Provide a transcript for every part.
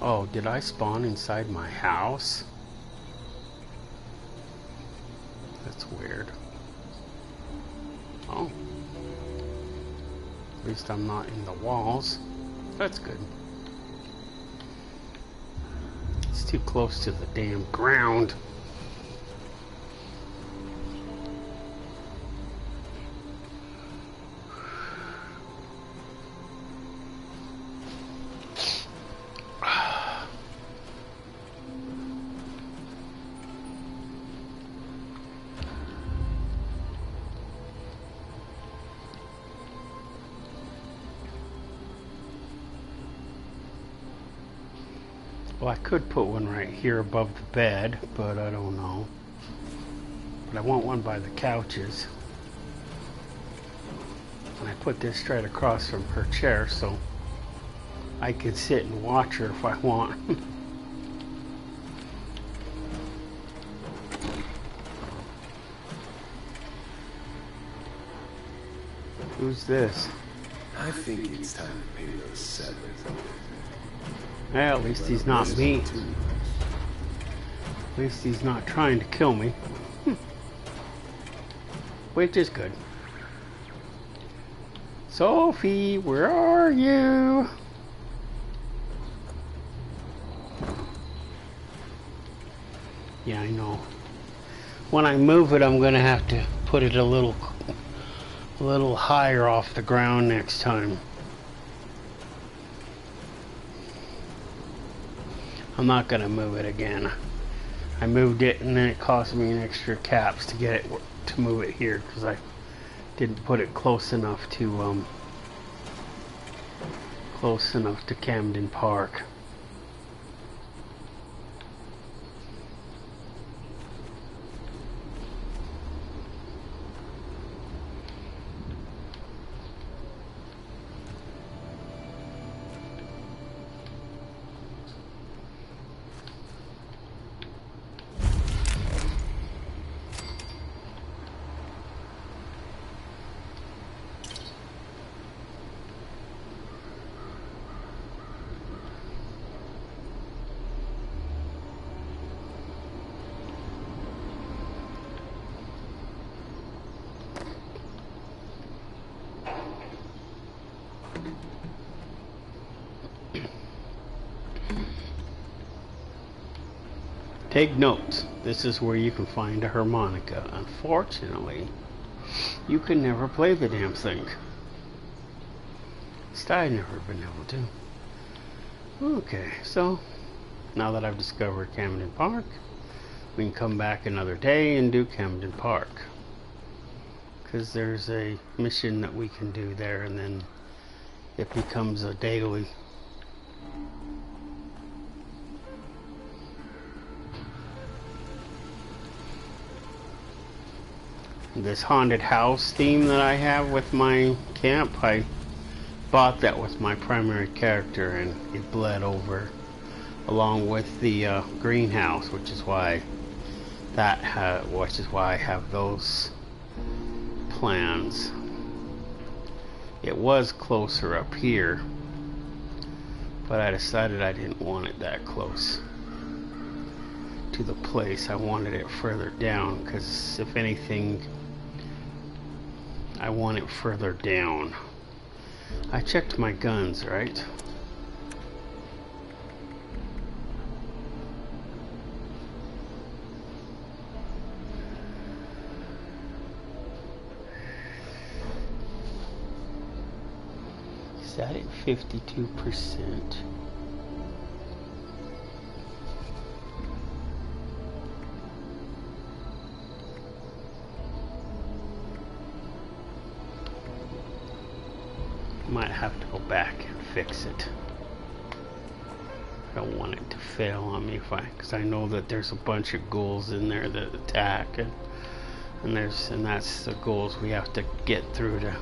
Oh, did I spawn inside my house? That's weird. Oh. At least I'm not in the walls. That's good. It's too close to the damn ground. Well, I could put one right here above the bed, but I don't know. But I want one by the couches. And I put this straight across from her chair so I can sit and watch her if I want. Who's this? I think it's time to pay those settlers. Well, at least he's not me. At least he's not trying to kill me. Which is good. Sophie, where are you? Yeah, I know. When I move it, I'm gonna have to put it a little higher off the ground next time. I'm not gonna move it again. I moved it and then it cost me an extra caps to get it to move it here because I didn't put it close enough to Camden Park. Take notes. This is where you can find a harmonica. Unfortunately, you can never play the damn thing. At least I've never been able to. Okay, so now that I've discovered Camden Park, we can come back another day and do Camden Park. Because there's a mission that we can do there, and then it becomes a daily. This haunted house theme that I have with my camp, I bought that with my primary character and it bled over along with the greenhouse, which is why I have those plans. It was closer up here, but I decided I didn't want it that close to the place. I wanted it further down because if anything, I want it further down. I checked my guns, right? Is that at 52%? Might have to go back and fix it. I don't want it to fail on me because I know that there's a bunch of ghouls in there that attack, and that's the ghouls we have to get through to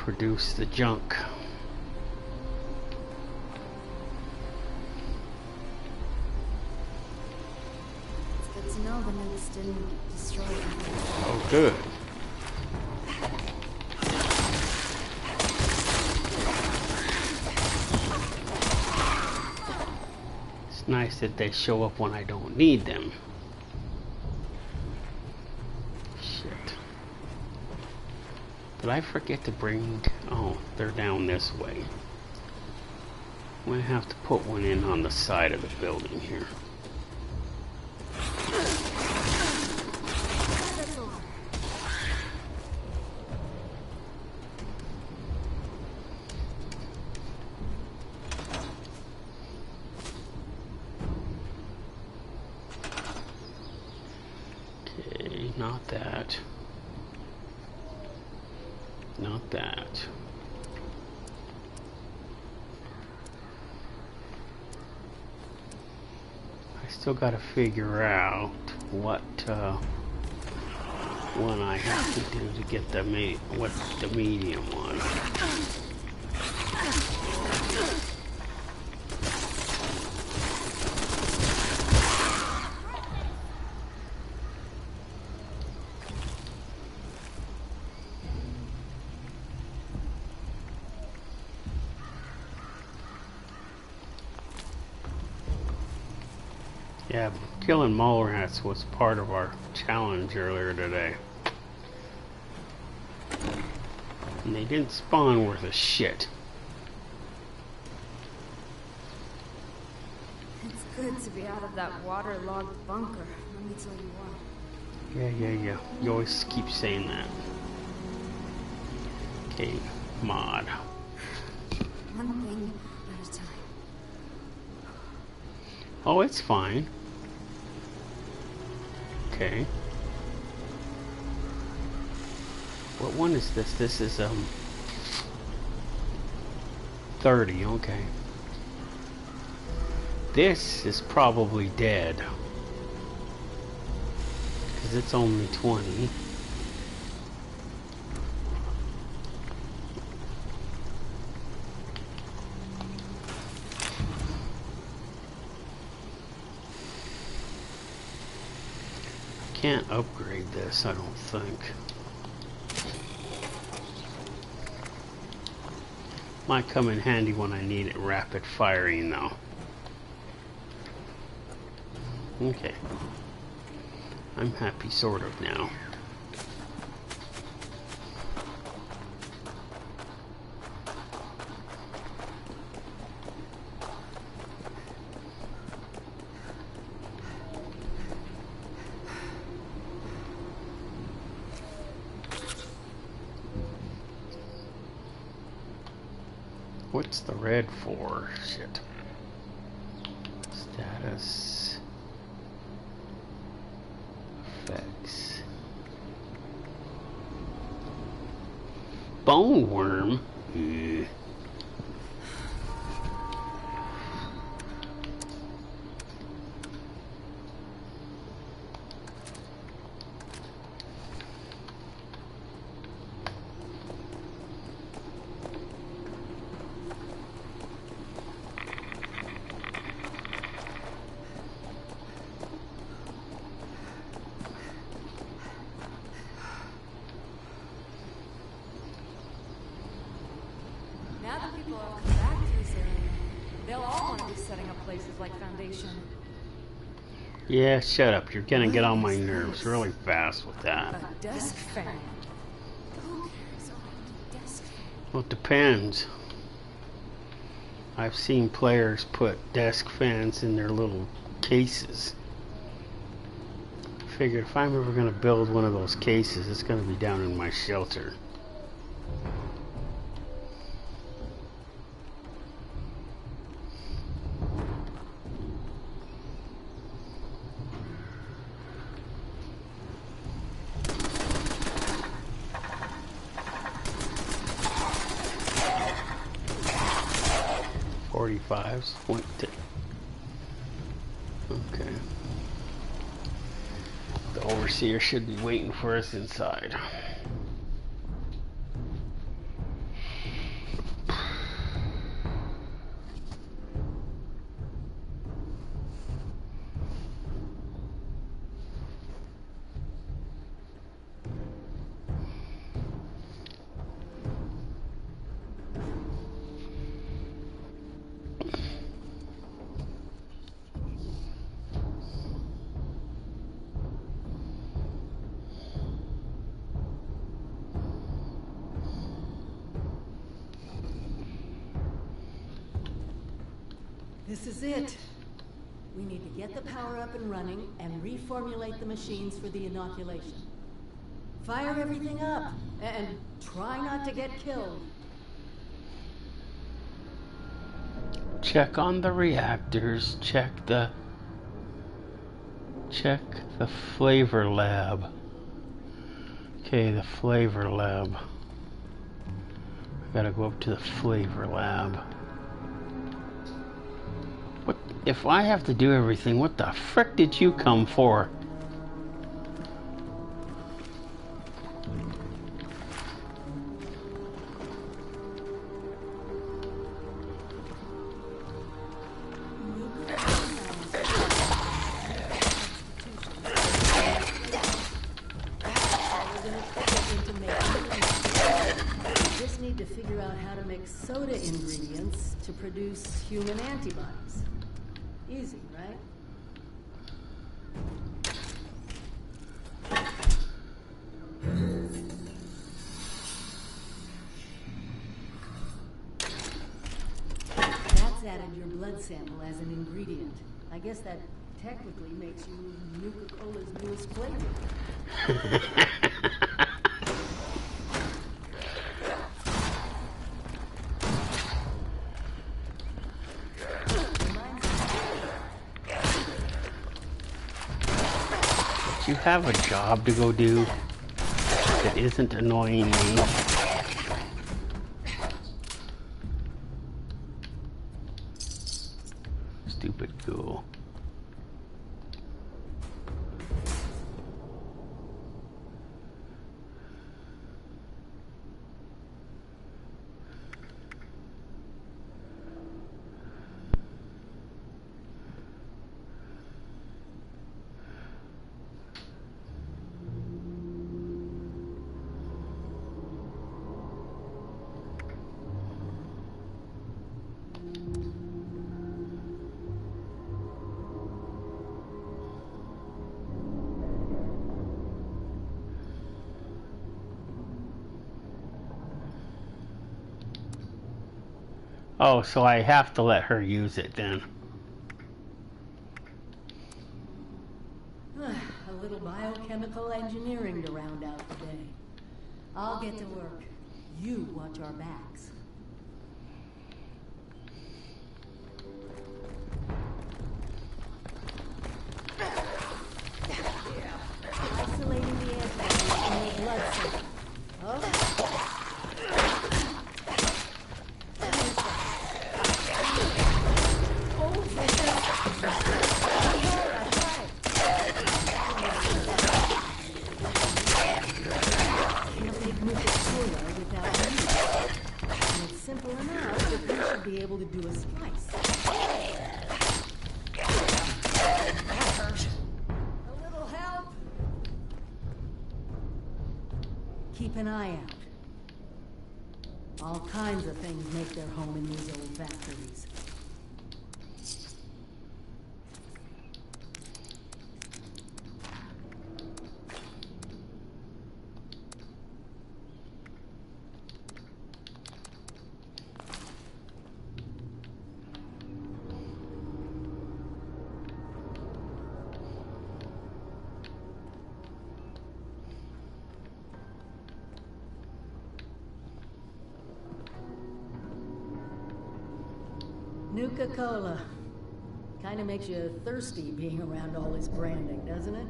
produce the junk. It's good to know the nukes didn't destroy everything. Oh, good. It's nice that they show up when I don't need them. Shit. Did I forget to bring... Oh, they're down this way. I'm gonna have to put one in on the side of the building here. Okay, not that. Not that. I still got to figure out what one I have to do to get the medium one. Yeah, killing mole rats was part of our challenge earlier today. And they didn't spawn worth a shit. It's good to be out of that waterlogged bunker, let me tell you what. Yeah. You always keep saying that. Okay, mod. One thing at a time. Oh, it's fine. Okay. What one is this? This is 30, okay. This is probably dead. Because it's only 20. Can't upgrade this, I don't think. Might come in handy when I need it rapid firing though. Okay. I'm happy sort of now. What's the red for? Shit. Status. Effects. Bone worm? Ugh. Now that people have come back to this area, they'll all want to be setting up places like Foundation. Yeah, shut up. You're gonna get on my nerves really fast with that. A desk fan. Who cares about a desk fan? Well, it depends. I've seen players put desk fans in their little cases. Figured if I'm ever gonna build one of those cases, it's gonna be down in my shelter. .45s went to... Okay. The overseer should be waiting for us inside. This is it. We need to get the power up and running and reformulate the machines for the inoculation. Fire everything up and try not to get killed. Check on the reactors. Check the flavor lab. Okay, the flavor lab. I gotta go up to the flavor lab. What if I have to do everything? What the frick did you come for? Soda ingredients to produce human antibodies. Easy, right? That's added your blood sample as an ingredient. I guess that technically makes you Nuka-Cola's newest flavor. You have a job to go do that isn't annoying me. Stupid ghoul. Oh, so I have to let her use it then. A little biochemical engineering to round out the day. I'll get to work. You watch our backs. Isolating the antibodies from your blood sample. Oh. Simple enough that we should be able to do a splice. That hurt. A little help? Keep an eye out. All kinds of things make their home in these old factories. Nuka-Cola. Kinda makes you thirsty being around all this branding, doesn't it?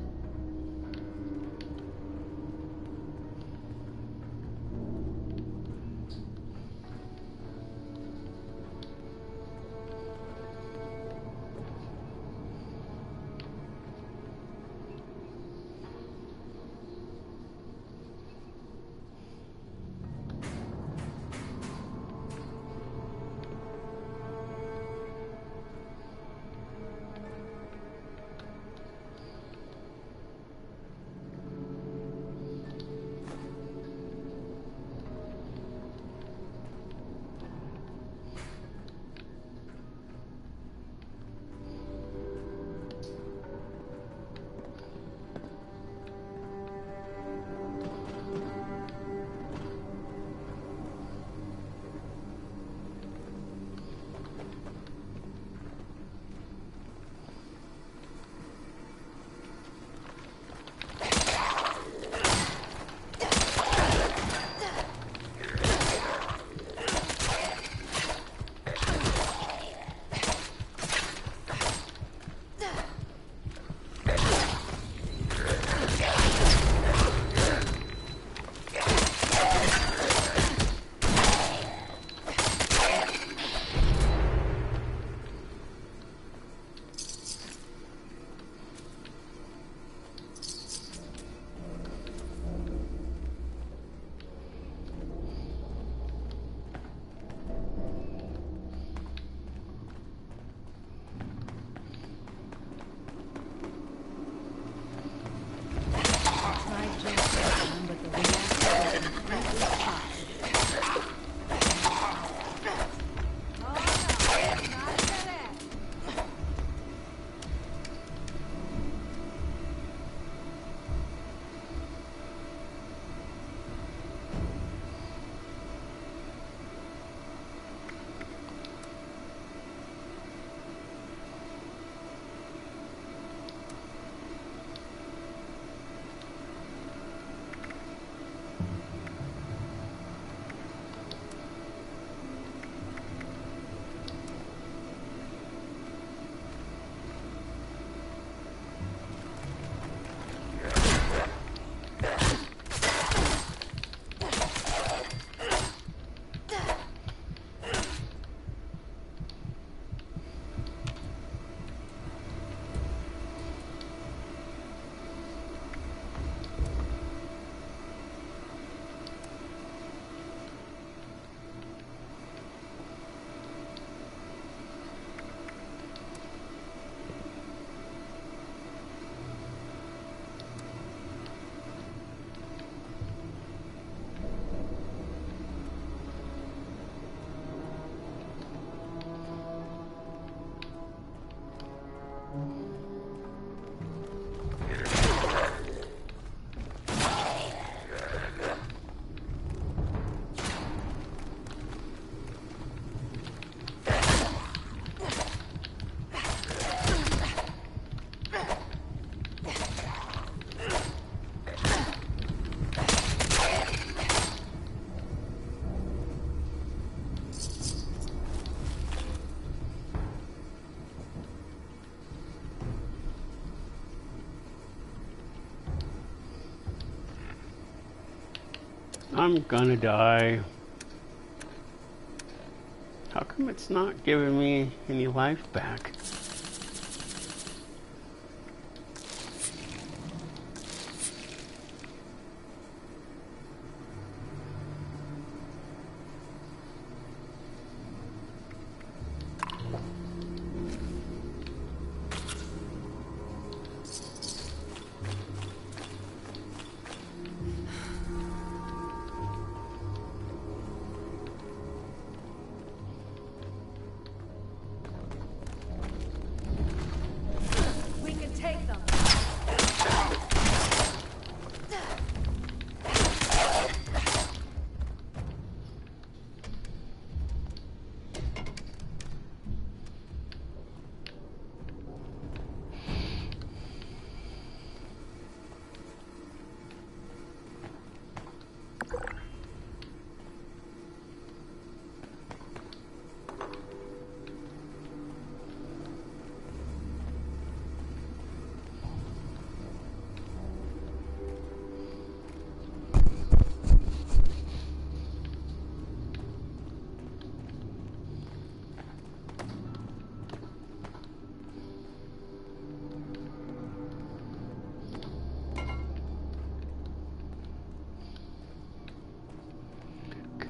I'm gonna die. How come it's not giving me any life back? We can take them.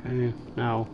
Okay, now.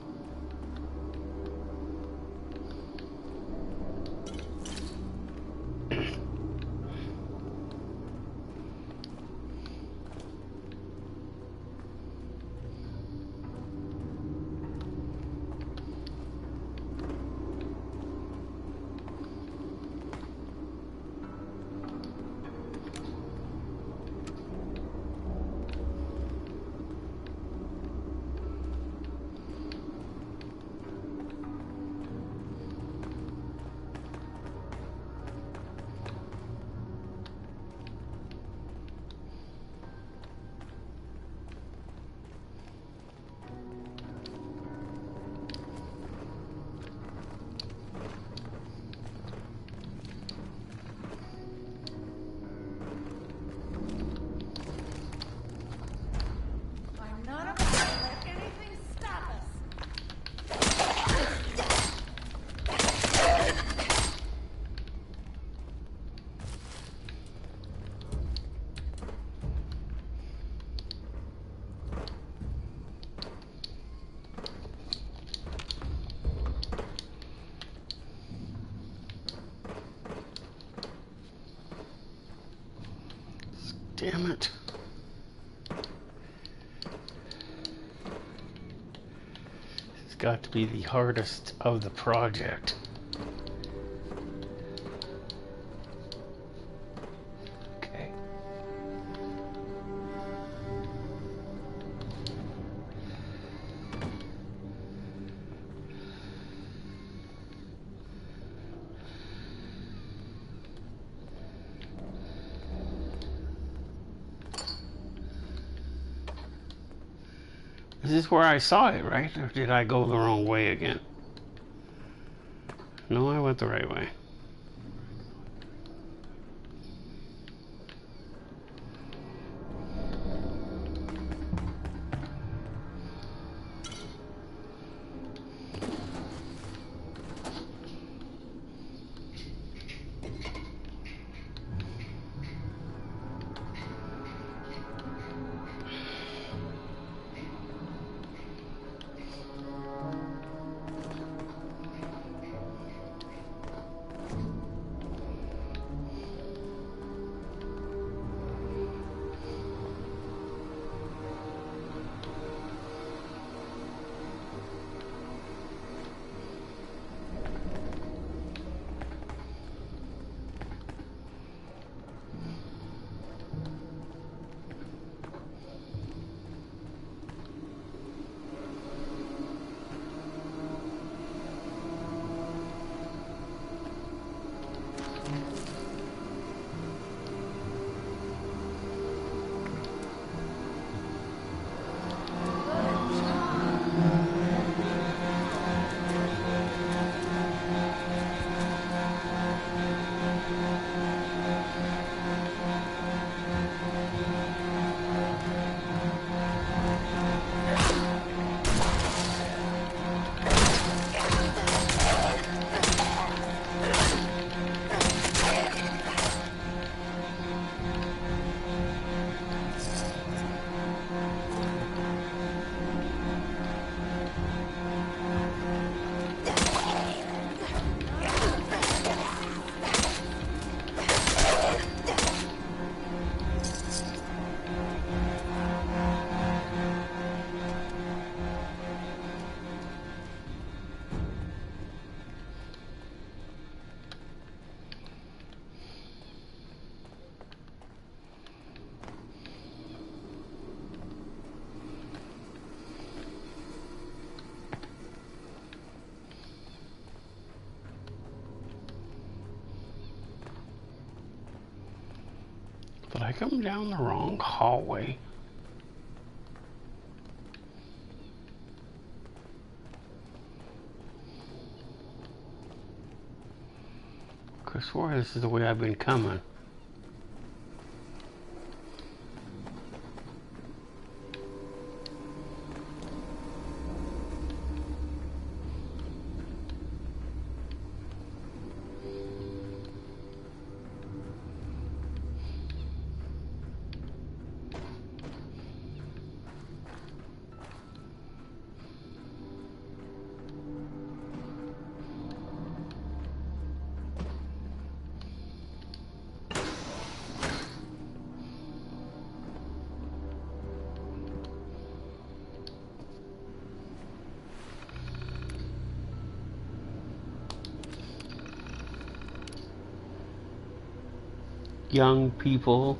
I'm not about to let anything stop us. Damn it. It's got to be the hardest of the project. Okay. This is where I saw it, right? Or did I go the wrong way again? No, I went the right way. like I'm down the wrong hallway. I swear this is the way I've been coming. Young people.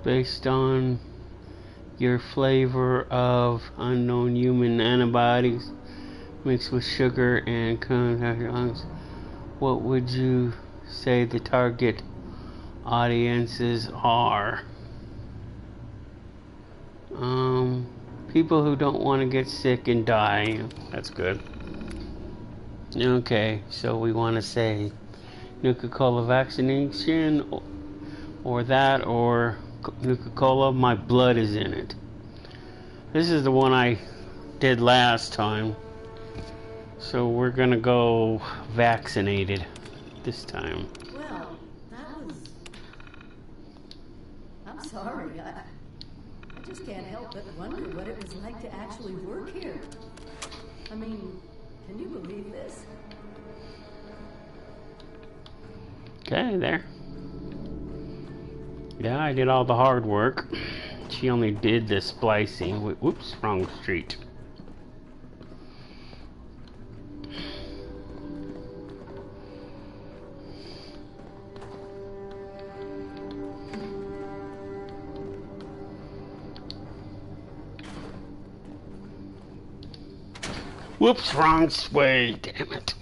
Based on your flavor of unknown human antibodies mixed with sugar and contact your lungs, what would you say the target audiences are? People who don't want to get sick and die. That's good. Okay, so we want to say Nuka-Cola vaccination, or that, or Nuka-Cola, my blood is in it. This is the one I did last time, so we're gonna go vaccinated this time. Well, that was... I'm sorry, I just can't help but wonder what it was like to actually work here. I mean, can you believe this? Okay, there. Yeah, I did all the hard work. She only did the splicing. Whoops, wrong street. Whoops, wrong way. Damn it.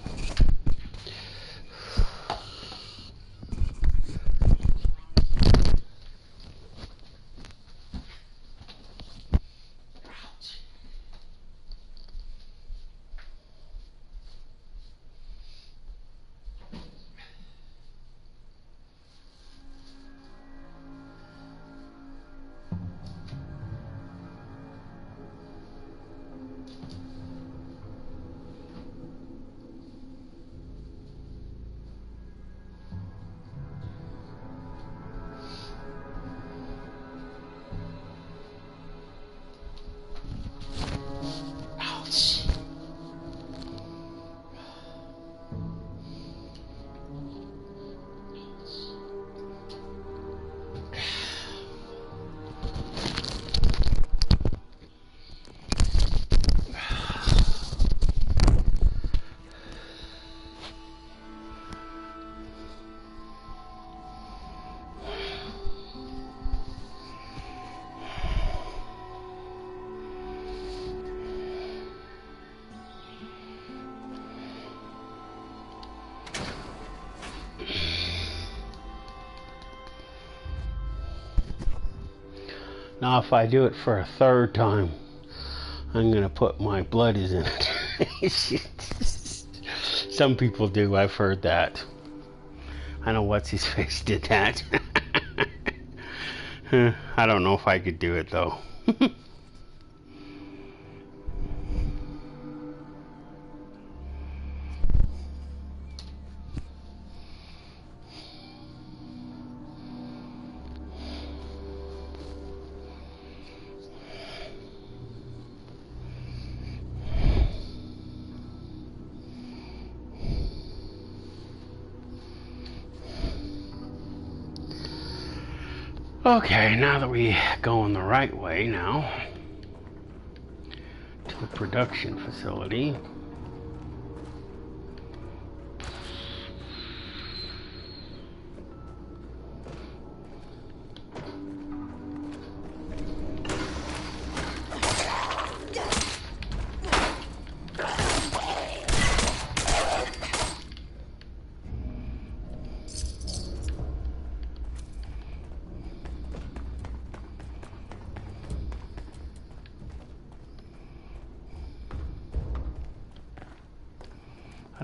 Now if I do it for a third time, I'm gonna put my blood is in it. Some people do, I've heard that. I know what's his face did that. I don't know if I could do it though. Okay, now that we going the right way now to the production facility.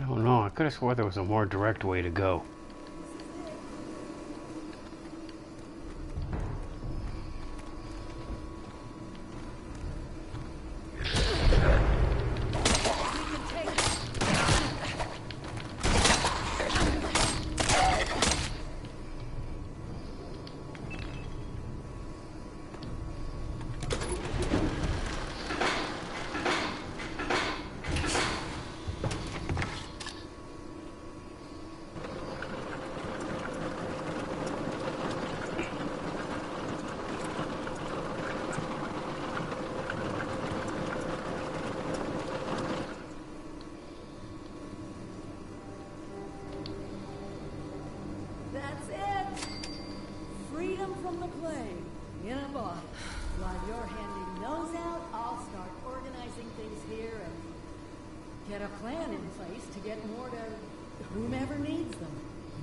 don't know. I could have swore there was a more direct way to go. That's it! Freedom from the plague in a bottle. While you're handing those out, I'll start organizing things here and get a plan in place to get more to whomever needs them.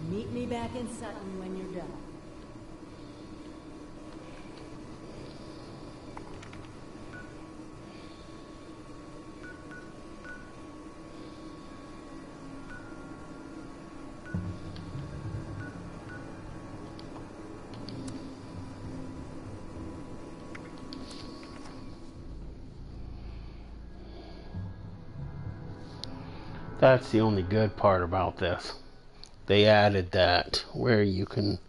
Meet me back in Sutton when you're done. That's the only good part about this. They added that where you can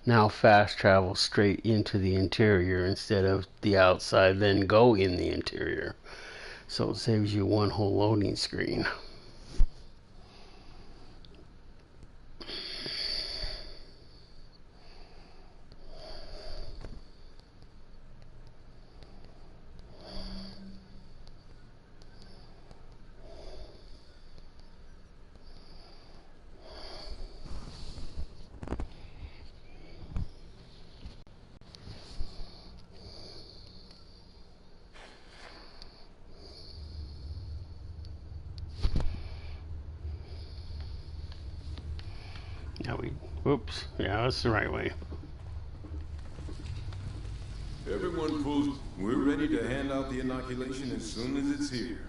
now fast travel straight into the interior instead of the outside, then go in the interior. So it saves you one whole loading screen. Whoops. Yeah, that's the right way. Everyone pulls. We're ready to hand out the inoculation as soon as it's here.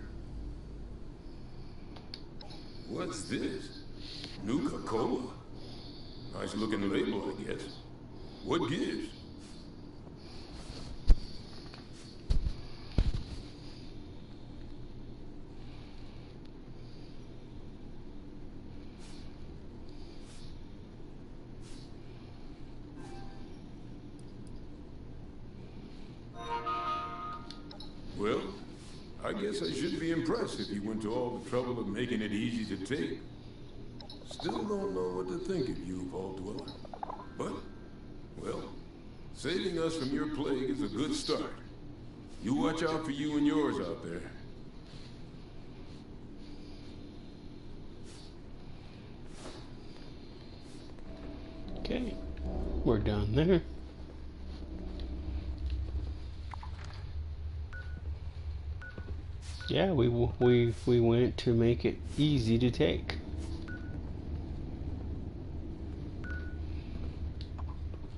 What's this? Nuka-Cola? Nice looking label, I guess. What gives? Well, I guess I should be impressed if you went to all the trouble of making it easy to take. Still don't know what to think of you, Vault Dweller. But, well, saving us from your plague is a good start. You watch out for you and yours out there. Okay, we're done there. Yeah, we went to make it easy to take.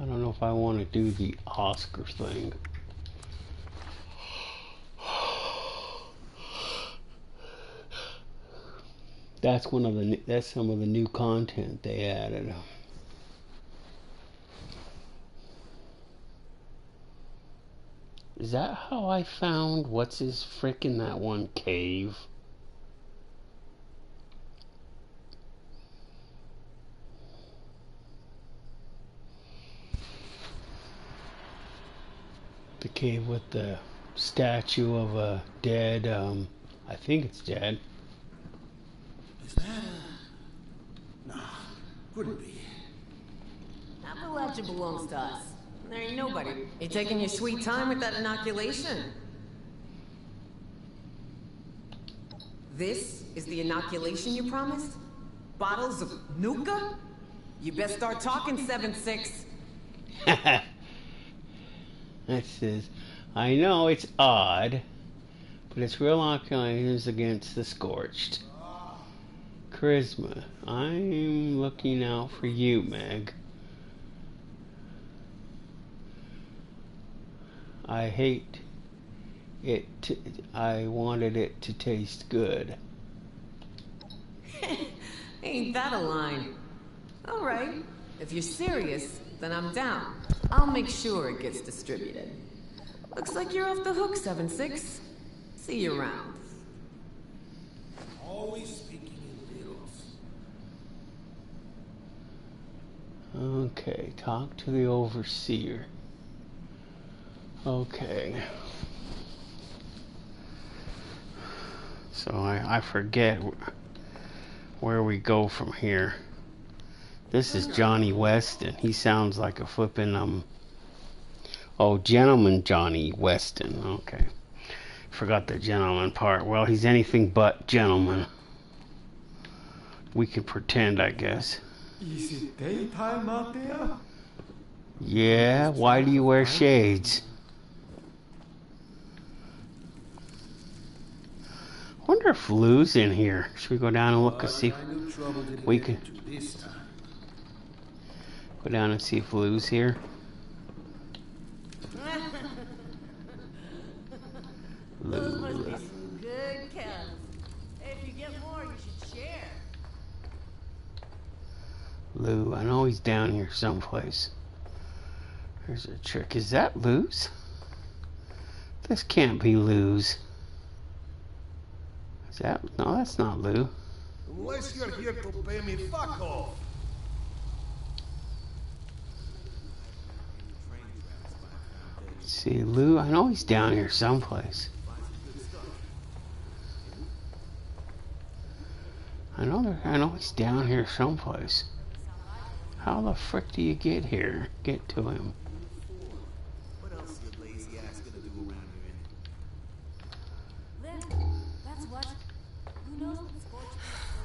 I don't know if I want to do the Oscar thing. That's some of the new content they added. Is that how I found what's his frick in that one cave? The cave with the statue of a dead, I think it's dead. Is that Nah, couldn't be. Appalachia belongs to us. There ain't nobody. You taking your sweet time with that inoculation? This is the inoculation you promised? Bottles of Nuka? You best start talking, 7-6. That says, I know it's odd, but it's real oculations against the scorched. Charisma. I'm looking out for you, Meg. I hate it. I wanted it to taste good. Ain't that a line? All right. If you're serious, then I'm down. I'll make sure it gets distributed. Looks like you're off the hook, 7-6. See you around. Always speaking in riddles. Okay, talk to the overseer. Okay. So I forget where we go from here. This is Johnny Weston. He sounds like a flippin' oh, gentleman Johnny Weston. Okay. Forgot the gentleman part. Well, he's anything but gentleman. We can pretend, I guess. Is it daytime out there? Yeah, why do you wear shades? Wonder if Lou's in here. Should we go down and look and see if we can go down and see if Lou's here? Those must be some good cows. If you get more, you should share. Lou, I know he's down here someplace. There's a trick. Is that Lou's? This can't be Lou's. Is that? No, that's not Lou. Unless you're here to pay me, fuck off. Let's see, Lou, I know he's down here someplace. I know he's down here someplace. How the frick do you get here? Get to him. What else is your lazy ass gonna do around here? Then, that's what. Who knows what sports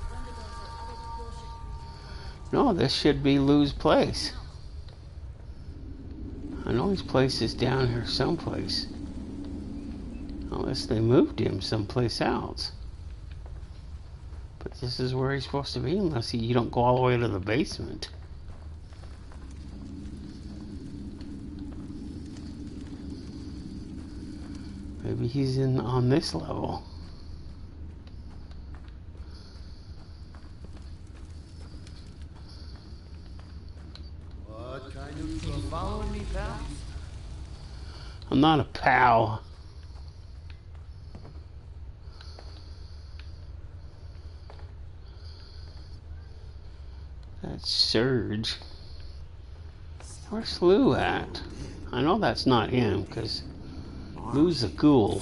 or Wendigos or other bullshit creatures. No, this should be Lou's place. I know his place is down here someplace. Unless they moved him someplace else. But this is where he's supposed to be unless you don't go all the way to the basement. Maybe he's on this level. What kind of trouble? Following me, pal? I'm not a pal. That's Surge. Where's Lou at? I know that's not him, because Lou's a ghoul.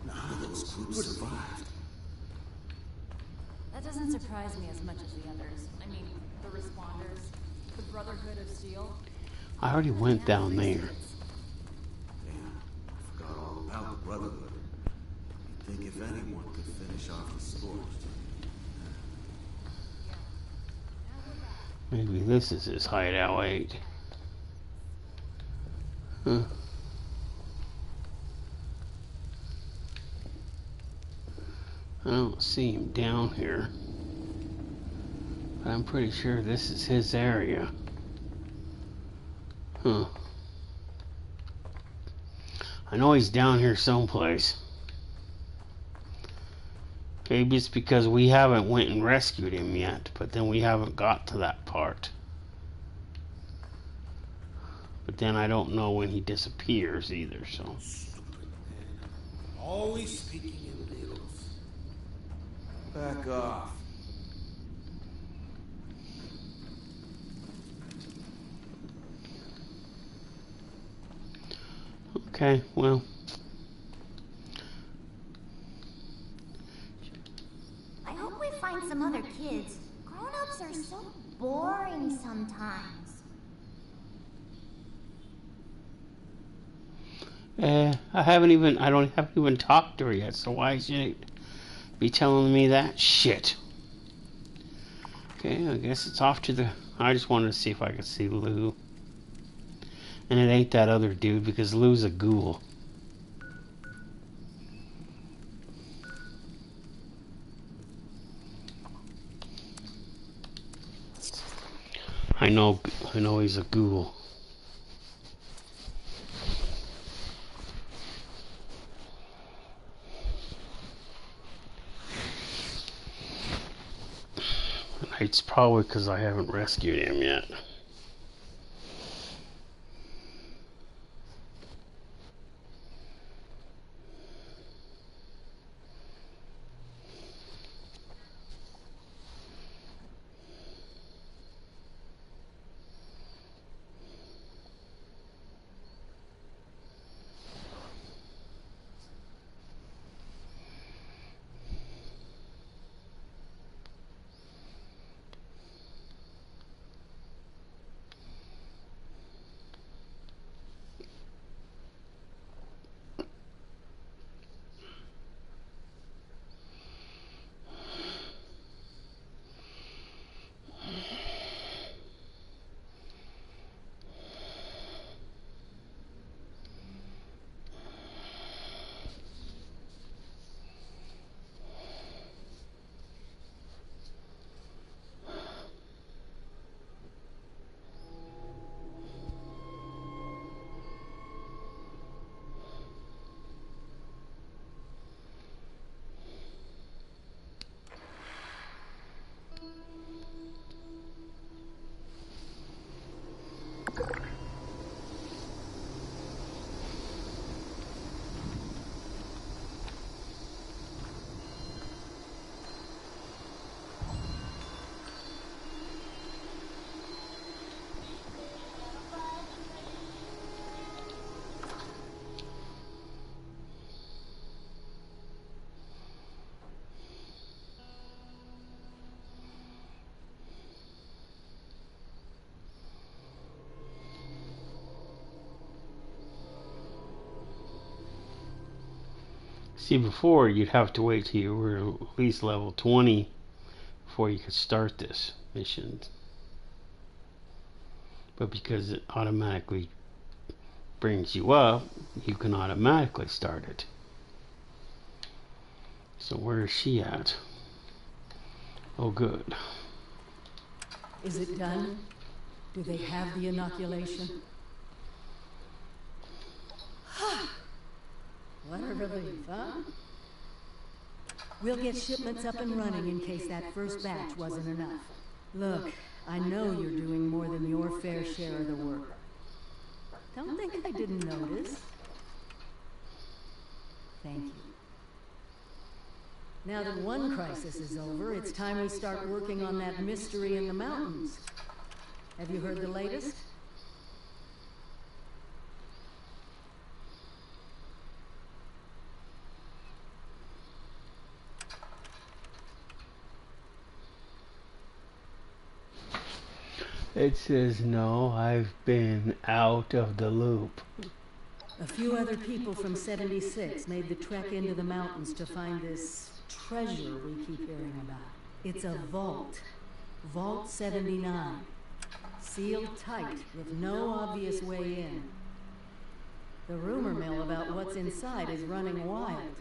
None of those groups survived. That doesn't surprise me as much as the others. I mean, the responders, the Brotherhood of Steel. I already went down there. Damn, I forgot all about the Brotherhood. You'd think if anyone could finish off the Scorched. Maybe this is his hideout. Huh. I don't see him down here. But I'm pretty sure this is his area. Huh. I know he's down here someplace. Maybe it's because we haven't went and rescued him yet, but then we haven't got to that part. But then I don't know when he disappears either, so. Always speaking in riddles. Back off. Okay, well. I hope we find some other kids. Grown-ups are so boring sometimes. I haven't even talked to her yet, so why should it be telling me that shit? Okay, I guess it's off to the... I just wanted to see if I could see Lou. And it ain't that other dude, because Lou's a ghoul. I know he's a ghoul. It's probably because I haven't rescued him yet. See, before you'd have to wait till you were at least level 20 before you could start this mission. But because it automatically brings you up, you can automatically start it. So where is she at? Oh, good. Is it done? Do they have the inoculation? What a relief, huh? We'll get shipments up and running in case that first batch wasn't enough. Look, I know you're doing more than your fair share of the work. Don't think I didn't notice. Thank you. Now that one crisis is over, it's time we start working on that mystery in the mountains. Have you heard the latest? It says no, I've been out of the loop. A few other people from 76 made the trek into the mountains to find this treasure we keep hearing about. It's a vault. Vault 79. Sealed tight with no obvious way in. The rumor mill about what's inside is running wild.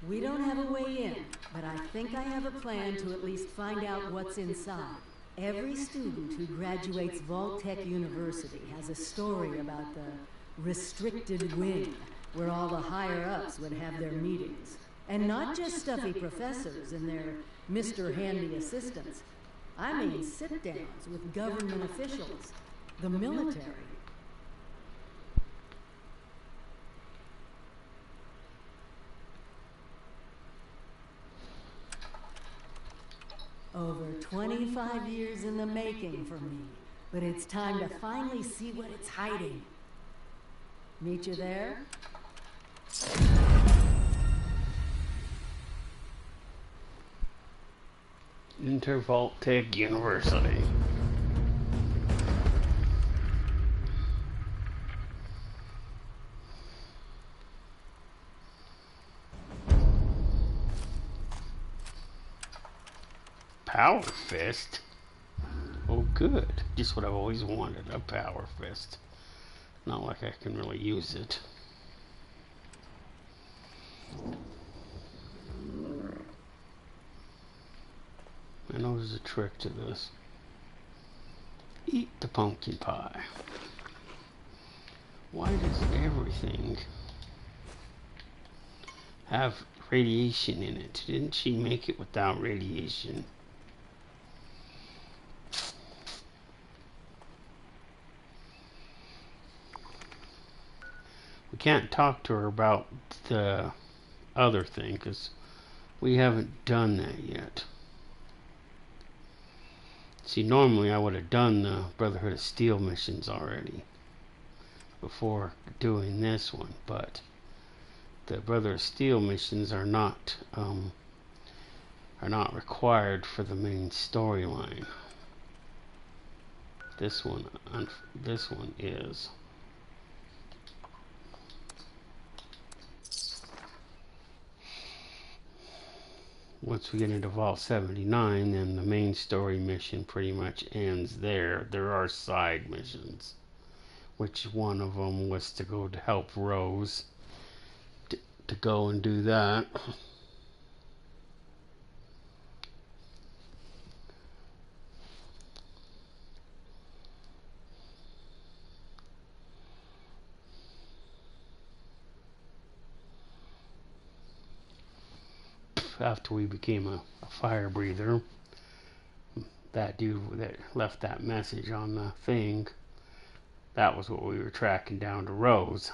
We don't have a way in, but I think I have a plan to at least find out what's inside. Every student who graduates Vault-Tec University has a story about the restricted wing, where all the higher-ups would have their meetings. And not just stuffy professors and their Mr. Handy assistants. I mean sit-downs with government officials, the military. Over 25 years in the making for me, but it's time to finally see what it's hiding. Meet you there? Vault-Tec University. Power fist? Oh good. Just what I've always wanted, a power fist. Not like I can really use it. I know there's a trick to this. Eat the pumpkin pie. Why does everything have radiation in it? Didn't she make it without radiation? We can't talk to her about the other thing because we haven't done that yet. See, normally I would have done the Brotherhood of Steel missions already before doing this one, but the Brotherhood of Steel missions are not required for the main storyline. This one is. Once we get into Vault 79, then the main story mission pretty much ends there. There are side missions, which one of them was to go to help Rose to go and do that. After we became a fire breather, that dude that left that message on the thing, that was what we were tracking down to Rose.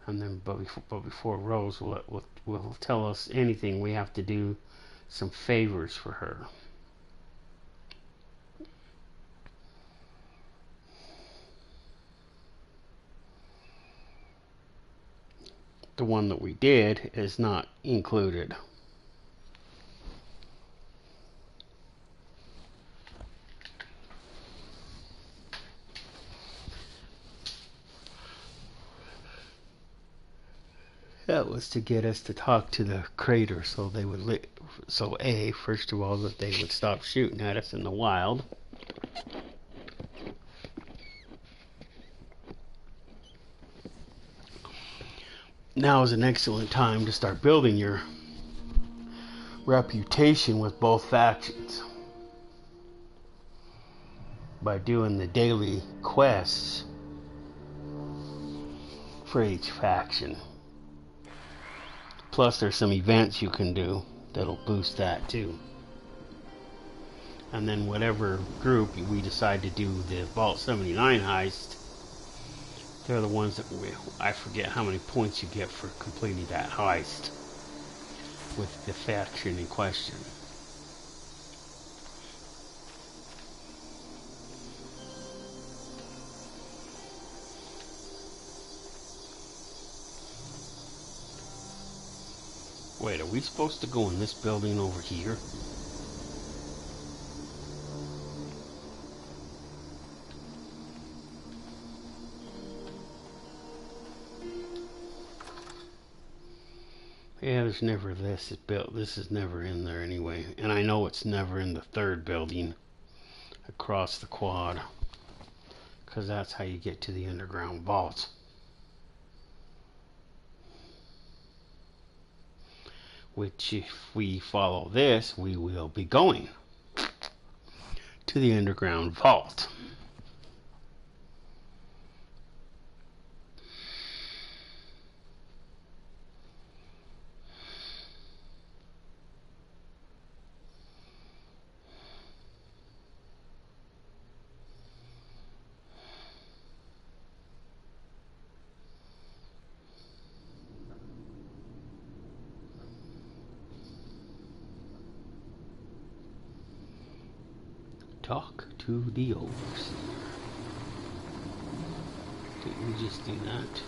And then, but before Rose will tell us anything, we have to do some favors for her. The one that we did is not included. That was to get us to talk to the crater, so they would first of all, that they would stop shooting at us in the wild. Now is an excellent time to start building your reputation with both factions by doing the daily quests for each faction. Plus there's some events you can do that'll boost that too. And then whatever group we decide to do the Vault 79 heist, they're the ones that I forget how many points you get for completing that heist with the faction in question. Wait, are we supposed to go in this building over here? Yeah, there's never this. This is never in there anyway. And I know it's never in the third building across the quad, because that's how you get to the underground vaults. Which, if we follow this, we will be going to the underground vault. Talk to the overseer. Didn't we just do that?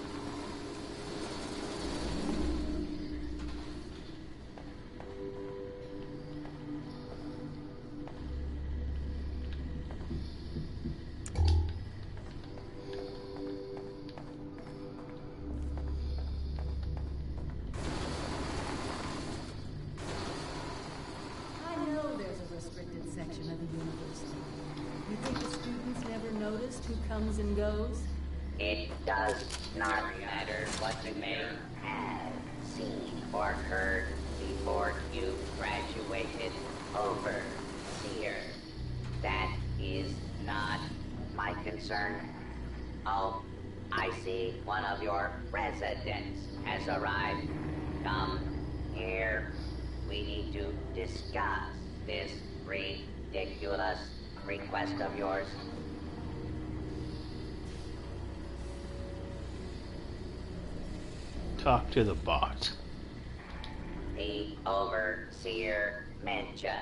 Comes and goes? It does not matter what you may have seen or heard before you graduated overseer. That is not my concern. Oh, I see one of your residents has arrived. Come here. We need to discuss this ridiculous request of yours. Talk to the bot. The Overseer mentioned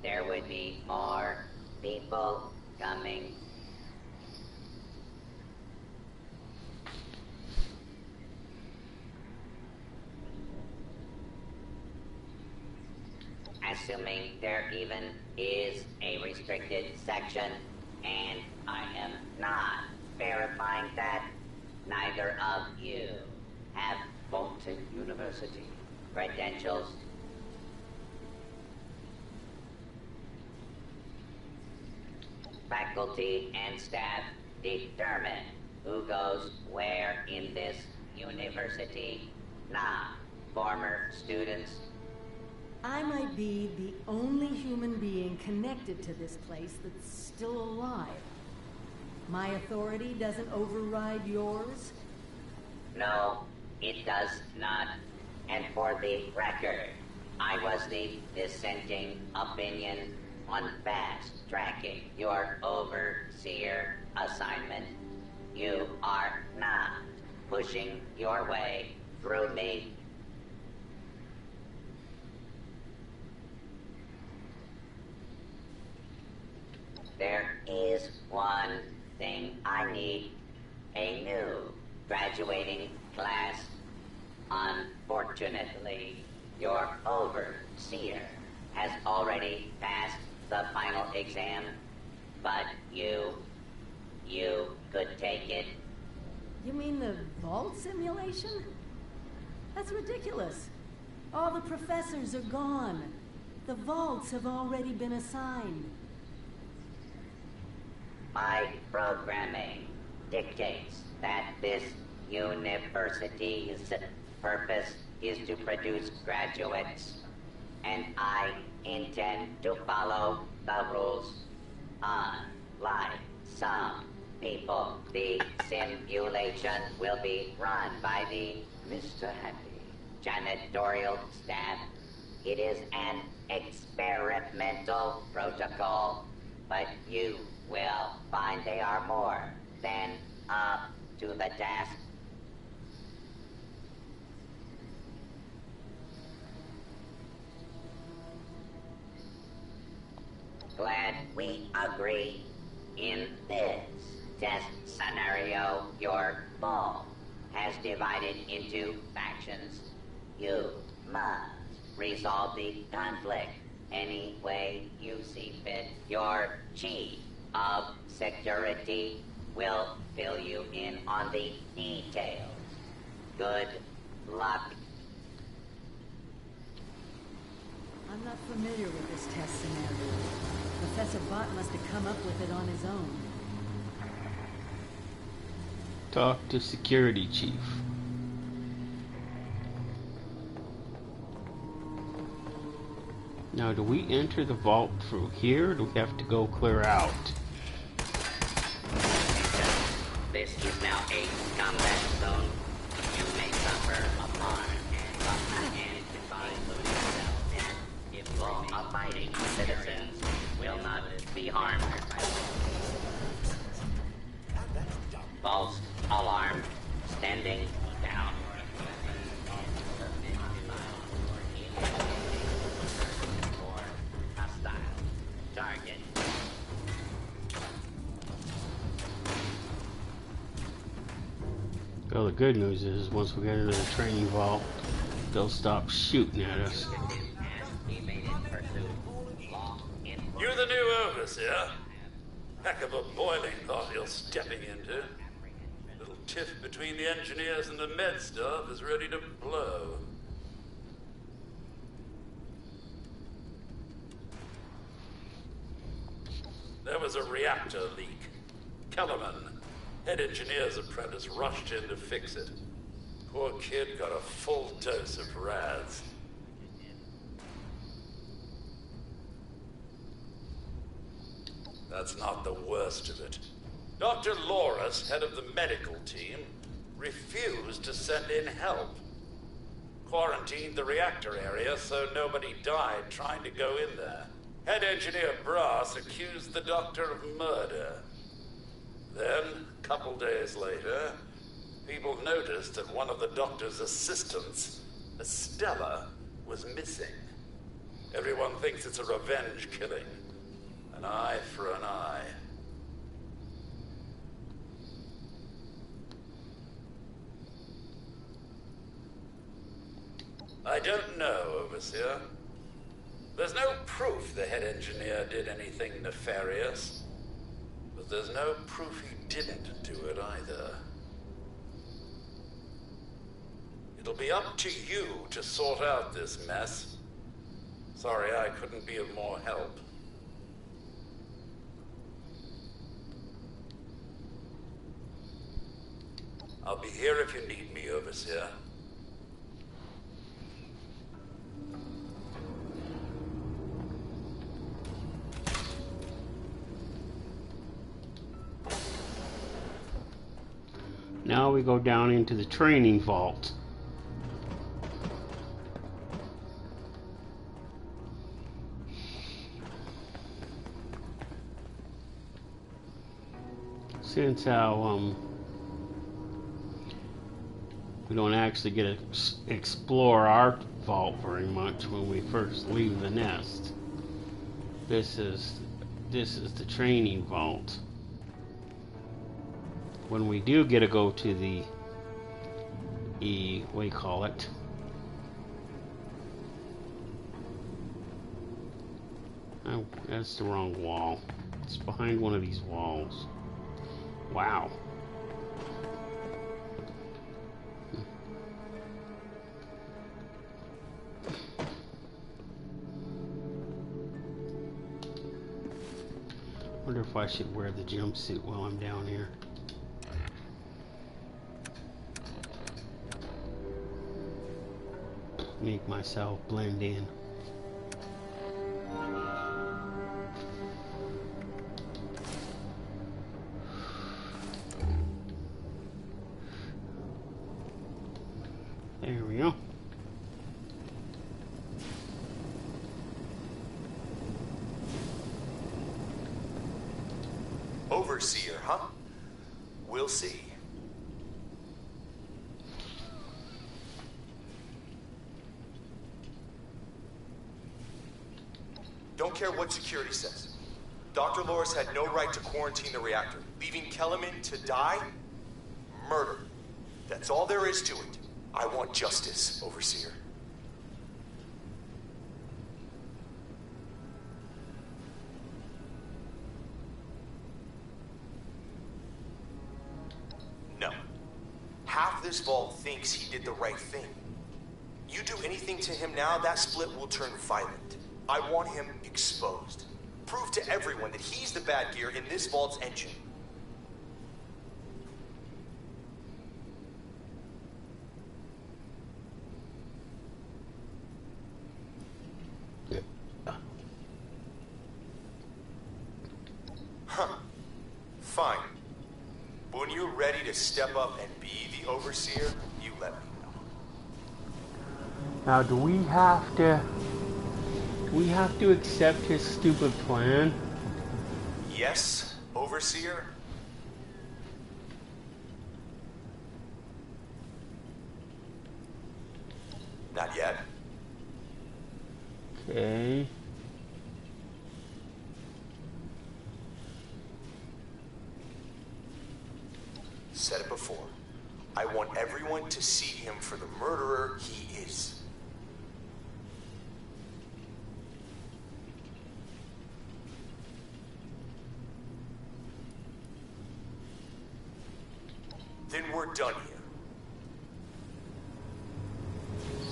there would be more people coming. Assuming there even is a restricted section, and I am not verifying that, neither of you have Bolton University credentials. Faculty and staff determine who goes where in this university, not former students. I might be the only human being connected to this place that's still alive. My authority doesn't override yours? No, it does not. And for the record, I was the dissenting opinion on fast-tracking your overseer assignment. You are not pushing your way through me. There is one thing I need. A new graduating class. Unfortunately, your overseer has already passed the final exam, but you could take it. You mean the vault simulation? That's ridiculous. All the professors are gone. The vaults have already been assigned. My programming dictates that this university's purpose is to produce graduates, and I intend to follow the rules. Unlike some people, the simulation will be run by the Mr. Happy janitorial staff. It is an experimental protocol, but you will find they are more than up to the task. Glad we agree. In this test scenario, your ball has divided into factions. You must resolve the conflict any way you see fit. Your chief of security will fill you in on the details. Good luck. I'm not familiar with this test scenario. Professor Bott must have come up with it on his own. Talk to security chief. Now, do we enter the vault through here, or do we have to go clear out? This is now a combat zone. You may suffer a harm and define yourself. If law-abiding citizens will not be harmed. False alarm. Standing down. Hostile target. Well, the good news is once we get into the training vault, they'll stop shooting at us. You're the new overseer. Heck of a boiling pot you're stepping into. Little tiff between the engineers and the med staff is ready to blow. There was a reactor leak. Kellerman, head engineer's apprentice, rushed in to fix it. Poor kid got a full dose of rads. That's not the worst of it. Dr. Loris, head of the medical team, refused to send in help. Quarantined the reactor area so nobody died trying to go in there. Head engineer Brass accused the doctor of murder. Then, a couple days later, People noticed that one of the doctor's assistants, Estella, was missing. Everyone thinks it's a revenge killing. An eye for an eye. I don't know, Overseer. There's no proof the head engineer did anything nefarious. But there's no proof he didn't do it either. It'll be up to you to sort out this mess. Sorry I couldn't be of more help. I'll be here if you need me, Overseer. Now we go down into the training vault. Since how we don't actually get to explore our vault very much when we first leave the nest. This is the training vault. When we do get to go to the what do you call it? Oh, that's the wrong wall. It's behind one of these walls. Wow. Wonder if I should wear the jumpsuit while I'm down here. Make myself blend in. There we go. Overseer, huh? We'll see. Don't care what security says. Dr. Loris had no right to quarantine the reactor. Leaving Kellerman to die? Murder. That's all there is to it. I want justice, Overseer. No. Half this vault thinks he did the right thing. You do anything to him now, that split will turn violent. I want him exposed. Prove to everyone that he's the bad gear in this vault's engine. Huh. Fine. When you're ready to step up and be the Overseer, you let me know. Now, do we have to accept his stupid plan? Yes, Overseer? Not yet. Okay. Said it before. I want everyone to see him for the murderer he is. Then we're done here.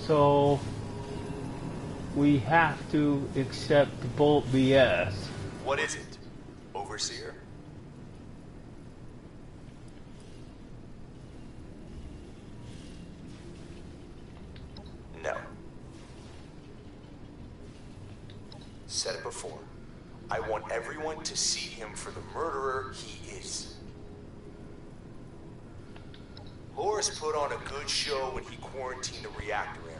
So we have to accept Bolt BS. What is it, Overseer? No. Said it before. I want everyone to see him for the murderer he is. Loris put on a good show when he quarantined the reactor area.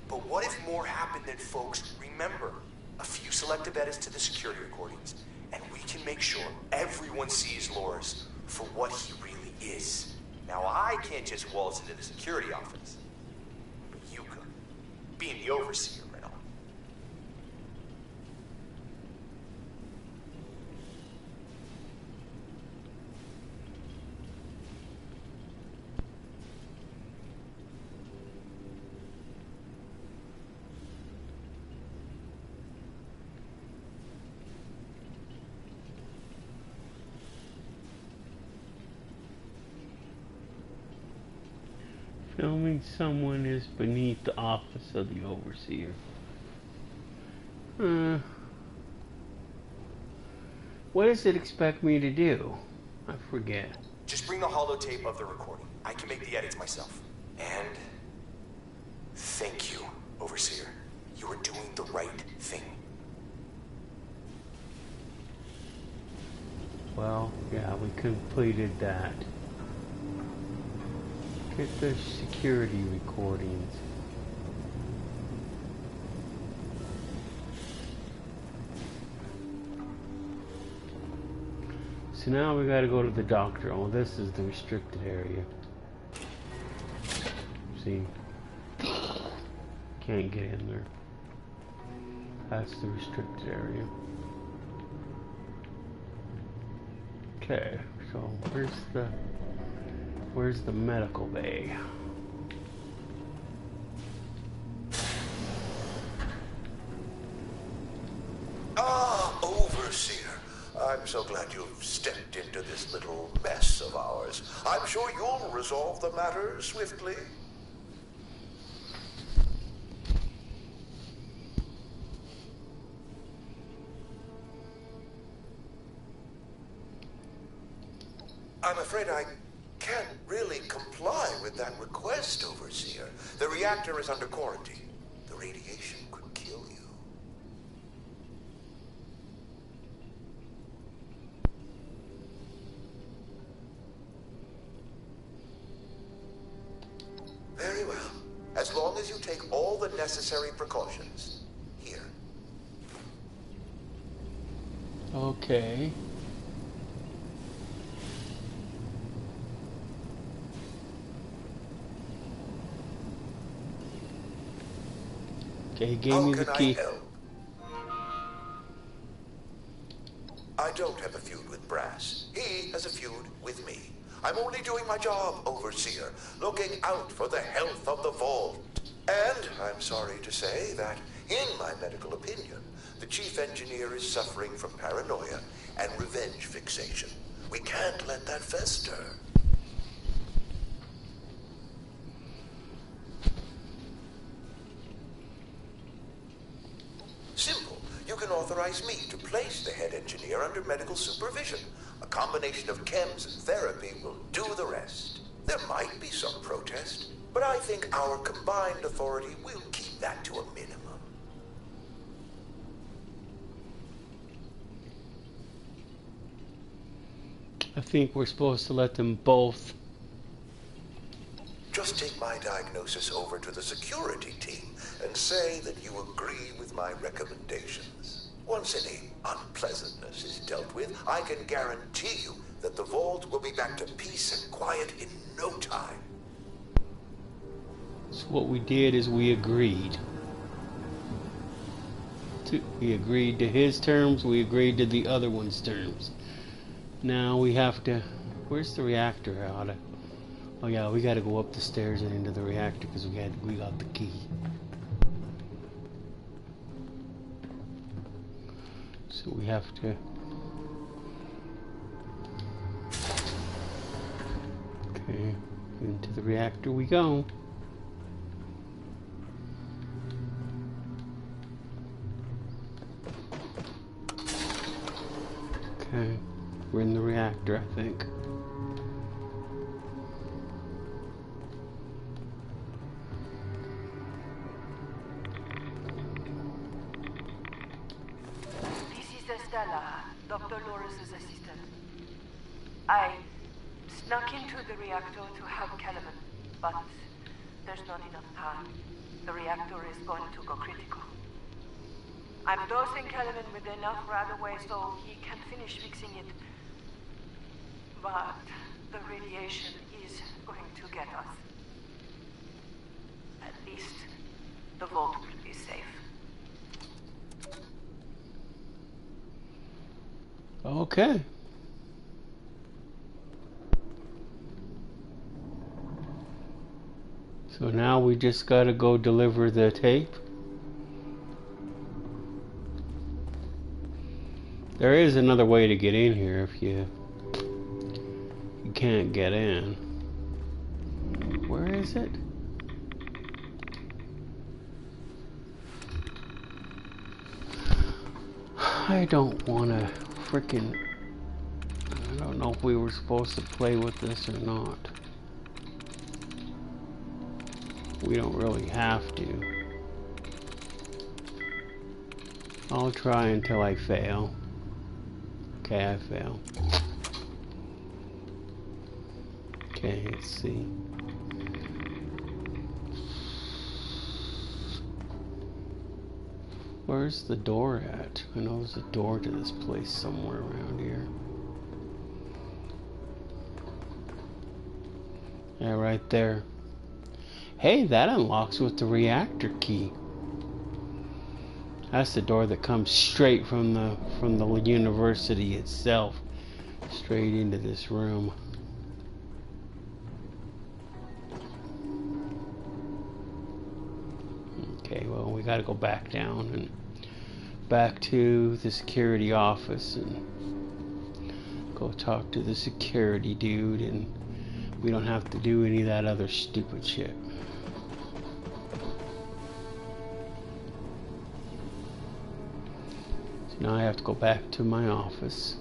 But what if more happened than folks remember? A few selective edits to the security recordings, and we can make sure everyone sees Loris for what he really is. Now, I can't just waltz into the security office. But you could, being the overseer and all. Filming someone is beneath the office of the overseer. What does it expect me to do? I forget. Just bring the holotape of the recording. I can make the edits myself. And thank you, Overseer. You are doing the right thing. Well, yeah, we completed that. Get the security recordings. So now we gotta go to the doctor. Oh, this is the restricted area. See? Can't get in there. That's the restricted area. Okay, so where's the medical bay? Ah, Overseer. I'm so glad you've stepped into this little mess of ours. I'm sure you'll resolve the matter swiftly. I'm afraid I can't really comply with that request, Overseer. The reactor is under quarantine. The radiation could kill you. Very well. As long as you take all the necessary precautions. Here. Okay. Okay, he gave me the key. I don't have a feud with Brass. He has a feud with me. I'm only doing my job, Overseer, looking out for the health of the vault. And I'm sorry to say that, in my medical opinion, the chief engineer is suffering from paranoia and revenge fixation. We can't let that fester. Simple. You can authorize me to place the head engineer under medical supervision. A combination of chems and therapy will do the rest. There might be some protest, but I think our combined authority will keep that to a minimum. I think we're supposed to let them both. Just take my diagnosis over to the security team and say that you agree with my recommendations. Once any unpleasantness is dealt with, I can guarantee you that the vault will be back to peace and quiet in no time. So what we did is we agreed. We agreed to his terms, we agreed to the other one's terms. Now we have to... Where's the reactor? Oh yeah, we gotta go up the stairs and into the reactor because we got the key. So we have to... Okay, into the reactor we go. Okay, we're in the reactor, I think. Dr. Laura's assistant. I snuck into the reactor to help Kellerman, but there's not enough time. The reactor is going to go critical. I'm dosing Kellerman with enough right away so he can finish fixing it. But the radiation is going to get us. At least the vault will be safe. Okay. So now we just gotta go deliver the tape. There is another way to get in here if you can't get in. Where is it? I don't want to frickin'... I don't know if we were supposed to play with this or not. We don't really have to. I'll try until I fail. Okay, I fail. Okay, let's see. Where's the door at? I know there's a door to this place somewhere around here. Yeah, right there. Hey, that unlocks with the reactor key. That's the door that comes straight from the university itself, straight into this room. Okay, well, we got to go back down and back to the security office and go talk to the security dude, and we don't have to do any of that other stupid shit. So now I have to go back to my office.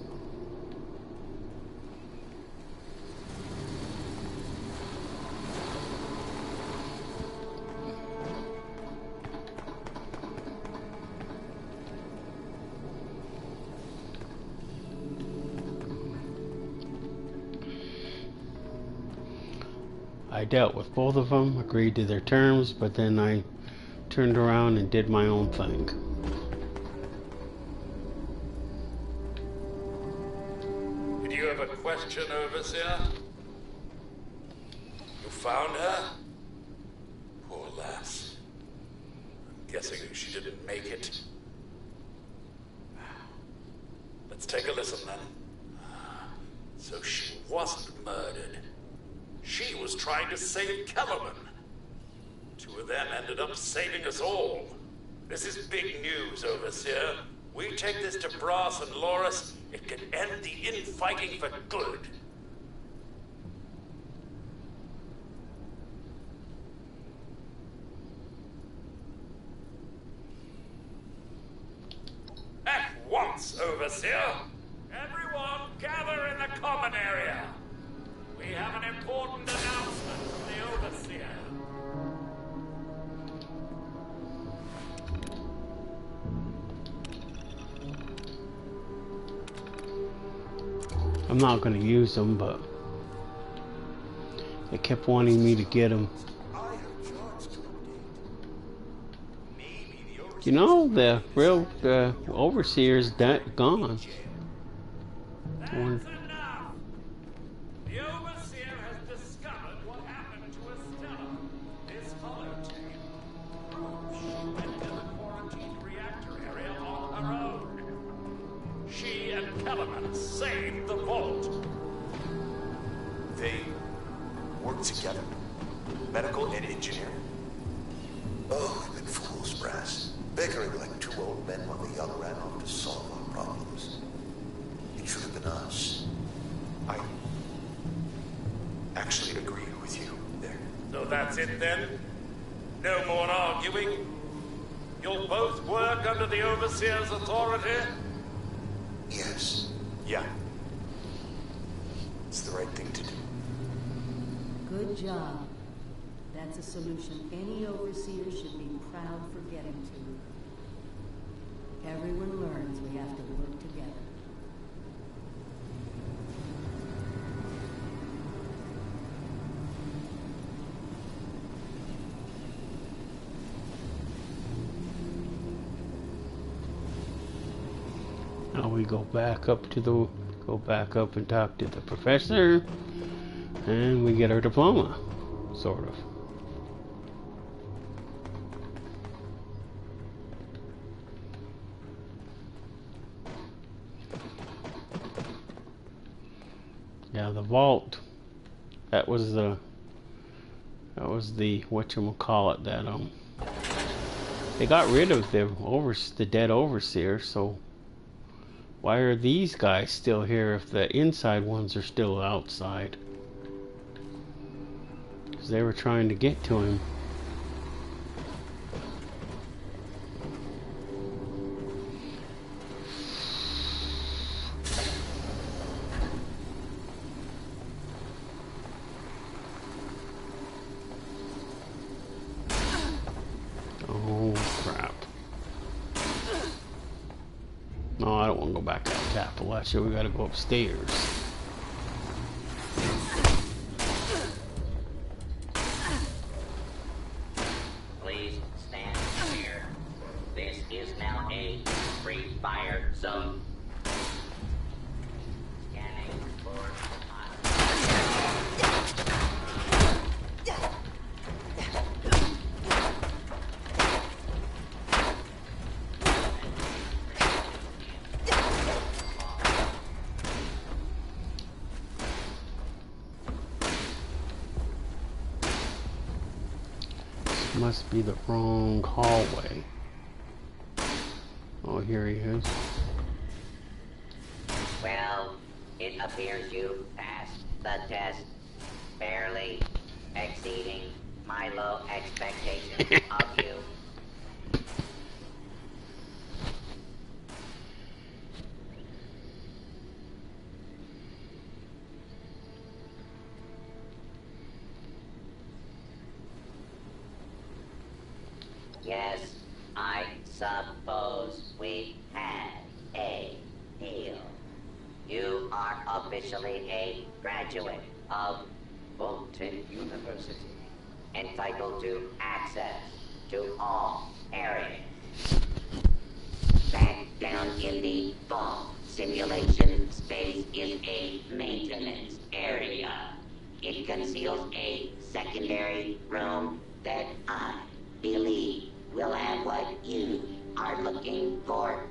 I dealt with both of them, agreed to their terms, but then I turned around and did my own thing. Did you have a question, Overseer? You found her? Poor lass. I'm guessing she didn't make it. Let's take a listen then. So she wasn't murdered. She was trying to save Kellerman. Two of them ended up saving us all. This is big news, Overseer. We take this to Brass and Loris, it can end the infighting for good. At once, Overseer! Everyone gather in the common area. We have an important announcement from the Overseer. I'm not going to use them, but they kept wanting me to get them. You know, the real Overseer's gone. That's enough! The Overseer has discovered what happened to Estella. This holotape proves she went to the quarantined reactor area on her own. She and Kellerman saved the vault. They work together. Medical and engineering. Oh, we've been fools, Brass. Bickering like two old men while the young ran off to solve our problems. It should have been us. I actually agree with you there. So that's it then? No more arguing? You'll both work under the Overseer's authority? Yes. Yeah. It's the right thing to do. Good job. That's a solution any overseer should be proud for getting to. Everyone learns we have to work together. Now we go back up and talk to the professor. And we get our diploma, sort of. Yeah, the vault. That was the whatchamacallit that they got rid of the dead overseer, so why are these guys still here if the inside ones are still outside? Because they were trying to get to him. Oh crap. No, I don't want to go back to that chapel. Actually, we gotta go upstairs. Please stand clear. This is now a free fire zone. Scanning for Must be the wrong hallway. Oh, here he is. Well, it appears you passed the test, barely exceeding my low expectations of you. Yes, I suppose we had a deal. You are officially a graduate of Bolton University, entitled to access to all areas. Back down in the vault, simulation space is a maintenance area. It conceals a secondary room that I believe will have what you are looking for.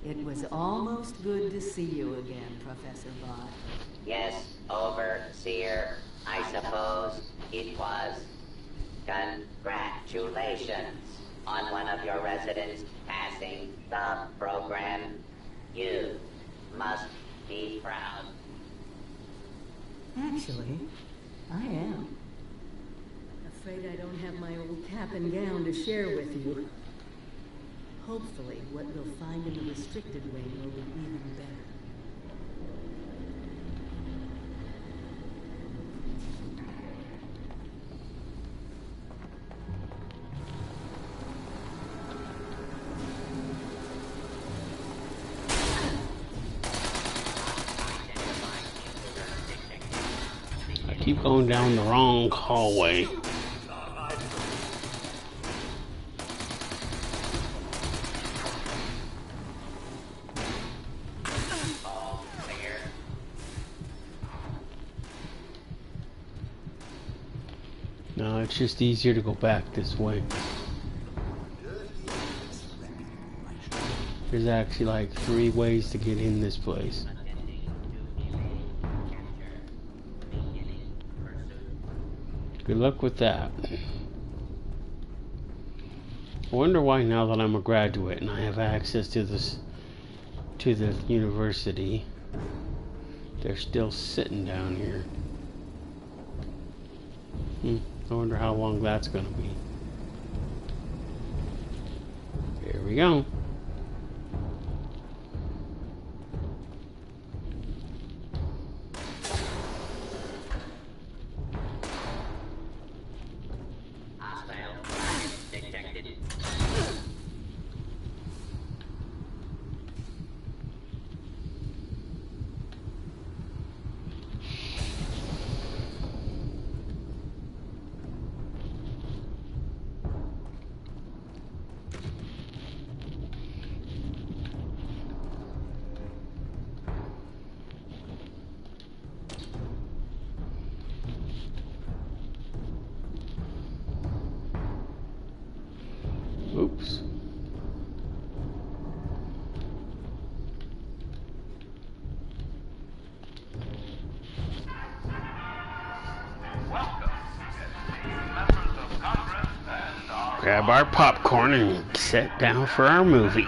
It was almost good to see you again, Professor Bott. Yes, Overseer, I suppose it was. Congratulations on one of your residents passing the program. You must be proud. Actually, I am. Afraid I don't have my old cap and gown to share with you. Hopefully, what we'll find in the restricted wing will be even better. I keep going down the wrong hallway. No, it's just easier to go back this way. There's actually like 3 ways to get in this place. Good luck with that. I wonder why now that I'm a graduate and I have access to the university, they're still sitting down here. I wonder how long that's gonna be. Here we go. grab our popcorn and sit down for our movie.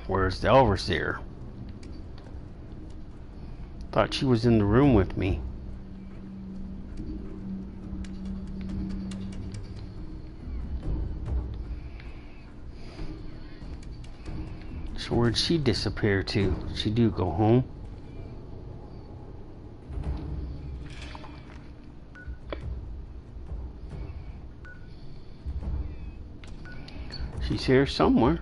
Where's the overseer? Thought she was in the room with me. So where'd she disappear to? She do go home? She's here somewhere.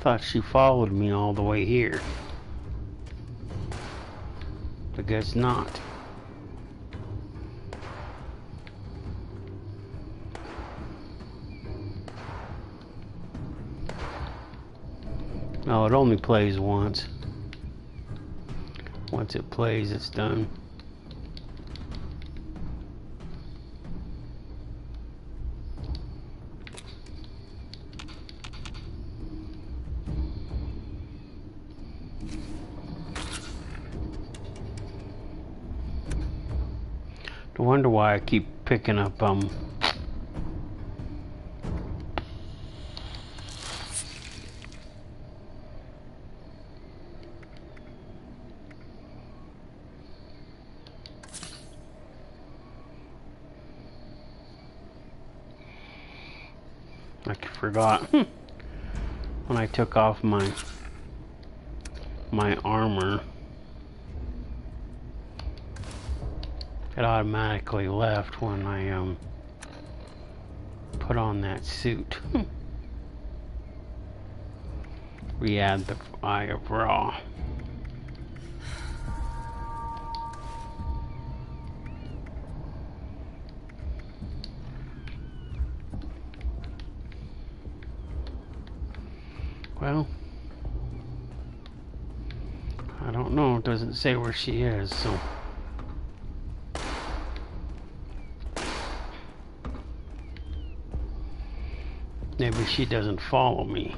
Thought she followed me all the way here. I guess not. No, it only plays once. Once it plays, it's done. I wonder why I keep picking up I forgot when I took off my armor, it automatically left when I put on that suit. Re-add the Eye of Ra. Well, I don't know. It doesn't say where she is, so. Maybe she doesn't follow me.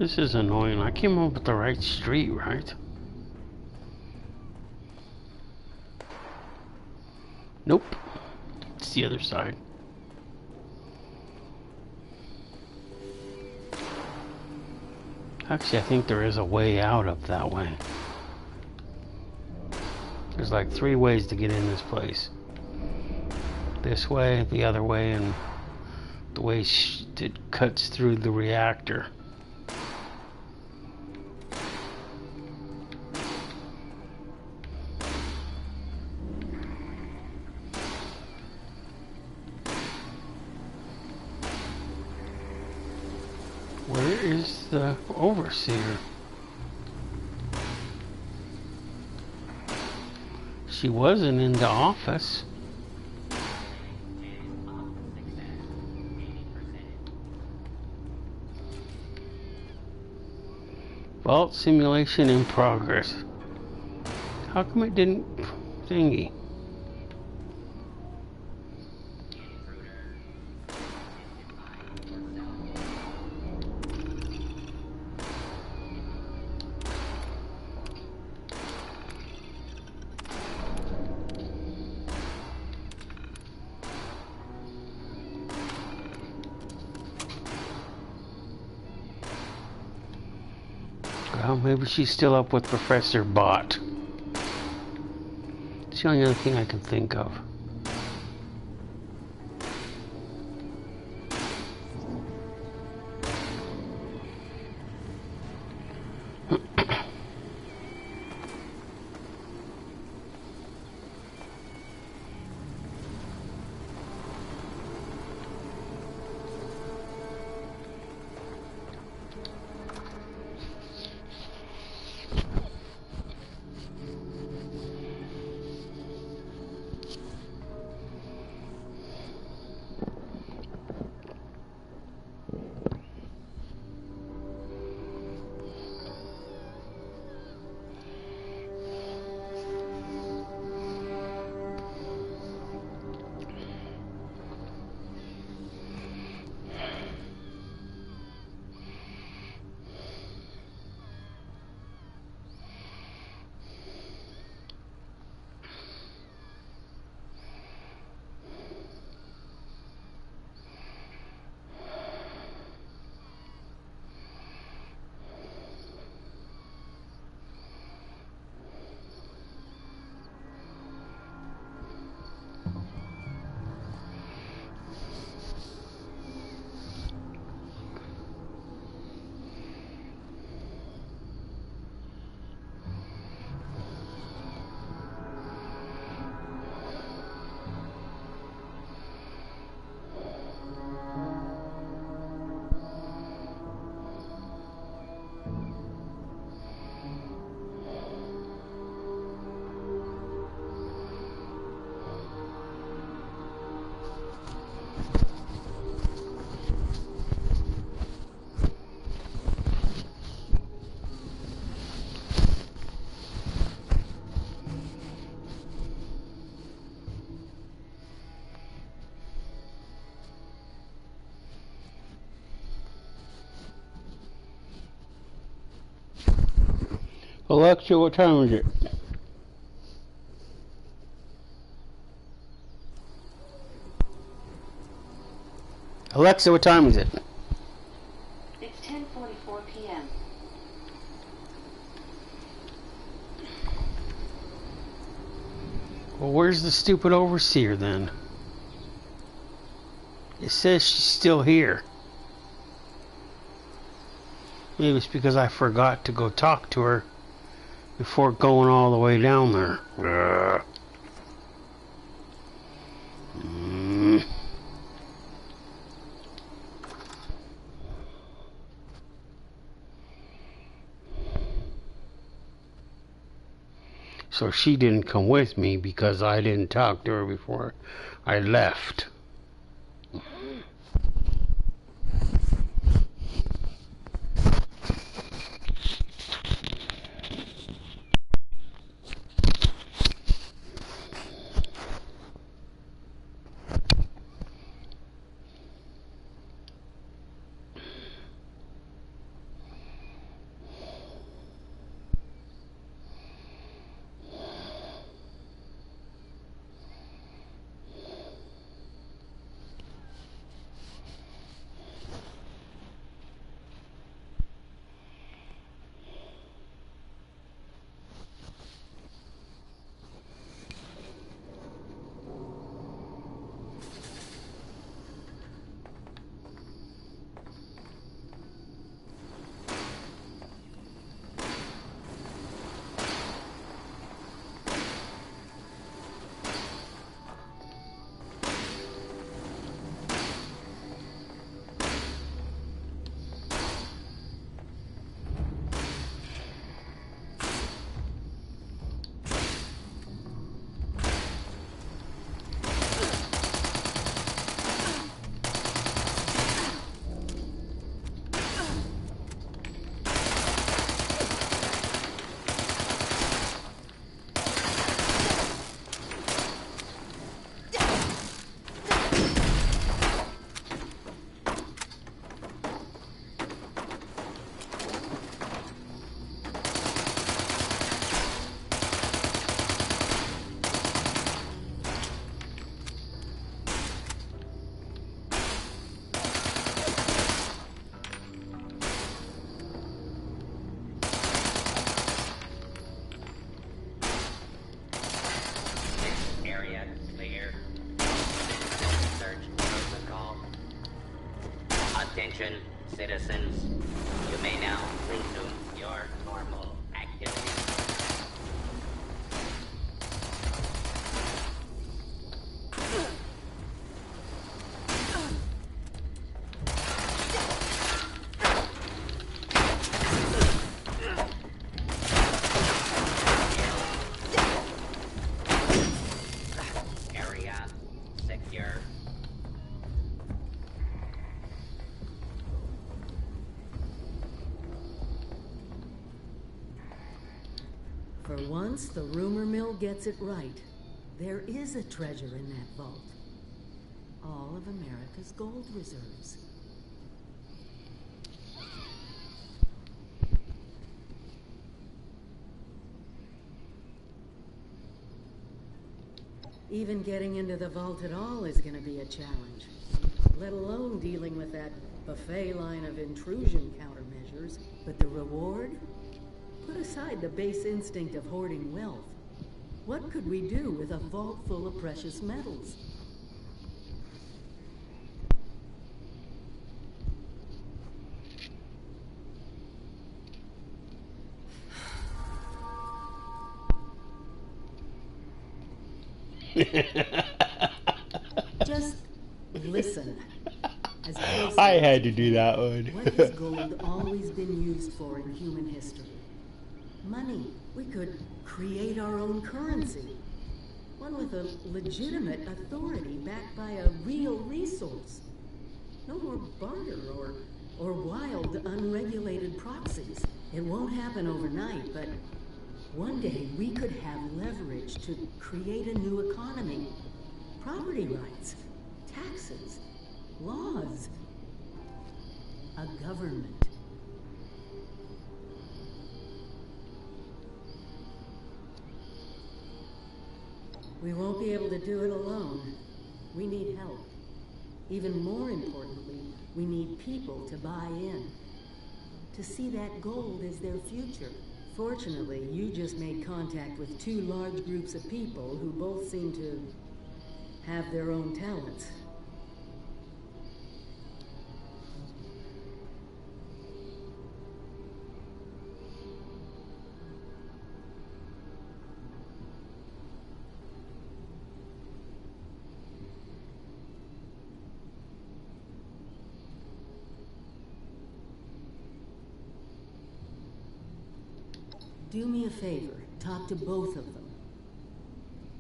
This is annoying. I came up with the right street, right? Nope. It's the other side. Actually, I think there is a way out up that way. There's like 3 ways to get in this place. This way, the other way, and the way it cuts through the reactor. Where is the overseer? She wasn't in the office. Vault simulation in progress. How come it didn't thingy? Well, maybe she's still up with Professor Bot. It's the only other thing I can think of. Alexa, what time is it? Alexa, what time is it? It's 10:44 p.m. Well, where's the stupid overseer then? It says she's still here. Maybe it's because I forgot to go talk to her before going all the way down there. So she didn't come with me because I didn't talk to her before I left. For once, the rumor mill gets it right. There is a treasure in that vault. All of America's gold reserves. Even getting into the vault at all is going to be a challenge. Let alone dealing with that buffet line of intrusion countermeasures. But the reward? Put aside the base instinct of hoarding wealth. What could we do with a vault full of precious metals? Just listen. I had to do that one. What has gold always been used for in human history? Money. We could create our own currency. One with a legitimate authority backed by a real resource. No more barter or wild, unregulated proxies. It won't happen overnight, but one day we could have leverage to create a new economy. Property rights, taxes, laws, a government. We won't be able to do it alone. We need help. Even more importantly, we need people to buy in. To see that gold as their future. Fortunately, you just made contact with two large groups of people who both seem to have their own talents. Do me a favor, talk to both of them.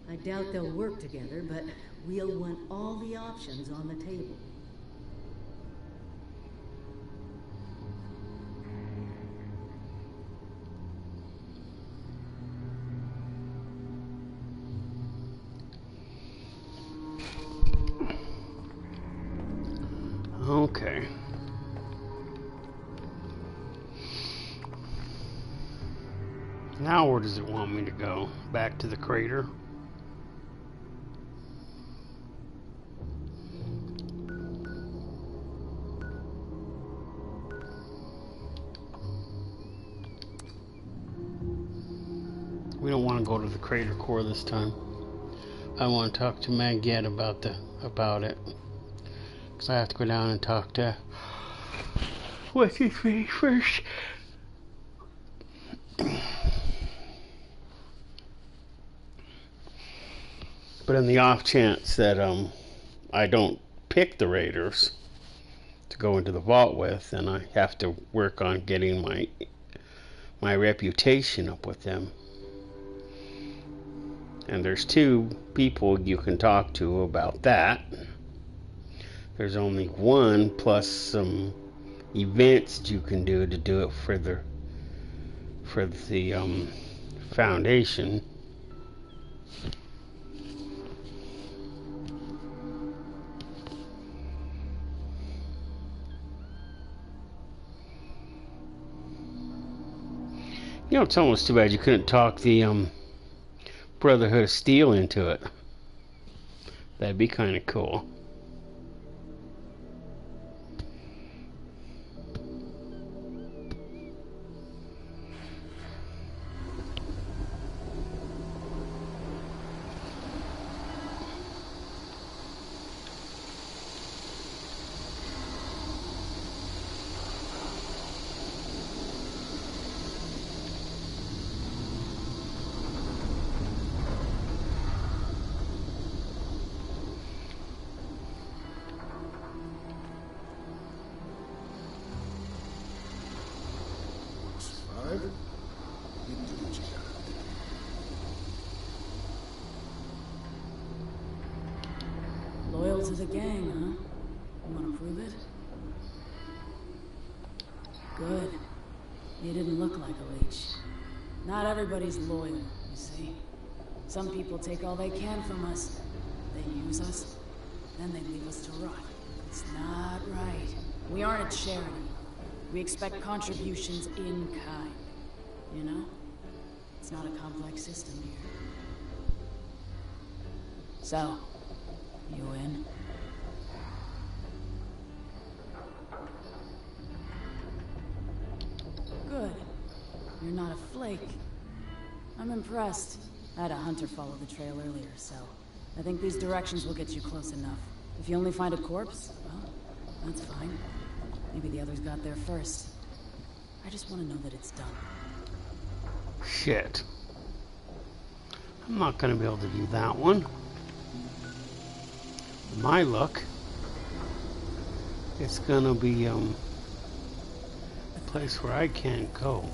I doubt they'll work together, but we'll want all the options on the table. Okay. Now where does it want me to go? Back to the crater? We don't want to go to the crater core this time. I want to talk to Magette about it. Because I have to go down and talk to what's his face first. But in the off chance that I don't pick the raiders to go into the vault with, then I have to work on getting my reputation up with them. And there's two people you can talk to about that. There's only one plus some events that you can do to do it for the foundation. You know, it's almost too bad you couldn't talk the Brotherhood of Steel into it. That'd be kind of cool. Loyal to the gang, huh? You want to prove it? Good. You didn't look like a leech. Not everybody's loyal, you see. Some people take all they can from us. They use us, then they leave us to rot. It's not right. We aren't a charity. We expect contributions in kind. You know? It's not a complex system here. So, you in? Good. You're not a flake. I'm impressed. I had a hunter follow the trail earlier, so I think these directions will get you close enough. If you only find a corpse, well, that's fine. Maybe the others got there first. I just want to know that it's done. Shit. I'm not gonna be able to do that one. With my luck, it's gonna be a place where I can't go.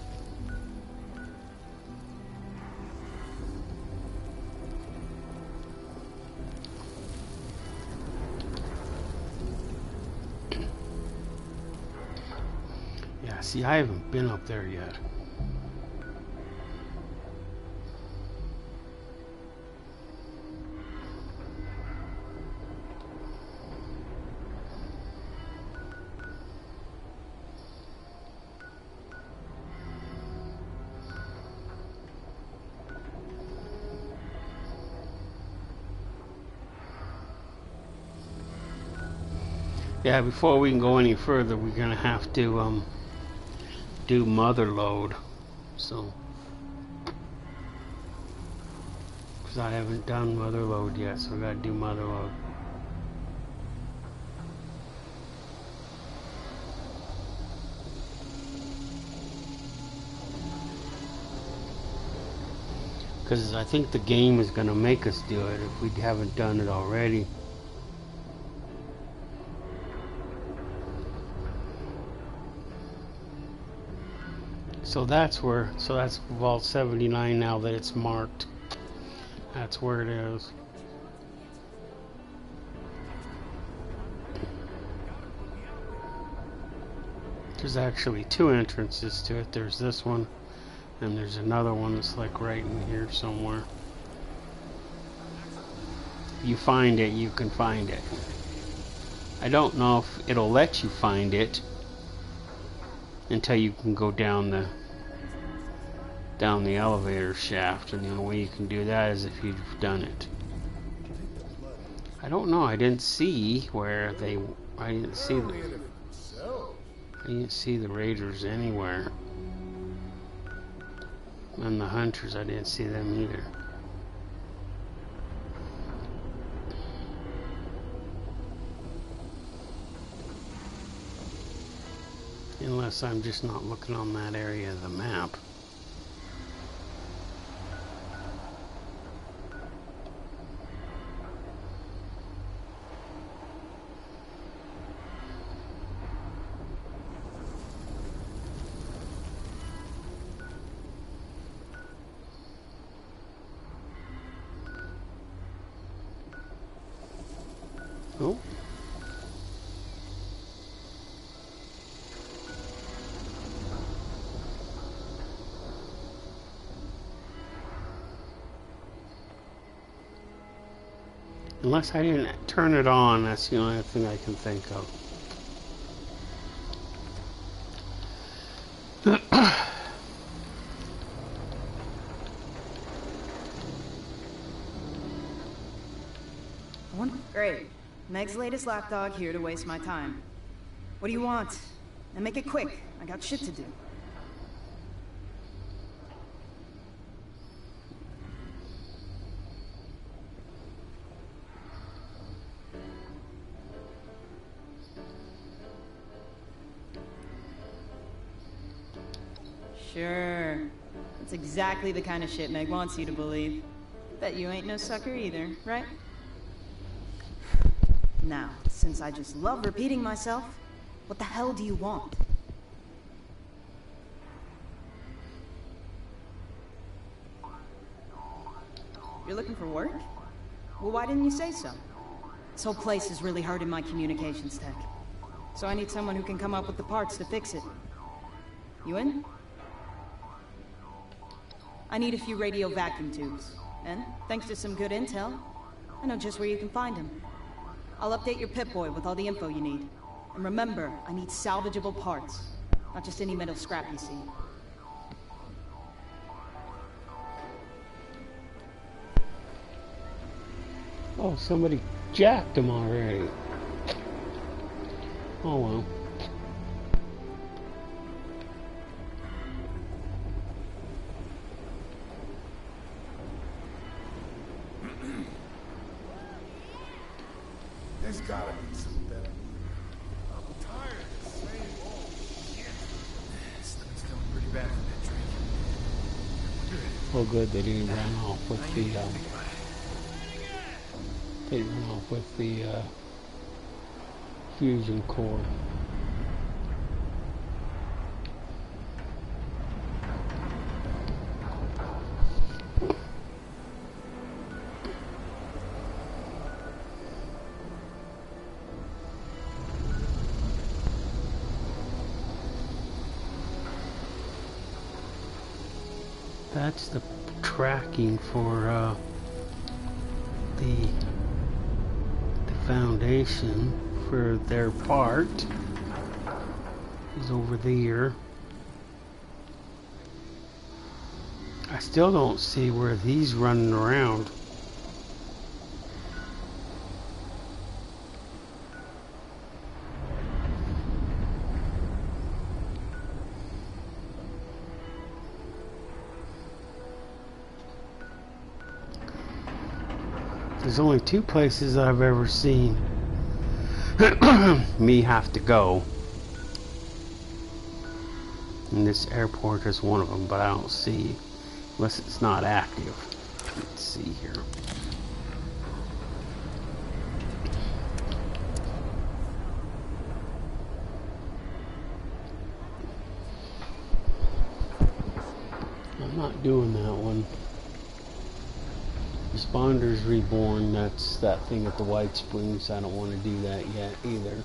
Yeah, see, I haven't been up there yet. Yeah, before we can go any further, we're gonna have to do mother load. So, because I haven't done mother load yet, so we gotta do mother load. Because I think the game is gonna make us do it if we haven't done it already. So that's Vault 79 now that it's marked. That's where it is. There's actually two entrances to it. There's this one, and there's another one that's like right in here somewhere. If you find it, you can find it. I don't know if it'll let you find it until you can go down the elevator shaft, and the only way you can do that is if you've done it. I don't know. I didn't see where they. I didn't see the raiders anywhere, and the hunters. I didn't see them either. Unless I'm just not looking on that area of the map. Oh. Unless I didn't turn it on, that's the only thing I can think of. Great. Meg's latest lapdog here to waste my time. What do you want? And make it quick. I got shit to do. Sure. That's exactly the kind of shit Meg wants you to believe. Bet you ain't no sucker either, right? Now, since I just love repeating myself, what the hell do you want? You're looking for work? Well, why didn't you say so? This whole place is really hurting my communications tech. So I need someone who can come up with the parts to fix it. You in? I need a few radio vacuum tubes. And, thanks to some good intel, I know just where you can find them. I'll update your Pip-Boy with all the info you need. And remember, I need salvageable parts. Not just any metal scrap you see. Oh, somebody jacked him already. Oh well. There's gotta be some better. I'm tired of the same old shit. Stomach's feeling pretty bad from that drink. Oh good, they didn't run off with the they didn't run off with the fusion core. That's the tracking for the foundation for their part is over there. I still don't see where these running around. There's only two places I've ever seen me have to go. And this airport is one of them, but I don't see, unless it's not active. Let's see here. I'm not doing that one. Responders Reborn, that's that thing at the White Springs. I don't want to do that yet either.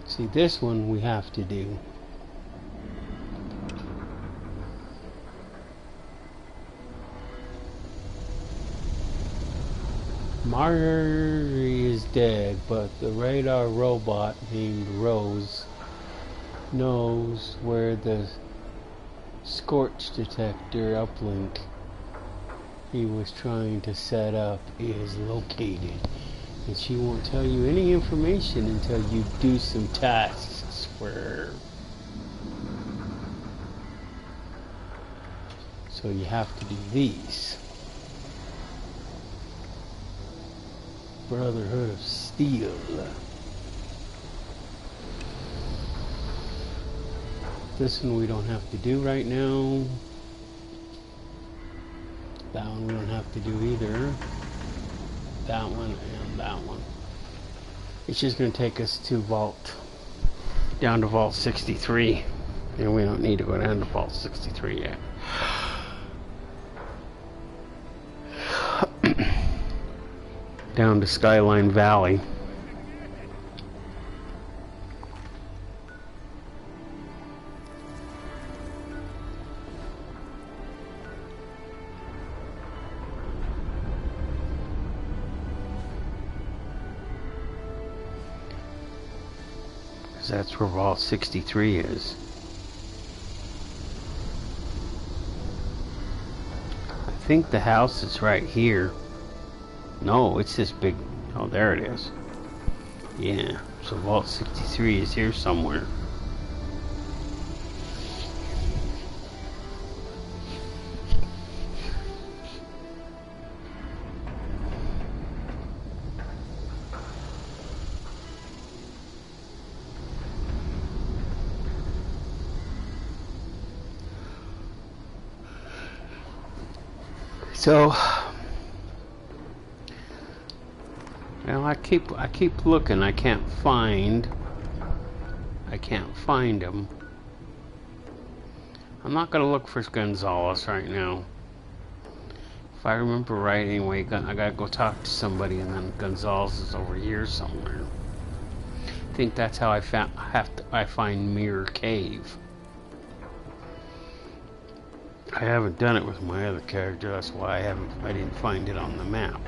See, this one we have to do. Marjorie is dead, but the radar robot named Rose knows where the scorch detector uplink he was trying to set up is located, and she won't tell you any information until you do some tasks for her. So you have to do these. Brotherhood of Steel. This one we don't have to do right now. That one we don't have to do either. That one and that one. It's just going to take us to down to Vault 63. And we don't need to go down to Vault 63 yet. Down to Skyline Valley. That's where Vault 63 is. I think the house is right here. No, it's this big. Oh, there it is. Yeah, so Vault 63 is here somewhere. So, well, I keep looking. I can't find him. I'm not gonna look for Gonzalez right now. If I remember right, anyway, I gotta go talk to somebody, and then Gonzalez is over here somewhere. I think that's how I find Mirror Cave. I haven't done it with my other character. That's why I didn't find it on the map.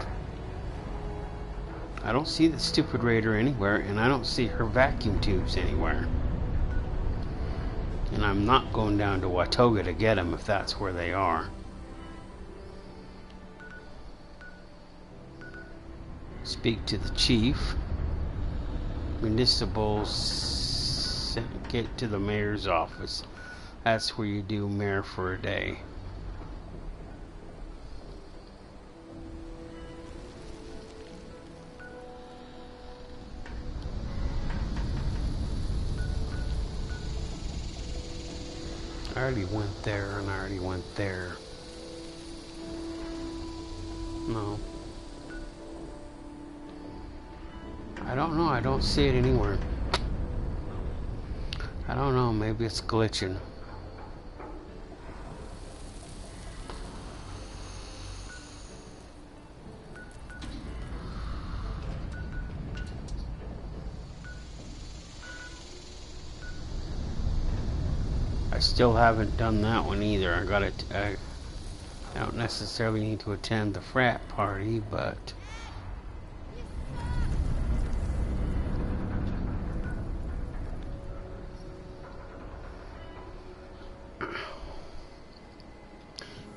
I don't see the stupid raider anywhere, and I don't see her vacuum tubes anywhere. And I'm not going down to Watoga to get them if that's where they are. Speak to the chief. Municipals, get to the mayor's office. That's where you do mayor for a day. I already went there and I already went there. No. I don't know. I don't see it anywhere. I don't know. Maybe it's glitching. I still haven't done that one either. I don't necessarily need to attend the frat party, but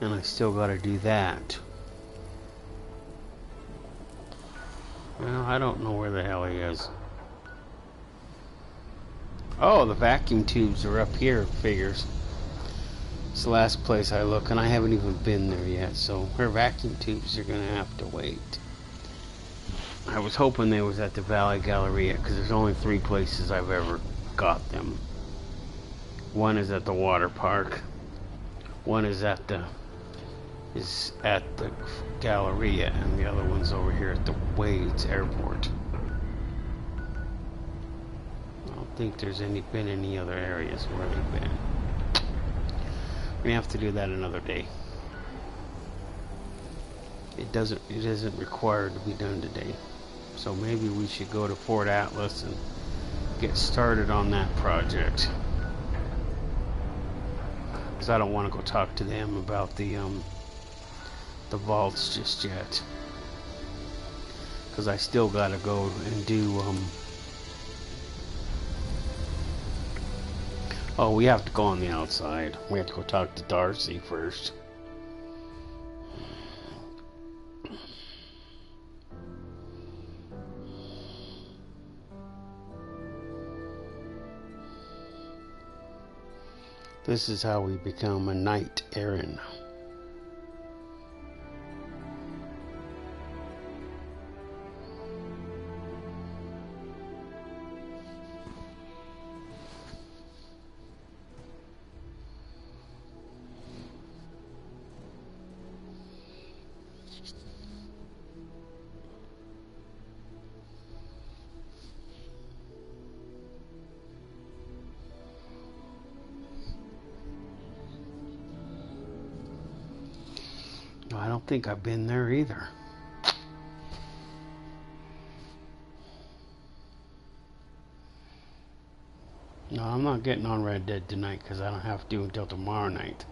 and I still got to do that. Well, I don't know where the hell he is. Oh, the vacuum tubes are up here, figures. It's the last place I look, and I haven't even been there yet, so her vacuum tubes are gonna have to wait. I was hoping they was at the Valley Galleria, because there's only 3 places I've ever got them. One is at the water park. One is at the Galleria, and the other one's over here at the Wade's Airport. I don't think there's been any other areas where they've been. We have to do that another day. It isn't required to be done today. So maybe we should go to Fort Atlas and get started on that project. Because I don't want to go talk to them about the vaults just yet. Because I still gotta go and do oh, we have to go on the outside. We have to go talk to Darcy first. This is how we become a knight errant. I don't think I've been there either. No, I'm not getting on Red Dead tonight because I don't have to until tomorrow night.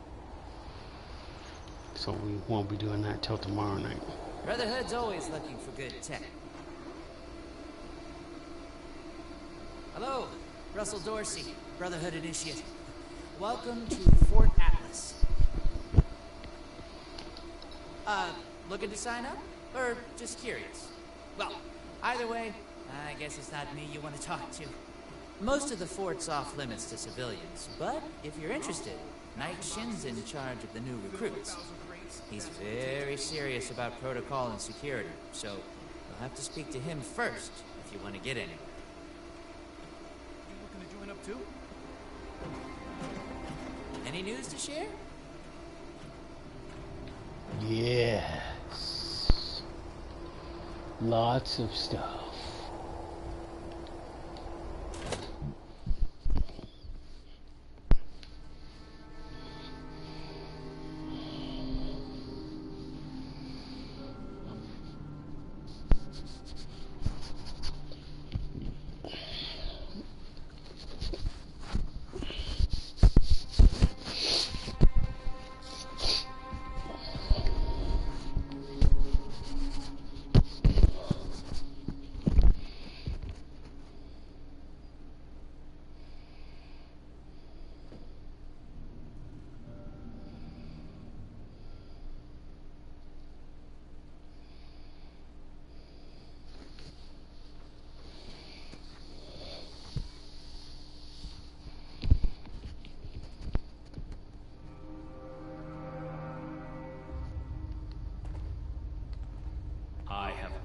So we won't be doing that till tomorrow night. Brotherhood's always looking for good tech. Hello, Russell Dorsey, Brotherhood Initiate. Welcome to Fort Atlas. Looking to sign up? Or just curious? Well, either way, I guess it's not me you want to talk to. Most of the fort's off limits to civilians, but if you're interested, Knight Shin's in charge of the new recruits. He's very serious about protocol and security, so you'll have to speak to him first if you want to get anywhere. You looking to join up too? Any news to share? Yes. Lots of stuff.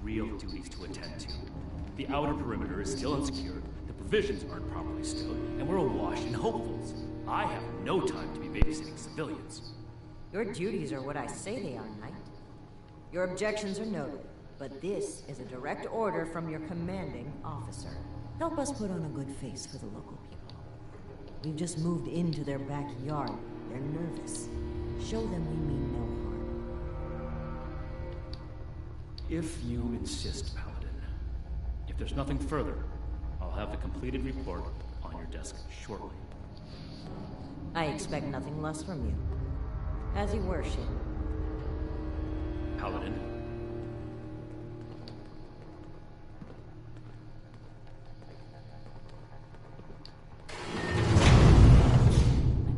real duties to attend to. The outer perimeter is still unsecured, the provisions aren't properly stowed, and we're awash in hopefuls. I have no time to be babysitting civilians. Your duties are what I say they are, Knight. Your objections are noted, but this is a direct order from your commanding officer. Help us put on a good face for the local people. We've just moved into their backyard. They're nervous. Show them we mean no harm. If you insist, Paladin. If there's nothing further, I'll have the completed report on your desk shortly. I expect nothing less from you. As you worship. Paladin.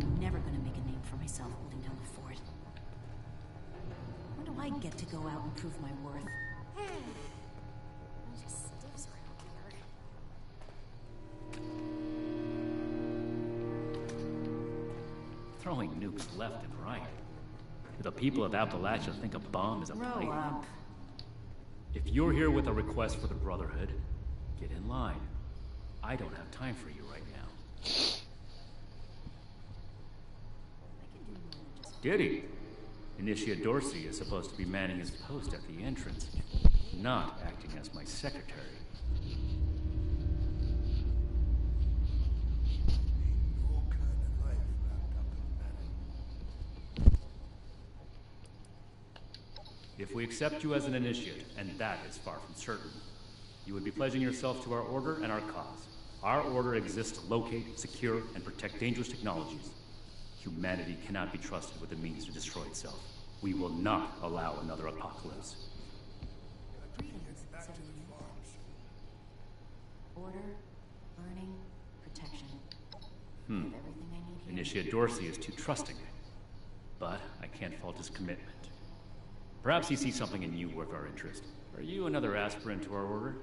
I'm never gonna make a name for myself holding down the fort. When do I get to go out and prove my worth? Just stiffs around here. Throwing nukes left and right. Do the people of Appalachia think a bomb is a Grow play? up. If you're here with a request for the Brotherhood, get in line. I don't have time for you right now. Diddy. Initiate Dorsey is supposed to be manning his post at the entrance, not acting as my secretary. If we accept you as an initiate, and that is far from certain, you would be pledging yourself to our order and our cause. Our order exists to locate, secure, and protect dangerous technologies. Humanity cannot be trusted with the means to destroy itself. We will not allow another apocalypse. Greetings, civilian. Order, learning, protection. I have everything I need here. Initiate Dorsey is too trusting, but I can't fault his commitment. Perhaps he sees something in you worth our interest. Are you another aspirant to our order?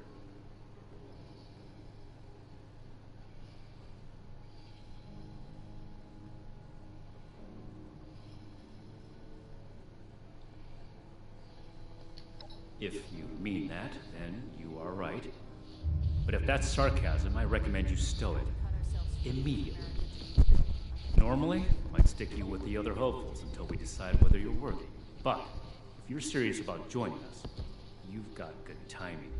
If you mean that, then you are right. But if that's sarcasm, I recommend you stow it. Immediately. Normally, I'd stick you with the other hopefuls until we decide whether you're worthy. But if you're serious about joining us, you've got good timing.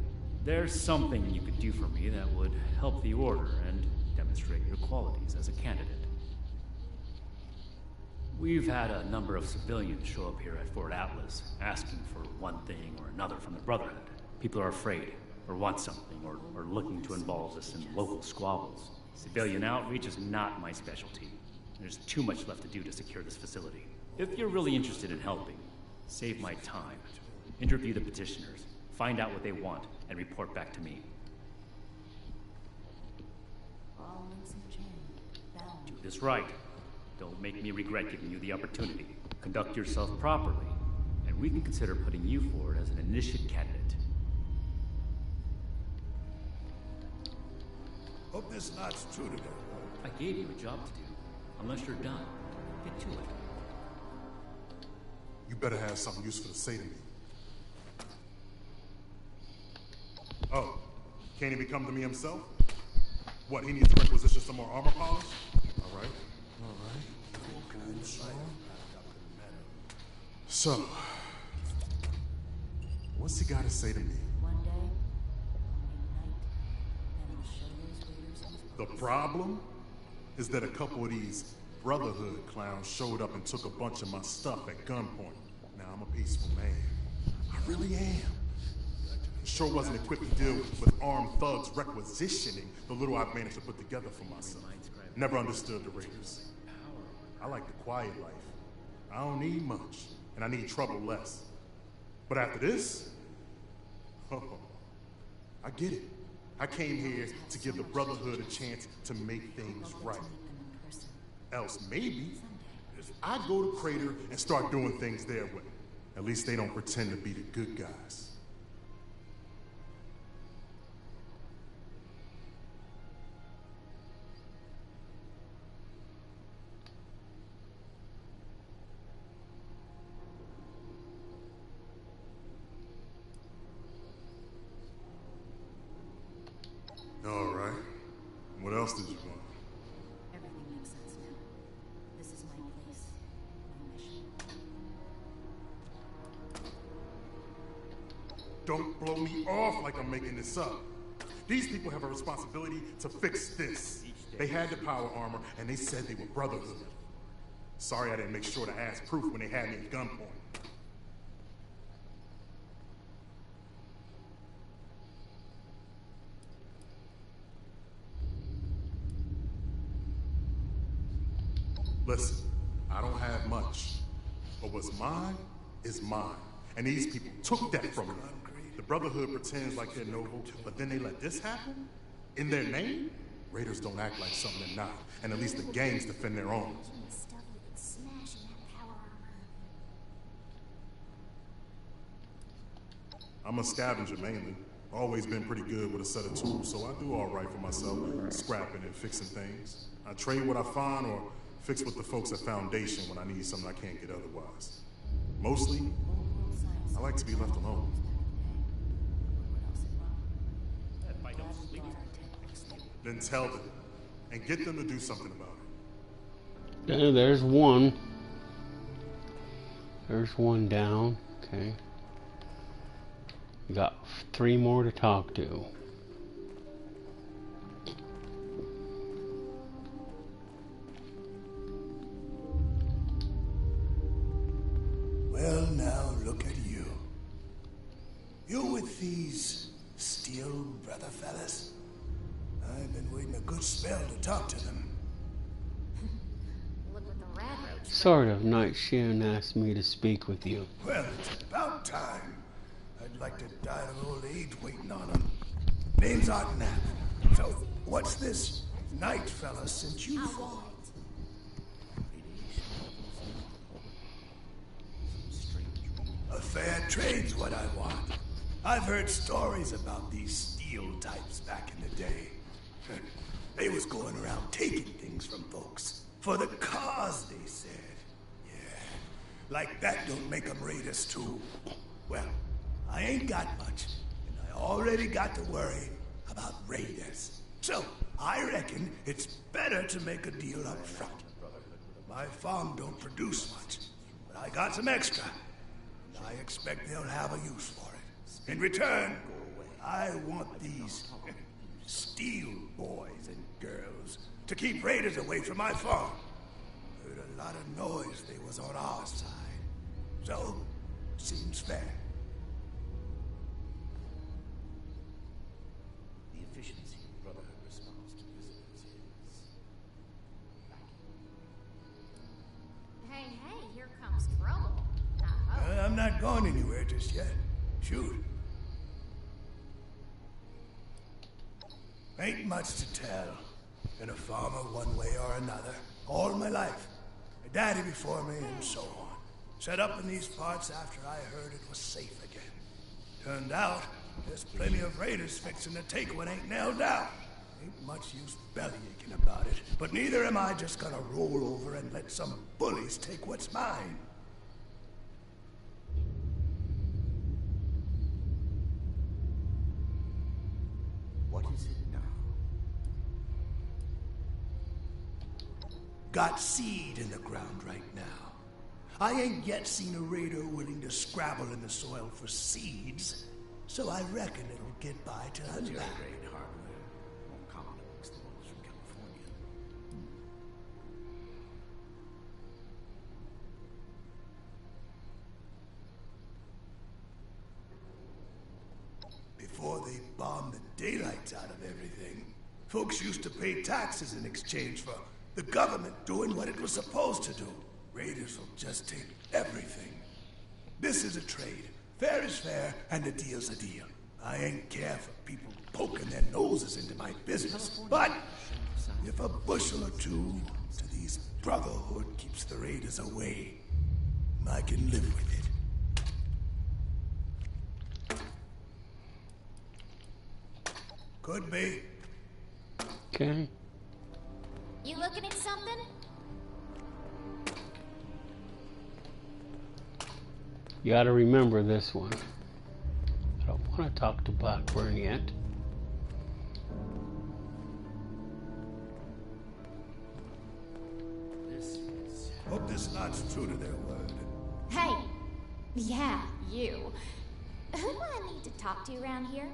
There's something you could do for me that would help the Order and demonstrate your qualities as a candidate. We've had a number of civilians show up here at Fort Atlas, asking for one thing or another from the Brotherhood. People are afraid, or want something, or looking to involve us in local squabbles. Civilian outreach is not my specialty. There's too much left to do to secure this facility. If you're really interested in helping, save my time. Interview the petitioners, find out what they want, and report back to me. Do this right. Don't make me regret giving you the opportunity. Conduct yourself properly, and we can consider putting you forward as an initiate candidate. Hope this knot's true today. I gave you a job to do. Unless you're done, get to it. You better have something useful to say to me. Oh, can't he come to me himself? What, he needs to requisition some more armor polish? All right. So, what's he got to say to me? One day, I'll show those raiders who's The problem is that a couple of these Brotherhood clowns showed up and took a bunch of my stuff at gunpoint. Now, I'm a peaceful man. I really am. Sure wasn't equipped to deal with armed thugs requisitioning the little I've managed to put together for myself. Never understood the Raiders. I like the quiet life. I don't need much, and I need trouble less. But after this, oh, I get it. I came here to give the Brotherhood a chance to make things right. Else maybe, I go to Crater and start doing things their way. At least they don't pretend to be the good guys. Don't blow me off like I'm making this up. These people have a responsibility to fix this. They had the power armor, and they said they were Brotherhood. Sorry I didn't make sure to ask proof when they had me at gunpoint. Listen, I don't have much, but what's mine is mine. And these people took that from me. The Brotherhood pretends like they're noble, but then they let this happen? In their name? Raiders don't act like something they're not, and at least the gangs defend their own. I'm a scavenger mainly. Always been pretty good with a set of tools, so I do all right for myself, scrapping and fixing things. I trade what I find or fix with the folks at Foundation when I need something I can't get otherwise. Mostly, I like to be left alone. Then tell them, and get them to do something about it. There's one. There's one down. Okay. We got 3 more to talk to. Well, now look at you. You with these steel brother fellas? I've been waiting a good spell to talk to them. Look what the rat roach. Sort of. Night Shin asked me to speak with you. Well, it's about time. I'd like to die of old age waiting on them. Name's Artnap. So, what's this night fella sent you for? A fair trade's what I want. I've heard stories about these steel types back in the day. They was going around taking things from folks. For the cause, they said. Yeah, like that don't make them raiders too. Well, I ain't got much, and I already got to worry about raiders. So, I reckon it's better to make a deal up front. My farm don't produce much, but I got some extra. I expect they'll have a use for it. In return, I want these steel boys and girls to keep raiders away from my farm. Heard a lot of noise they was on our side. So, seems fair. The efficiency of Brotherhood response to visitors is... Hey, here comes trouble. I'm not going anywhere just yet. Shoot. Ain't much to tell. Been a farmer one way or another, all my life. My daddy before me and so on. Set up in these parts after I heard it was safe again. Turned out, there's plenty of raiders fixing to take what ain't nailed down. Ain't much use bellyaching about it, but neither am I just gonna roll over and let some bullies take what's mine. What is it now? Got seed in the ground right now. I ain't yet seen a raider willing to scrabble in the soil for seeds, so I reckon it'll get by till I'm back. Grade hardware, more common amongst the wolves from California. Before they bombed the daylights out of everything, folks used to pay taxes in exchange for the government doing what it was supposed to do. Raiders will just take everything. This is a trade. Fair is fair, and a deal's a deal. I ain't care for people poking their noses into my business, but if a bushel or two to these Brotherhood keeps the raiders away, I can live with it. Could be. Okay. You looking at something? You gotta remember this one. I don't want to talk to Blackburn yet. Hope this lot's true to their word. Hey! Yeah, you. Who do I need to talk to around here?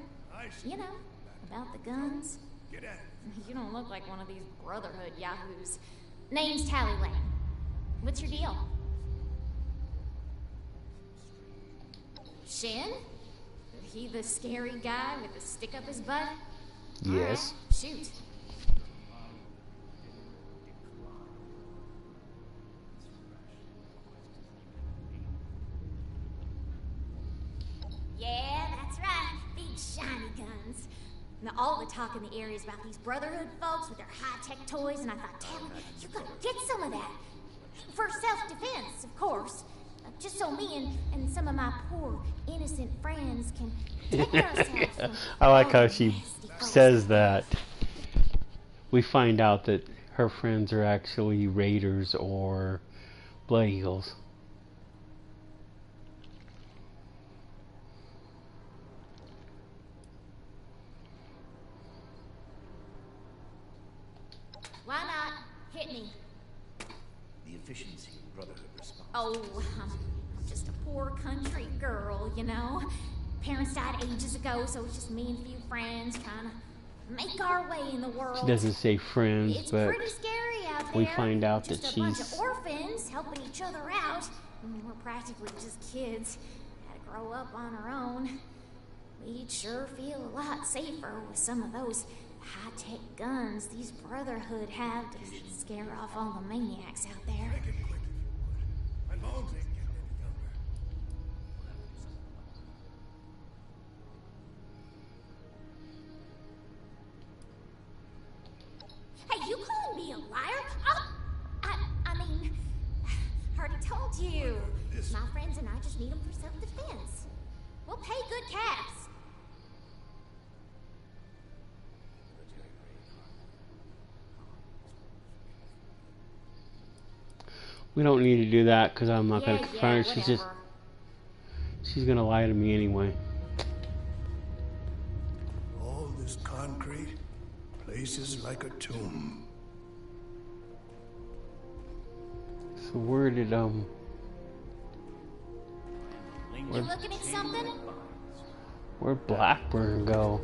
You know, about the guns. Get at it. You don't look like one of these Brotherhood yahoos. Name's Tally Lane. What's your deal? Shin? He the scary guy with the stick up his butt? Yes. Right, shoot. Yeah, that's right. Big shiny guns. Now, all the talk in the area is about these Brotherhood folks with their high-tech toys, and I thought, Tally, you gotta get some of that. For self-defense, of course. Just so me and some of my poor, innocent friends can protect ourselves from I like all how the she nasty folks. says that. We find out that her friends are actually raiders or Blood Eagles. Why not? Hit me. The efficiency of Brotherhood response. Oh, I'm just a poor country girl, you know? Parents died ages ago, so it's just me and a few friends trying to make our way in the world. She doesn't say friends, It's but pretty scary out there. we find out that Just a bunch she's... of orphans helping each other out. We're practically just kids. Had to grow up on our own. We'd sure feel a lot safer with some of those high-tech guns these Brotherhood have to scare off all the maniacs out there. Make it quick if you would. My bones ain't getting any younger. Hey, you calling me a liar? Oh, I mean, I already told you. My friends and I just need them for self-defense. We'll pay good caps. We don't need to do that because I'm not going to Yeah, confront her. whatever. She's going to lie to me anyway. All this concrete, places like a tomb. So where did You looking at something? where'd Blackburn go?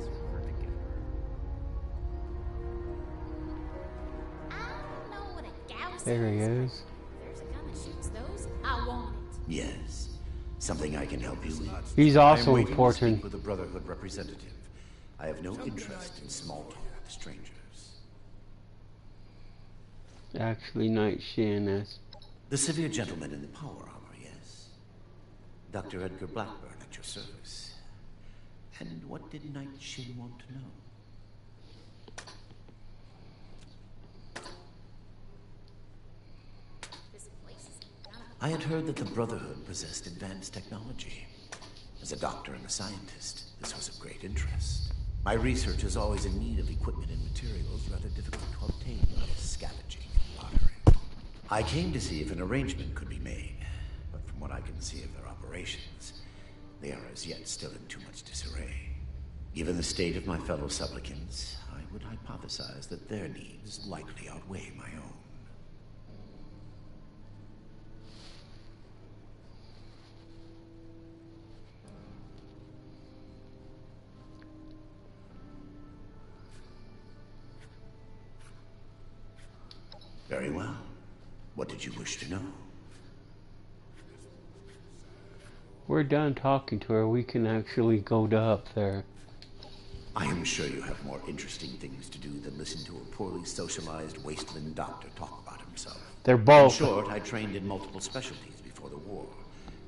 I don't know what a gauss There he is. is. There's a gun that shoots those. I want it. Yes. Something I can help you with. He's also I'm waiting to important. speak with a Brotherhood representative. I have no interest in small talk with strangers. Actually, Night Shin is. The severe gentleman in the power armor, yes. Dr. Edgar Blackburn at your service. And what did Night Shin want to know? This place is kind of... I had heard that the Brotherhood possessed advanced technology. As a doctor and a scientist, this was of great interest. My research is always in need of equipment and materials rather difficult to obtain without scavenging and bartering. I came to see if an arrangement could be made, but from what I can see of their operations, they are as yet still in too much disarray. Given the state of my fellow supplicants, I would hypothesize that their needs likely outweigh my own. Very well. What did you wish to know? We're done talking to her. We can actually go up there. I am sure you have more interesting things to do than listen to a poorly socialized wasteland doctor talk about himself. They're both. In short, I trained in multiple specialties before the war,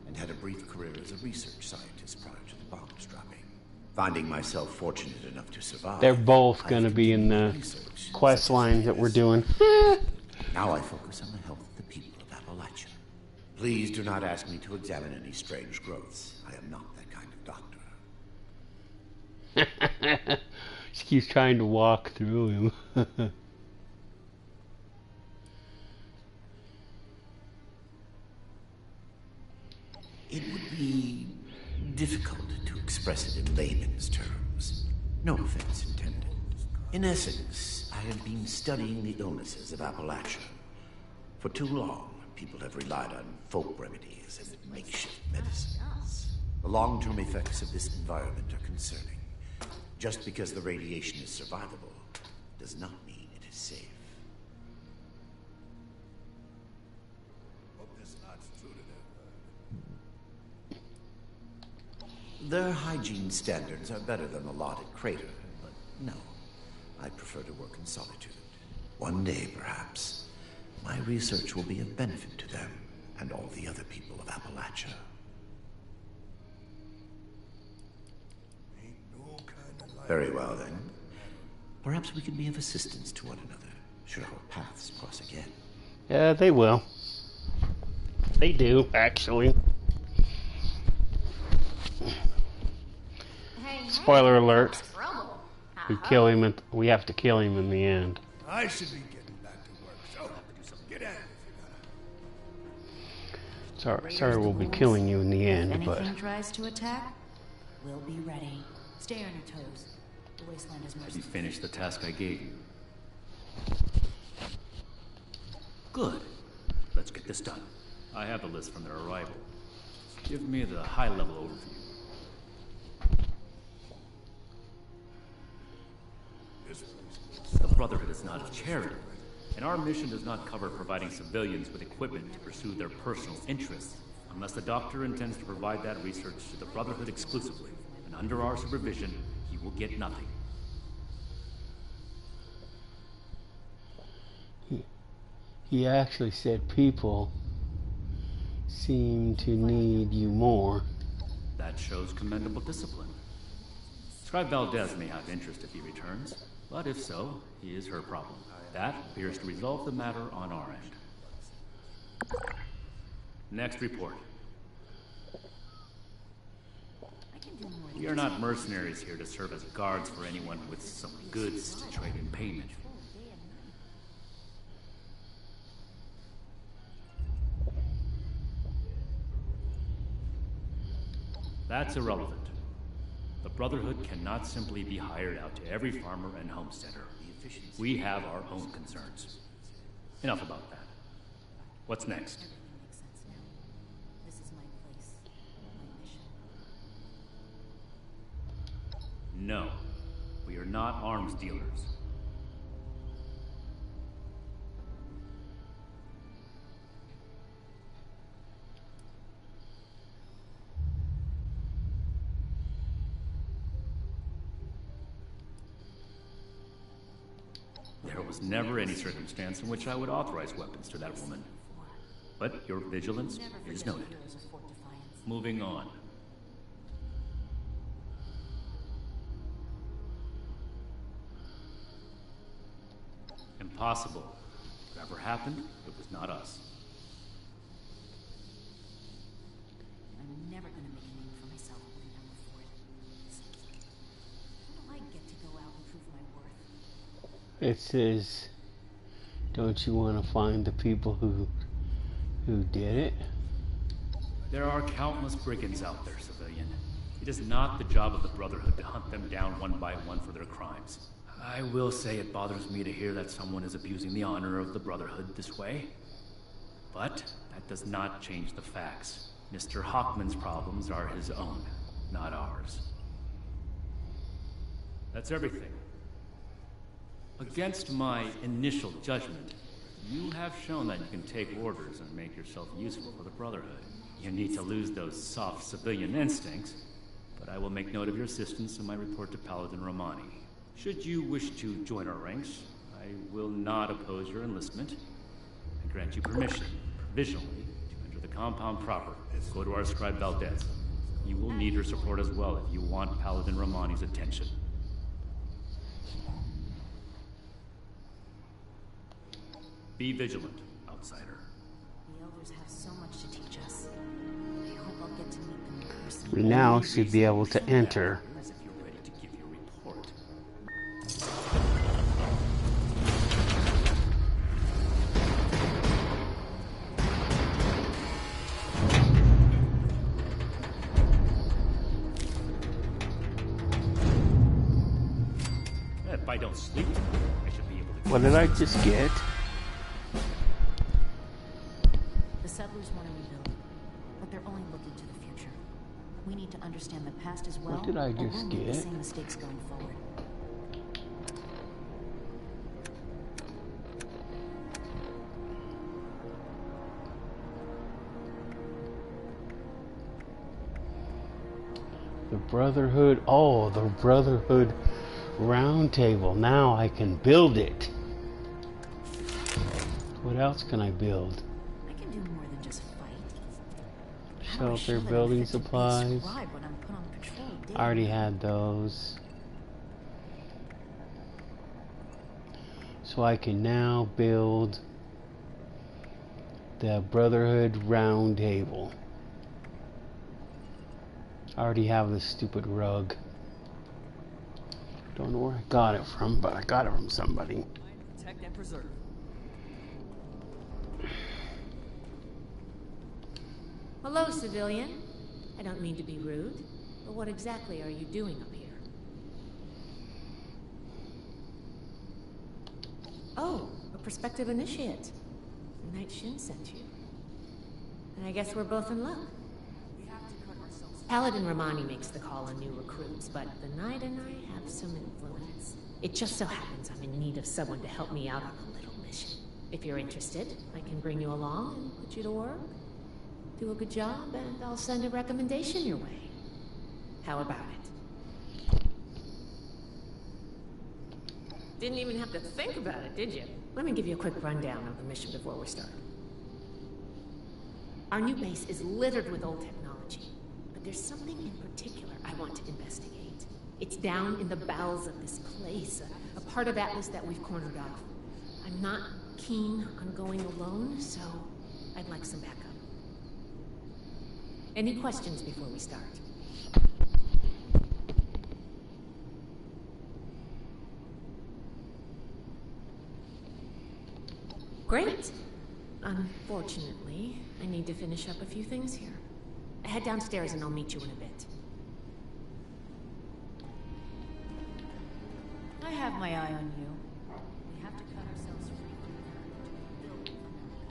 and had a brief career as a research scientist prior to the bombs dropping. Finding myself fortunate enough to survive. They're both going to be in the quest lines that we're doing. Now I focus on the health of the people of Appalachia. Please do not ask me to examine any strange growths. I am not that kind of doctor. She keeps trying to walk through him. It would be difficult to express it in layman's terms. No offense intended. In essence, I have been studying the illnesses of Appalachia. For too long, people have relied on folk remedies and makeshift medicines. The long-term effects of this environment are concerning. Just because the radiation is survivable does not mean it is safe. Hope this knot's true to them. Their hygiene standards are better than the lot at Crater, but no. I prefer to work in solitude. One day, perhaps, my research will be of benefit to them and all the other people of Appalachia. Very well, then. Perhaps we can be of assistance to one another, should our paths cross again. Yeah, they will. They do, actually. Spoiler alert. We kill him. We have to kill him in the end. I should be getting back to work, so get at it if you gotta. Sorry, we'll be killing you in the end, If but anything tries to attack, we'll be ready. Stay on your toes. The wasteland is Have you merciful. finished the task I gave you? Good. Let's get this done. I have the list from their arrival. Give me the high-level overview. The Brotherhood is not a charity, and our mission does not cover providing civilians with equipment to pursue their personal interests, unless the Doctor intends to provide that research to the Brotherhood exclusively, and under our supervision, he will get nothing. he actually said people seem to need you more. That shows commendable discipline. Scribe Valdez may have interest if he returns, but if so, he is her problem. That appears to resolve the matter on our end. Next report. We are not mercenaries here to serve as guards for anyone with some goods to trade in payment. That's irrelevant. The Brotherhood cannot simply be hired out to every farmer and homesteader. We have our own concerns. Enough about that. What's next? This is my place, my mission. No. We are not arms dealers. There was never any circumstance in which I would authorize weapons to that woman. But your vigilance is noted. Moving on. Impossible. Whatever happened, it was not us. I'm never gonna make a name for myself holding down the fort. When do I get to go out and prove my worth? It says, don't you want to find the people who did it? There are countless brigands out there, civilian. It is not the job of the Brotherhood to hunt them down one by one for their crimes. I will say it bothers me to hear that someone is abusing the honor of the Brotherhood this way. But that does not change the facts. Mr. Hockman's problems are his own, not ours. That's everything. Against my initial judgment, you have shown that you can take orders and make yourself useful for the Brotherhood. You need to lose those soft civilian instincts, but I will make note of your assistance in my report to Paladin Romani. Should you wish to join our ranks, I will not oppose your enlistment. I grant you permission, provisionally, to enter the compound proper. Go to our scribe Valdez. You will need her support as well if you want Paladin Romani's attention. Be vigilant, outsider. The elders have so much to teach us. I hope I'll get to meet them in person. We now should be able to enter. As if you're ready to give your report. If I don't sleep, I should be able to. What did I just get? The settlers want to rebuild, but they're only looking to the future. We need to understand the past as well. What did I or just we'll make the get? same mistakes going forward. The Brotherhood. Oh, the Brotherhood round table. Now I can build it. What else can I build? I can do more than just fight. Shelter, building supplies. When I'm put on patrol daily? I already had those. So I can now build the Brotherhood round table. I already have this stupid rug. Don't know where I got it from, but I got it from somebody. Protect and preserve. Hello, civilian. I don't mean to be rude, but what exactly are you doing up here? Oh, a prospective initiate. Knight Shin sent you. And I guess we're both in luck. Paladin Romani makes the call on new recruits, but the Knight and I have some influence. It just so happens I'm in need of someone to help me out on a little mission. If you're interested, I can bring you along and put you to work. Do a good job, and I'll send a recommendation your way. How about it? Didn't even have to think about it, did you? Let me give you a quick rundown of the mission before we start. Our new base is littered with old technology, but there's something in particular I want to investigate. It's down in the bowels of this place, a part of Atlas that we've cornered off. I'm not keen on going alone, so I'd like some backup. Any questions before we start? Great. Unfortunately, I need to finish up a few things here. Head downstairs and I'll meet you in a bit. I have my eye on you. We have to cut ourselves free from the heritage.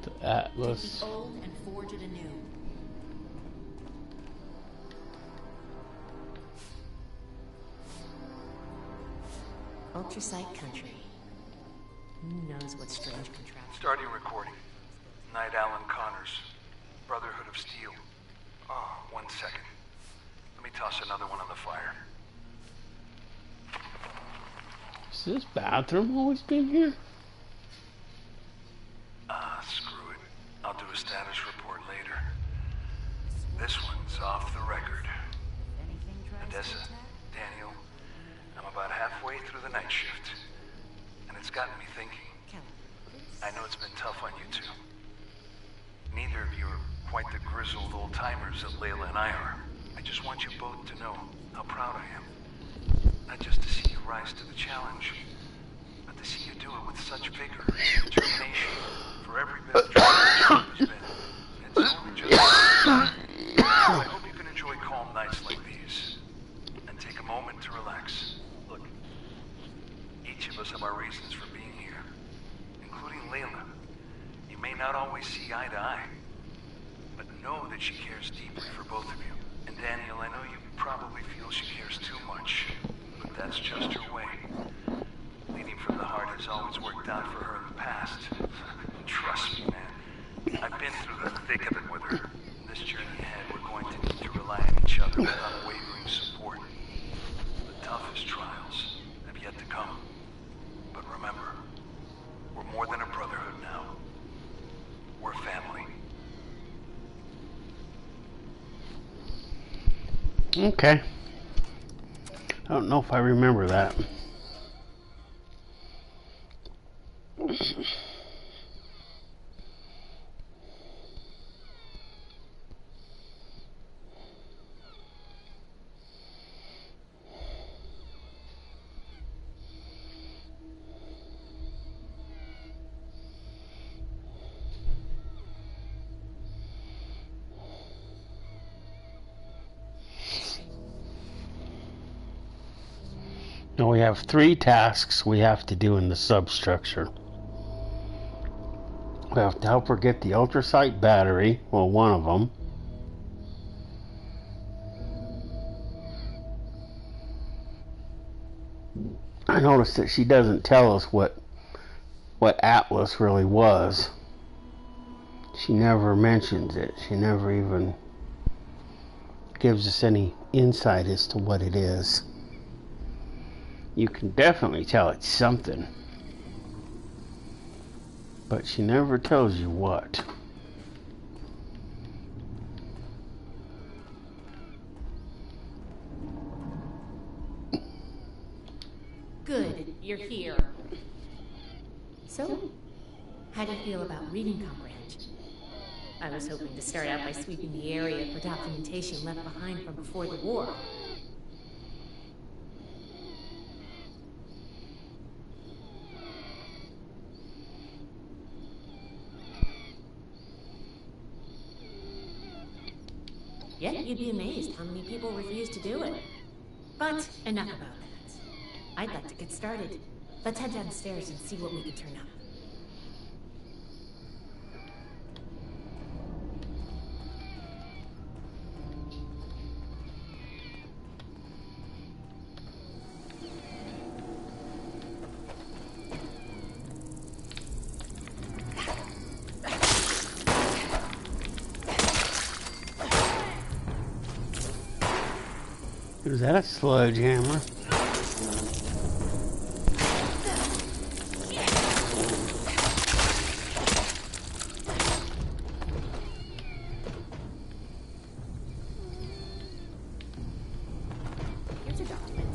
Build The Atlas. Take the old and forge it anew. Ultrasight country. Who knows what strange contraption? Starting recording. Knight Alan Connors, Brotherhood of Steel. Oh, 1 second. Let me toss another one on the fire. Has this bathroom always been here? Screw it. I'll do a status report later. This one's off the record. Odessa, Daniel, I'm about halfway through the night shift. And it's gotten me thinking. I know it's been tough on you two. Neither of you are quite the grizzled old-timers that Layla and I are. I just want you both to know how proud I am. Not just to see you rise to the challenge, but to see you do it with such vigor and determination for every bit of trouble there's been. It's only just... I hope you can enjoy calm nights like these, and take a moment to relax. Look, each of us have our reasons for being here, including Layla. You may not always see eye to eye, but know that she cares deeply for both of you. And Daniel, I know you probably feel she cares too much, but that's just her way. Leading from the heart has always worked out for her in the past. Trust me, man. I've been through the thick of it with her. This journey ahead, we're going to need to rely on each other with unwavering support. The toughest trials have yet to come. But remember, we're more than a brotherhood now. We're family. Okay. I don't know if I remember that. Now we have 3 tasks we have to do in the substructure. We have to help her get the ultrasight battery, well, one of them. I noticed that she doesn't tell us what Atlas really was. She never mentions it. She never even gives us any insight as to what it is. You can definitely tell it's something, but she never tells you what. Good, you're here. So, how do you feel about reading comprehension? I was hoping to start out by sweeping the area for documentation left behind from before the war. Yet you'd be amazed how many people refuse to do it. But enough about that. I'd like to get started. Let's head downstairs and see what we can turn up. Is that a sledgehammer? Here's a document.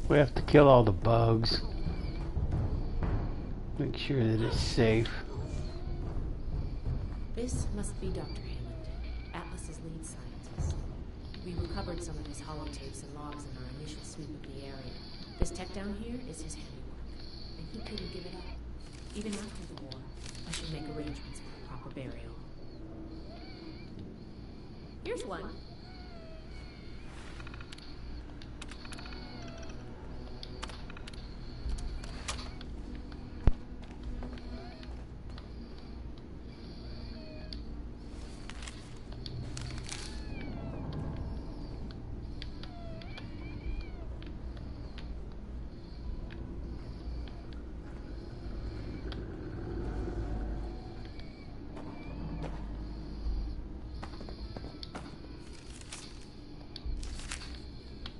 We have to kill all the bugs. Make sure that it's safe. This must be Dr. Hammond, Atlas's lead scientist. We recovered some of his holotapes and logs in our initial sweep of the area. This tech down here is his handiwork, and he couldn't give it up. Even after the war, I should make arrangements for a proper burial. Here's one.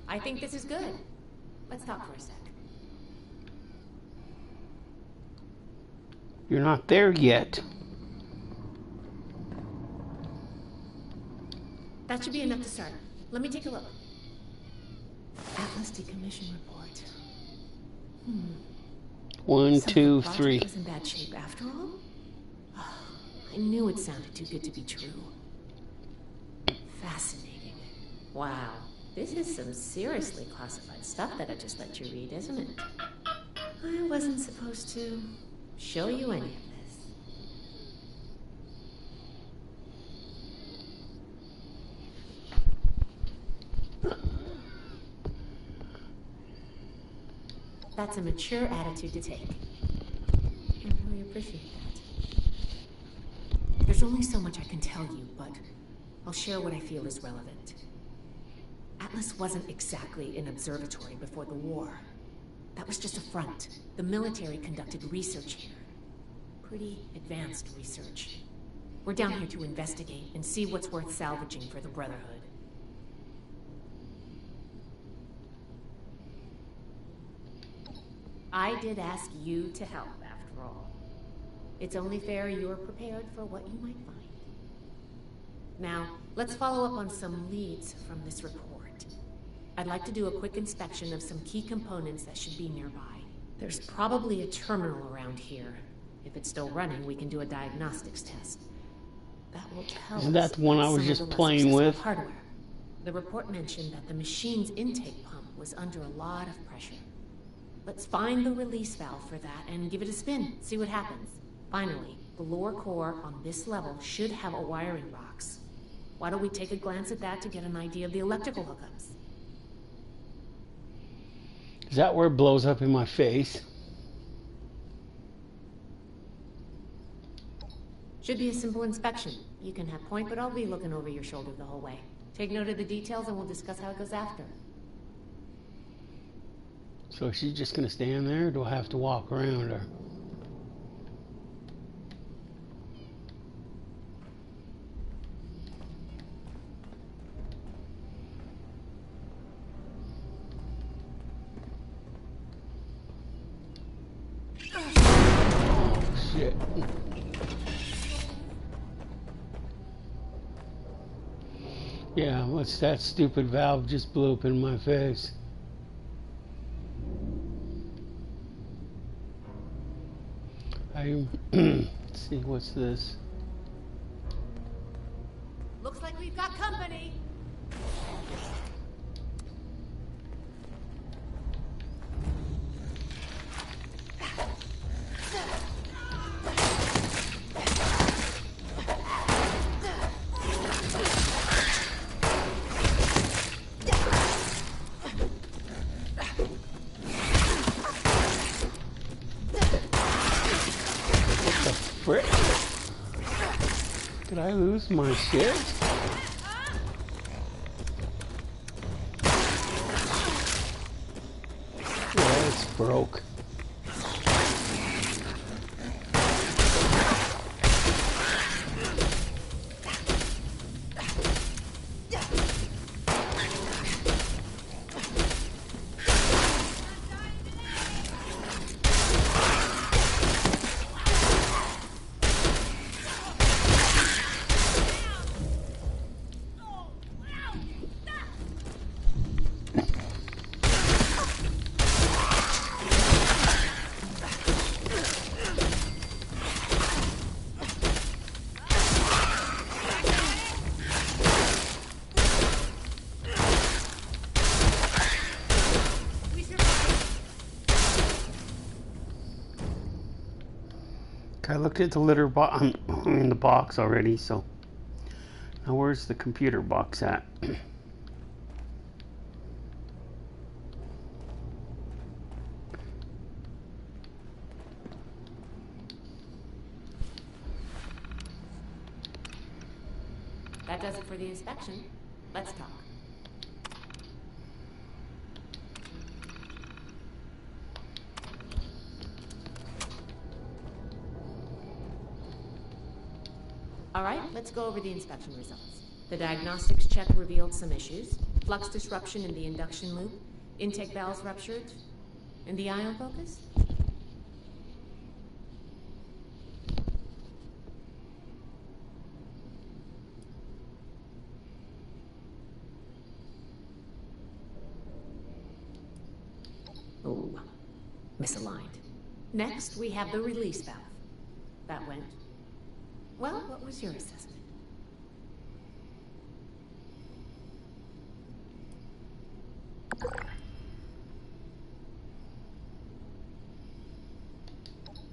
I think this is good. Let's talk for a sec. You're not there yet. That should be enough to start. Let me take a look. Atlas decommission report. 1, 2, 3. Was in bad shape after all? I knew it sounded too good to be true. Fascinating. Wow. This is some seriously classified stuff that I just let you read, isn't it? I wasn't supposed to show you any of this. That's a mature attitude to take. I really appreciate that. There's only so much I can tell you, but I'll share what I feel is relevant. Atlas wasn't exactly an observatory before the war. That was just a front. The military conducted research here. Pretty advanced research. We're down here to investigate and see what's worth salvaging for the Brotherhood. I did ask you to help, after all. It's only fair you're prepared for what you might find. Now, let's follow up on some leads from this report. I'd like to do a quick inspection of some key components that should be nearby. There's probably a terminal around here. If it's still running, we can do a diagnostics test. That will tell us. Isn't that the one I was just playing with? Hardware. The report mentioned that the machine's intake pump was under a lot of pressure. Let's find the release valve for that and give it a spin. See what happens. Finally, the lower core on this level should have a wiring box. Why don't we take a glance at that to get an idea of the electrical hookups? Is that where it blows up in my face? Should be a simple inspection. You can have point, but I'll be looking over your shoulder the whole way. Take note of the details and we'll discuss how it goes after. So is she just gonna stand there, or do I have to walk around her? Oh shit. Yeah, what's that stupid valve just blew up in my face? Let's see, what's this? Looks like we've got company. Frick. Did I lose my shit? Yeah, it's broke. I looked at the litter box, in the box already, so now where's the computer box at? That does it for the inspection. Let's talk. All right, let's go over the inspection results. The diagnostics check revealed some issues. Flux disruption in the induction loop, intake valves ruptured, and the ion focus? Oh, misaligned. Next, we have the release valve. That went. Well, what was your assessment?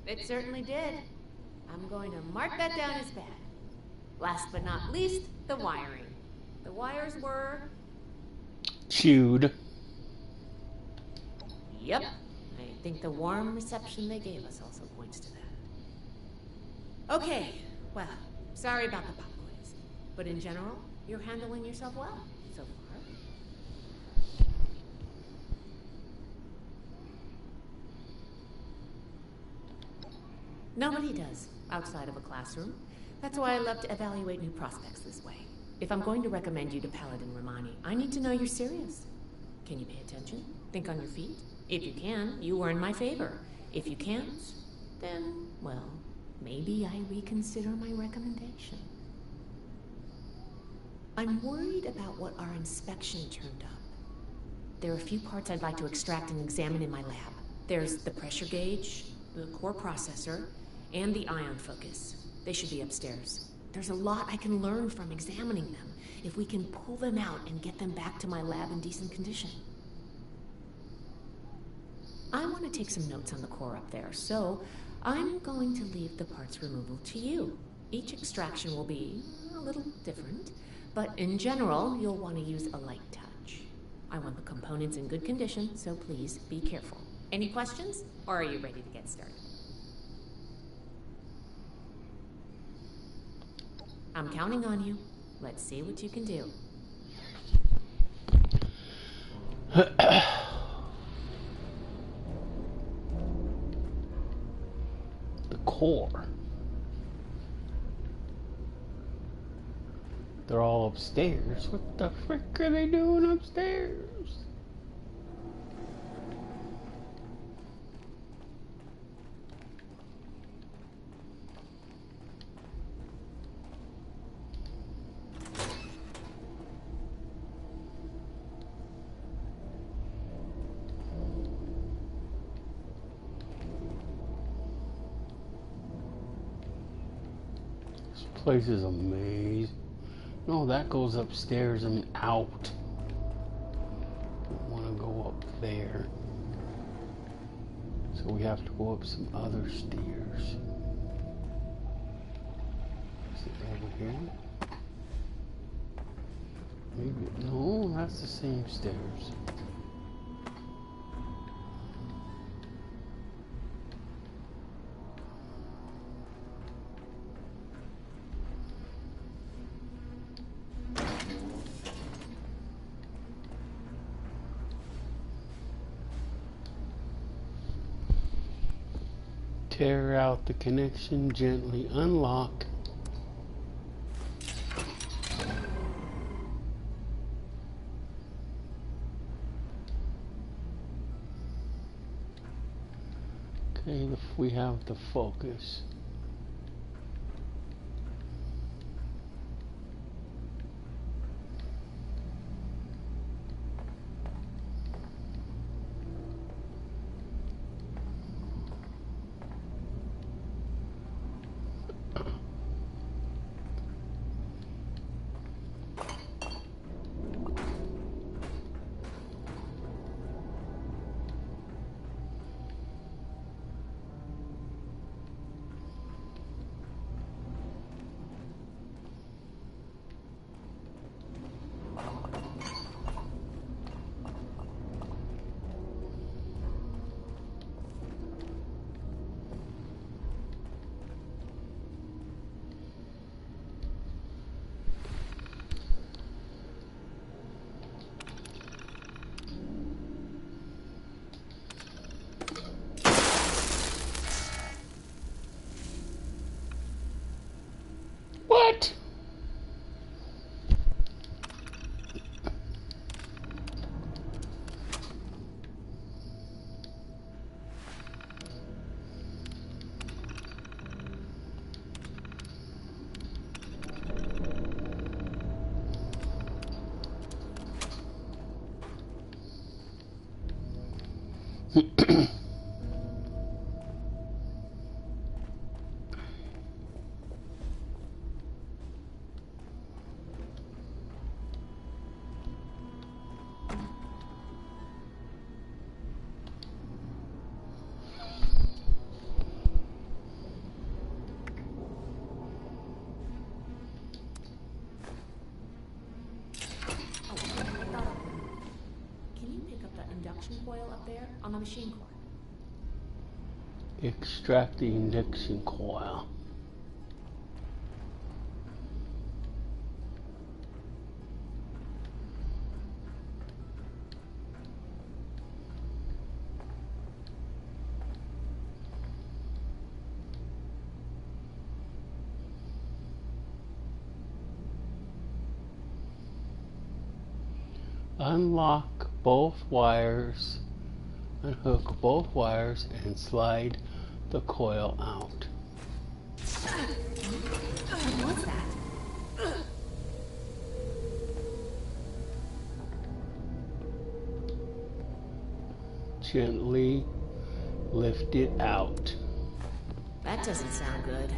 It certainly did. I'm going to mark that down as bad. Last but not least, the wiring. The wires were... chewed. Yep. I think the warm reception they gave us also points to that. Okay, well, sorry about the pop quiz. But in general, you're handling yourself well so far. Nobody does, outside of a classroom. That's why I love to evaluate new prospects this way. If I'm going to recommend you to Paladin Romani, I need to know you're serious. Can you pay attention? Think on your feet? If you can, you earn my favor. If you can't, then, well, maybe I reconsider my recommendation. I'm worried about what our inspection turned up. There are a few parts I'd like to extract and examine in my lab. There's the pressure gauge, the core processor, and the ion focus. They should be upstairs. There's a lot I can learn from examining them if we can pull them out and get them back to my lab in decent condition. I want to take some notes on the core up there, so I'm going to leave the parts removal to you. Each extraction will be a little different, but in general, you'll want to use a light touch. I want the components in good condition, so please be careful. Any questions, or are you ready to get started? I'm counting on you. Let's see what you can do. The core. They're all upstairs. What the frick are they doing upstairs? This place is amazing. No, that goes upstairs and out. Don't want to go up there. So we have to go up some other stairs. Is it over here? Maybe. No, that's the same stairs. Tear out the connection, gently unlock. Okay, we have the focus. What? Coil up there on the machine core. Extract the induction coil. Unlock both wires, unhook both wires, and slide the coil out. What was that? Gently lift it out. That doesn't sound good.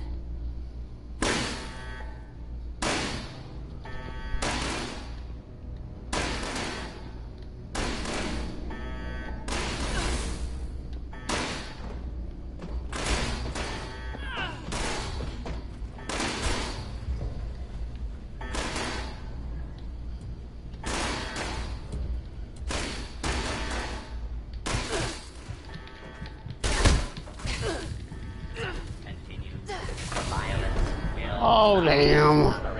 Oh, damn.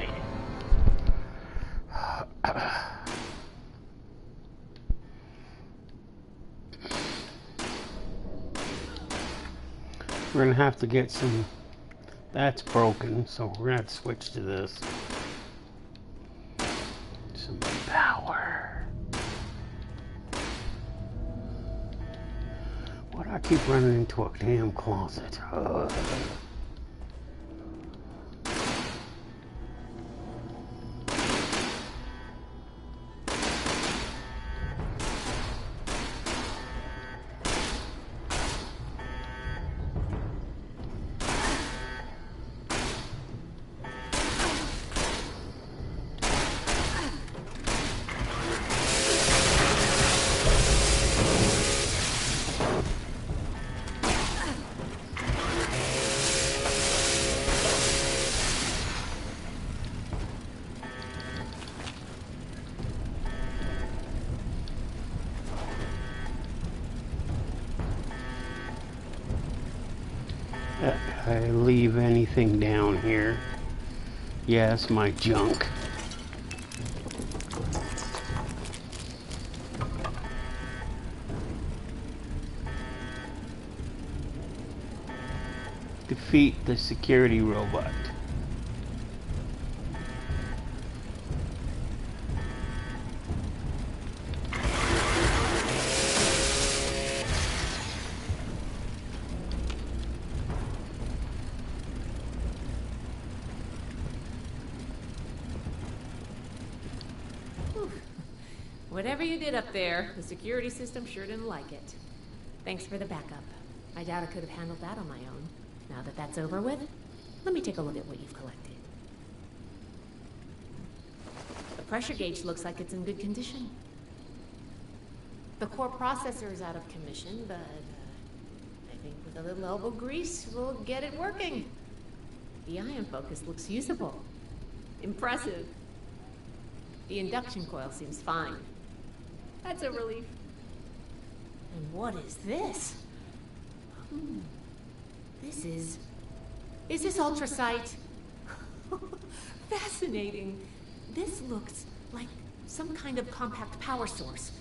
We're gonna have to get some. That's broken, so we're gonna have to switch to this. Some power. Why do I keep running into a damn closet? I leave anything down here. Yes, my junk. Defeat the security robot. Whatever you did up there, the security system sure didn't like it. Thanks for the backup. I doubt I could have handled that on my own. Now that that's over with, let me take a look at what you've collected. The pressure gauge looks like it's in good condition. The core processor is out of commission, but I think with a little elbow grease, we'll get it working. The ion focus looks usable. Impressive. The induction coil seems fine. That's a relief. And what is this? Is this ultrasight? Fascinating. This looks like some kind of compact power source.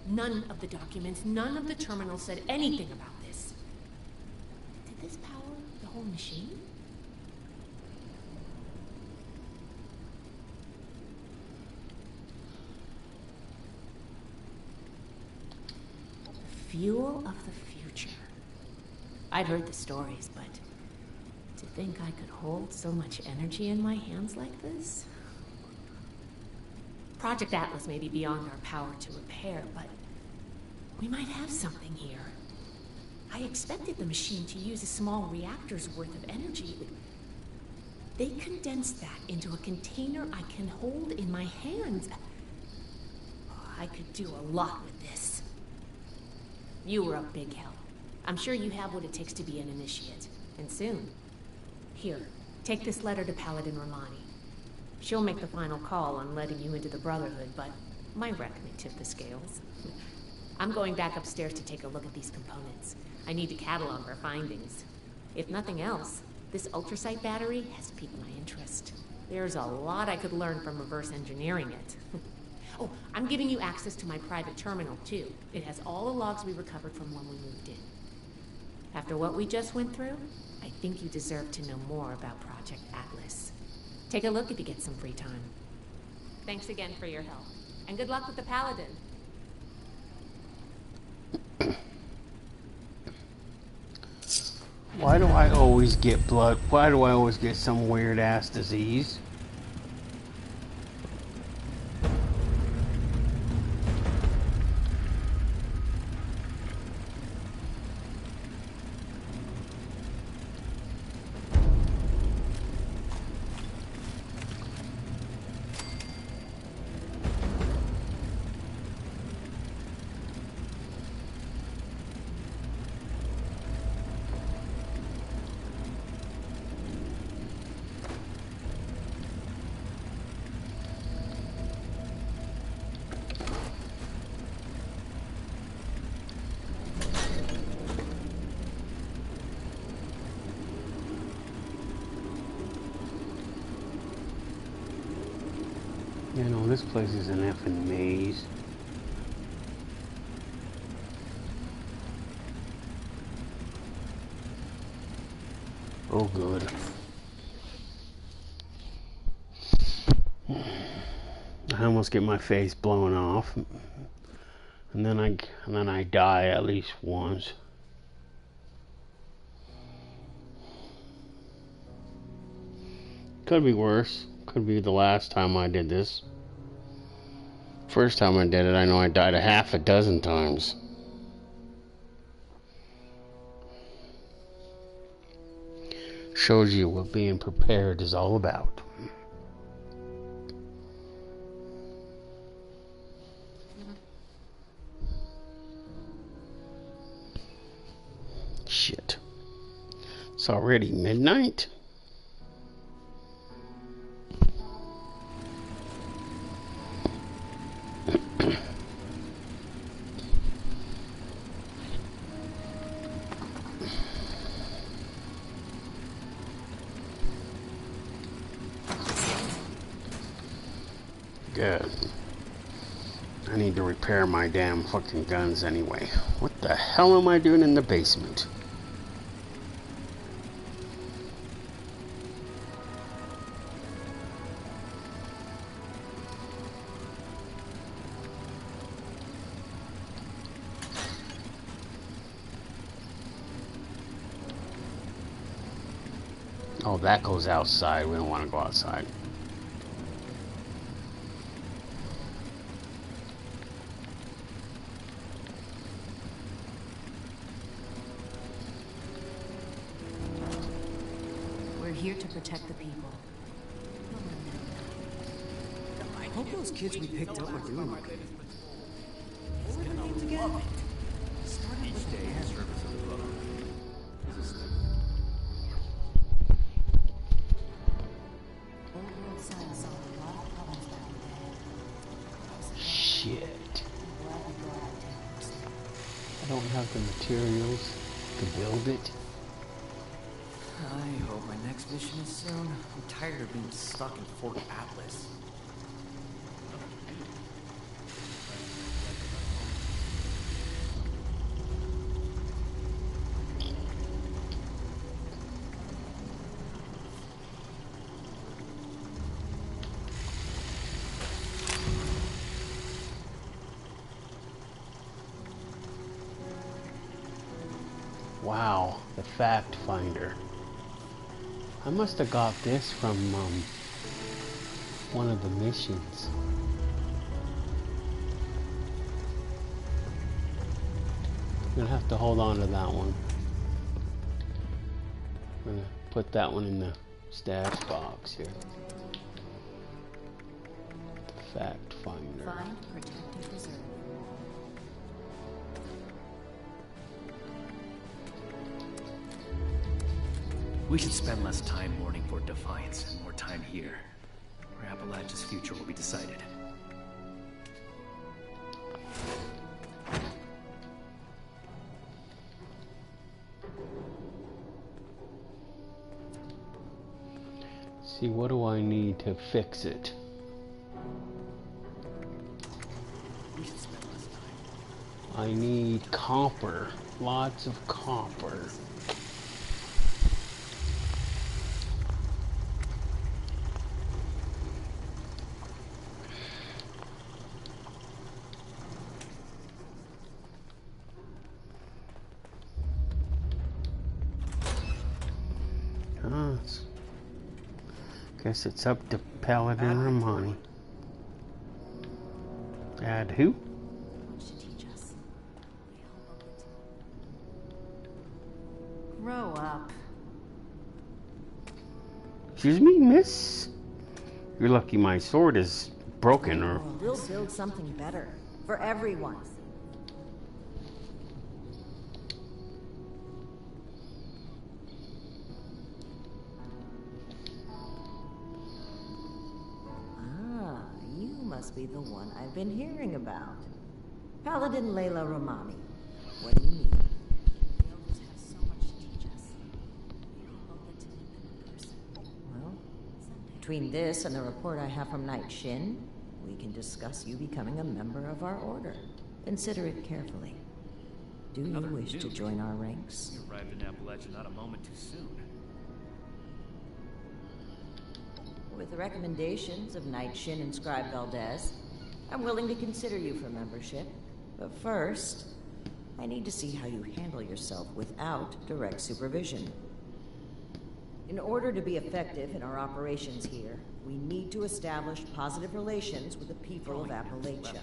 None of the documents, none of the terminals said anything about this. Did this power the whole machine? Fuel of the future. I'd heard the stories, but to think I could hold so much energy in my hands like this? Project Atlas may be beyond our power to repair, but we might have something here. I expected the machine to use a small reactor's worth of energy. They condensed that into a container I can hold in my hands. I could do a lot with this. You were a big help. I'm sure you have what it takes to be an initiate. And soon. Here, take this letter to Paladin Romani. She'll make the final call on letting you into the Brotherhood, but my rec may tip the scales. I'm going back upstairs to take a look at these components. I need to catalog our findings. If nothing else, this ultrasight battery has piqued my interest. There's a lot I could learn from reverse engineering it. Oh, I'm giving you access to my private terminal, too. It has all the logs we recovered from when we moved in. After what we just went through, I think you deserve to know more about Project Atlas. Take a look if you get some free time. Thanks again for your help. And good luck with the Paladin. Why do I always get blood? Why do I always get some weird-ass disease? You know, this place is an effing maze. Oh, good. I almost get my face blown off, and then I die at least once. Could be worse. Could be the last time I did this. First time I did it, I know I died a half a dozen times. Shows you what being prepared is all about. Shit. It's already midnight? Good. I need to repair my damn fucking guns anyway. What the hell am I doing in the basement? Oh, that goes outside. We don't want to go outside. We're here to protect the people. I hope those kids we picked up are doing okay. Each day has service of the brotherhood. Shit. I don't have the materials to build it. I hope my next mission is soon. I'm tired of being stuck in Fort Atlas. Wow, the fact finder. I must have got this from one of the missions. I'm gonna have to hold on to that one. I'm gonna put that one in the stash box here. The fact finder. Find, protect, and preserve. We should spend less time mourning Fort Defiance and more time here, where Appalachia's future will be decided. See, what do I need to fix it? We should spend less time. I need copper. Lots of copper. Guess it's up to Paladin Romani. Add who? Grow up. Excuse me, miss? You're lucky my sword is broken, or... We'll build something better. For everyone. Must be the one I've been hearing about. Paladin Layla Romani. What do you need? The elders have so much to teach us. We all get to meet them in person. Well, between this and the report I have from Knight Shin, we can discuss you becoming a member of our order. Consider it carefully. Do you wish to join our ranks? You arrived in Appalachia not a moment too soon. With the recommendations of Knight Shin and Scribe Valdez, I'm willing to consider you for membership. But first, I need to see how you handle yourself without direct supervision. In order to be effective in our operations here, we need to establish positive relations with the people of Appalachia.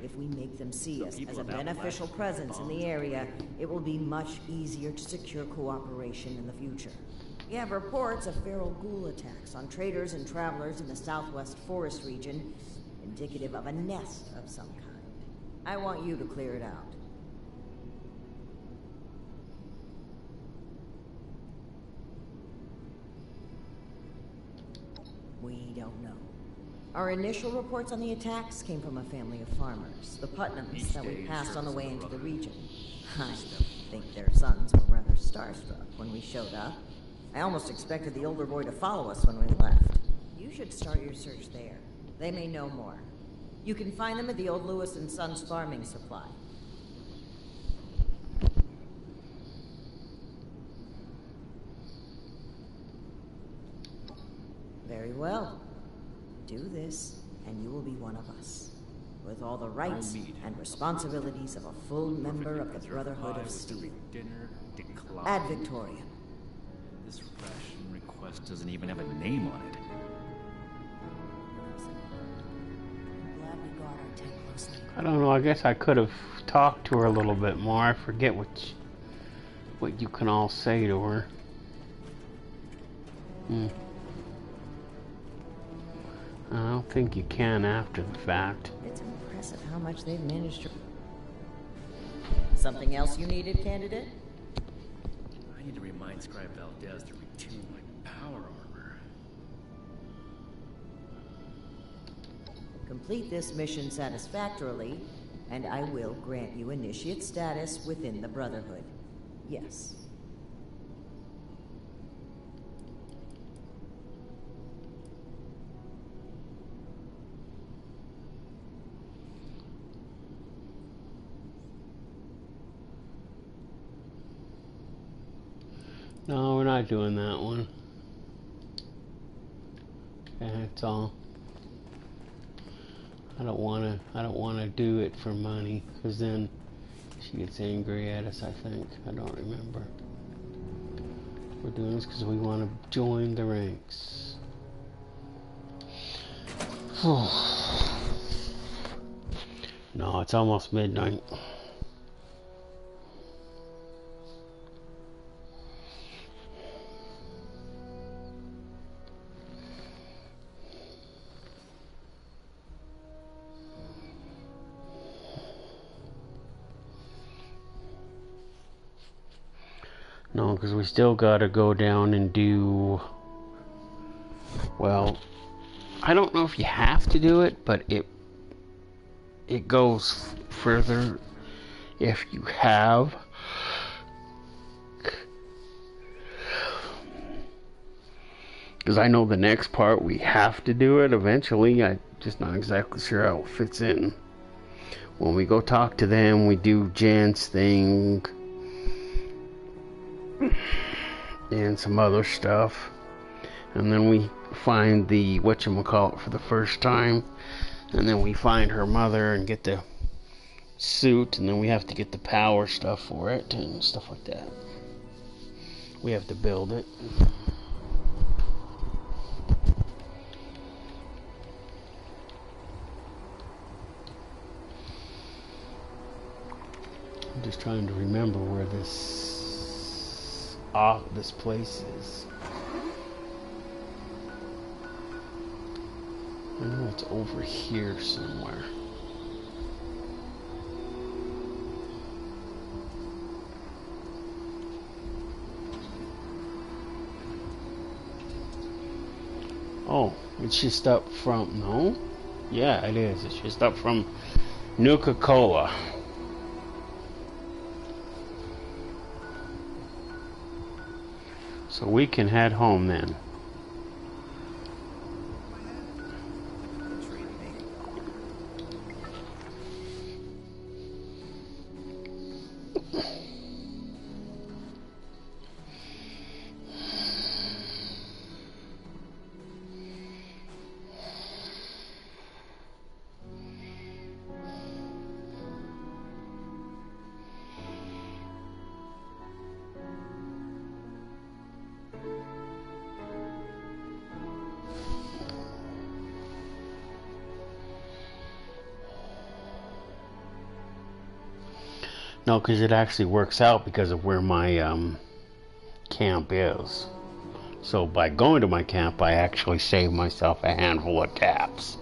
If we make them see us as a beneficial presence in the area, it will be much easier to secure cooperation in the future. We have reports of feral ghoul attacks on traders and travelers in the southwest forest region, indicative of a nest of some kind. I want you to clear it out. We don't know. Our initial reports on the attacks came from a family of farmers, the Putnams, that we passed on the way into the region. I think their sons were rather starstruck when we showed up. I almost expected the older boy to follow us when we left. You should start your search there. They may know more. You can find them at the old Lewis and Sons farming supply. Very well. Do this, and you will be one of us, with all the rights and responsibilities of a full member of the Brotherhood of Steel. Ad Victoriam. This ration request doesn't even have a name on it. I don't know, I guess I could have talked to her a little bit more. I forget what you can all say to her. I don't think you can after the fact. It's impressive how much they've managed to... Something else you needed, candidate? I need to remind Scribe Valdez to retune my power armor. Complete this mission satisfactorily, and I will grant you initiate status within the Brotherhood. Yes. No, we're not doing that one. That's all. I don't wanna do it for money, because then she gets angry at us, I think. I don't remember. We're doing this because we want to join the ranks. No, it's almost midnight. No, because we still gotta go down and do... Well, I don't know if you have to do it, but it goes further if you have. Because I know the next part we have to do it eventually. I'm just not exactly sure how it fits in. When we go talk to them, we do Jan's thing and some other stuff, and then we find the whatchamacallit for the first time, and then we find her mother and get the suit, and then we have to get the power stuff for it and stuff like that. We have to build it. I'm just trying to remember where this place is. I know it's over here somewhere. Oh, it's just up from... No? Yeah, it is. It's just up from Nuka-Cola. So we can head home then. No, because it actually works out because of where my camp is. So by going to my camp, I actually save myself a handful of taps.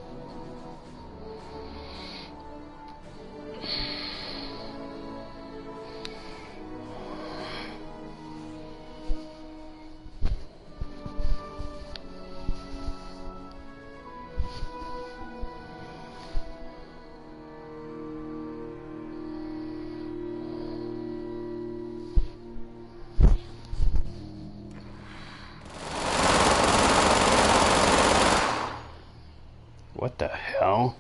What the hell?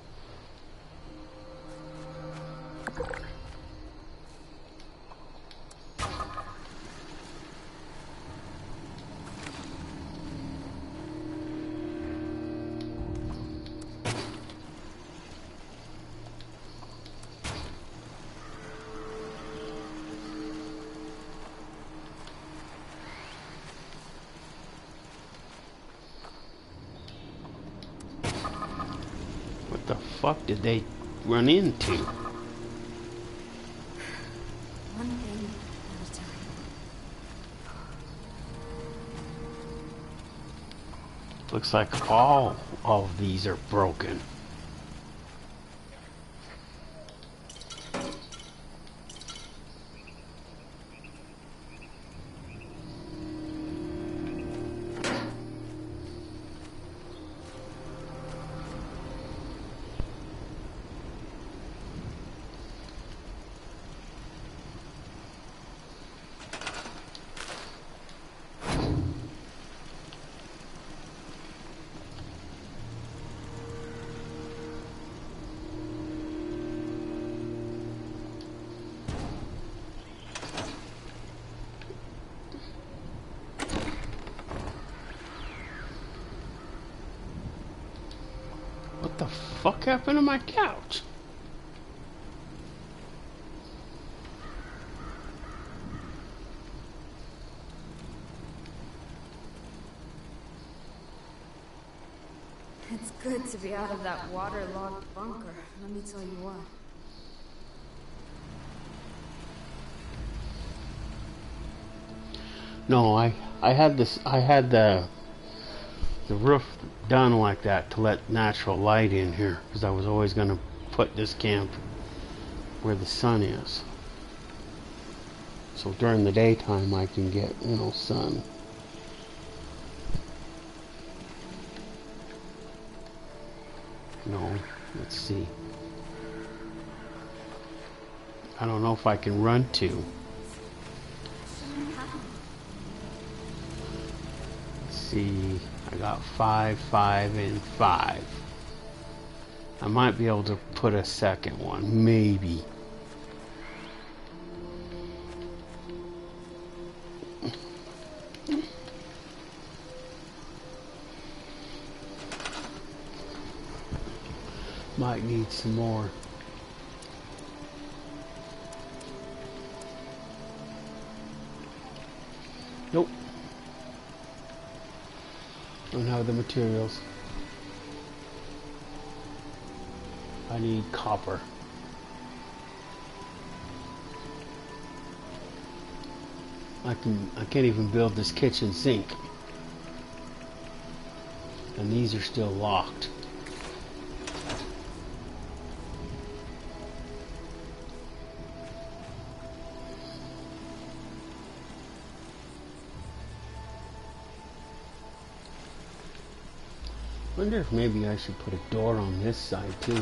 What the fuck did they run into? One thing at a time. Looks like all of these are broken. What the fuck happened to my couch? It's good to be out of that waterlogged bunker, let me tell you what. No, I had the roof done like that to let natural light in here, because I was always going to put this camp where the sun is. So during the daytime I can get, sun. No, let's see. I don't know if I can run to. Let's see. I got 5, 5, and 5. I might be able to put a second one, maybe. Might need some more. Nope. Don't have the materials. I need copper. I can't even build this kitchen sink. And these are still locked. Wonder if maybe I should put a door on this side too.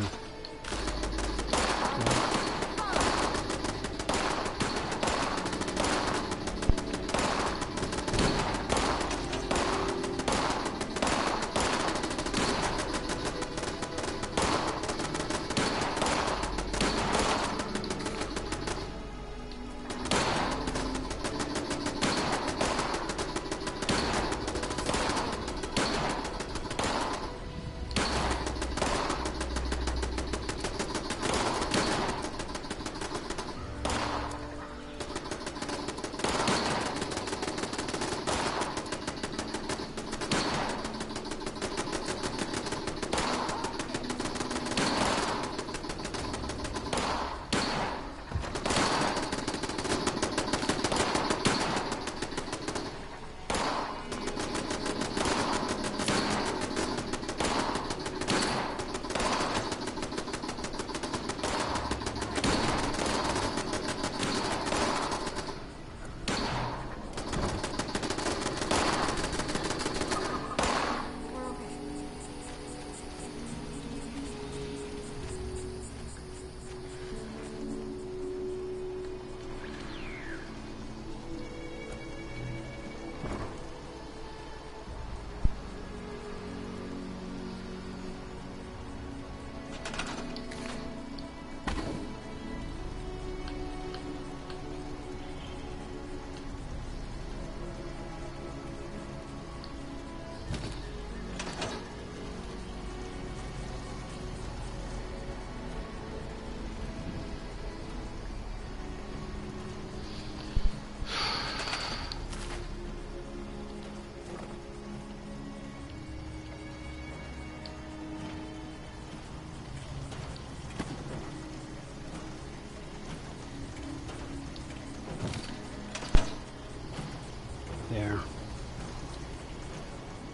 There. Not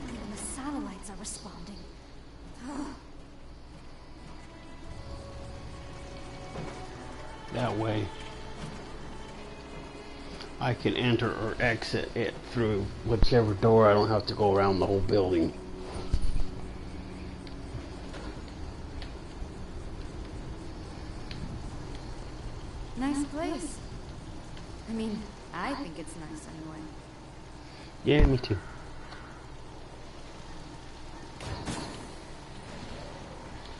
even the satellites are responding. That way I can enter or exit it through whichever door. I don't have to go around the whole building. Nice place. I mean, I think it's nice anyway. Yeah, me too.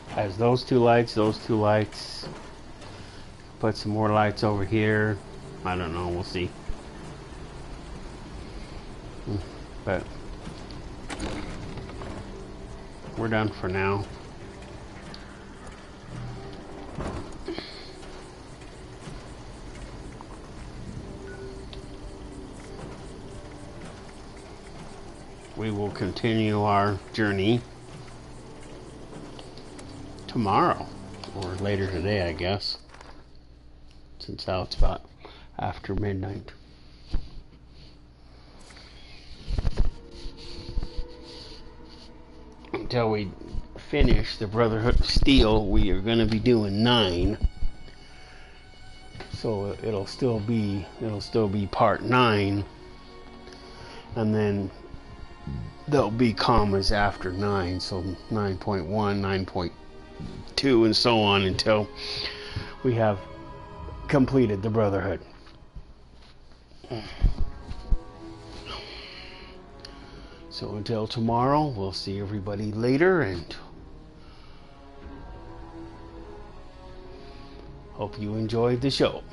Has those two lights. Put some more lights over here. I don't know, we'll see. But we're done for now. We will continue our journey tomorrow, or later today, I guess, since now it's about after midnight. Until we finish the Brotherhood of Steel, we are going to be doing 9. So it'll still be part 9, and then there'll be commas after 9, so 9.1, 9.2, and so on until we have completed the Brotherhood. So until tomorrow, we'll see everybody later, and hope you enjoyed the show.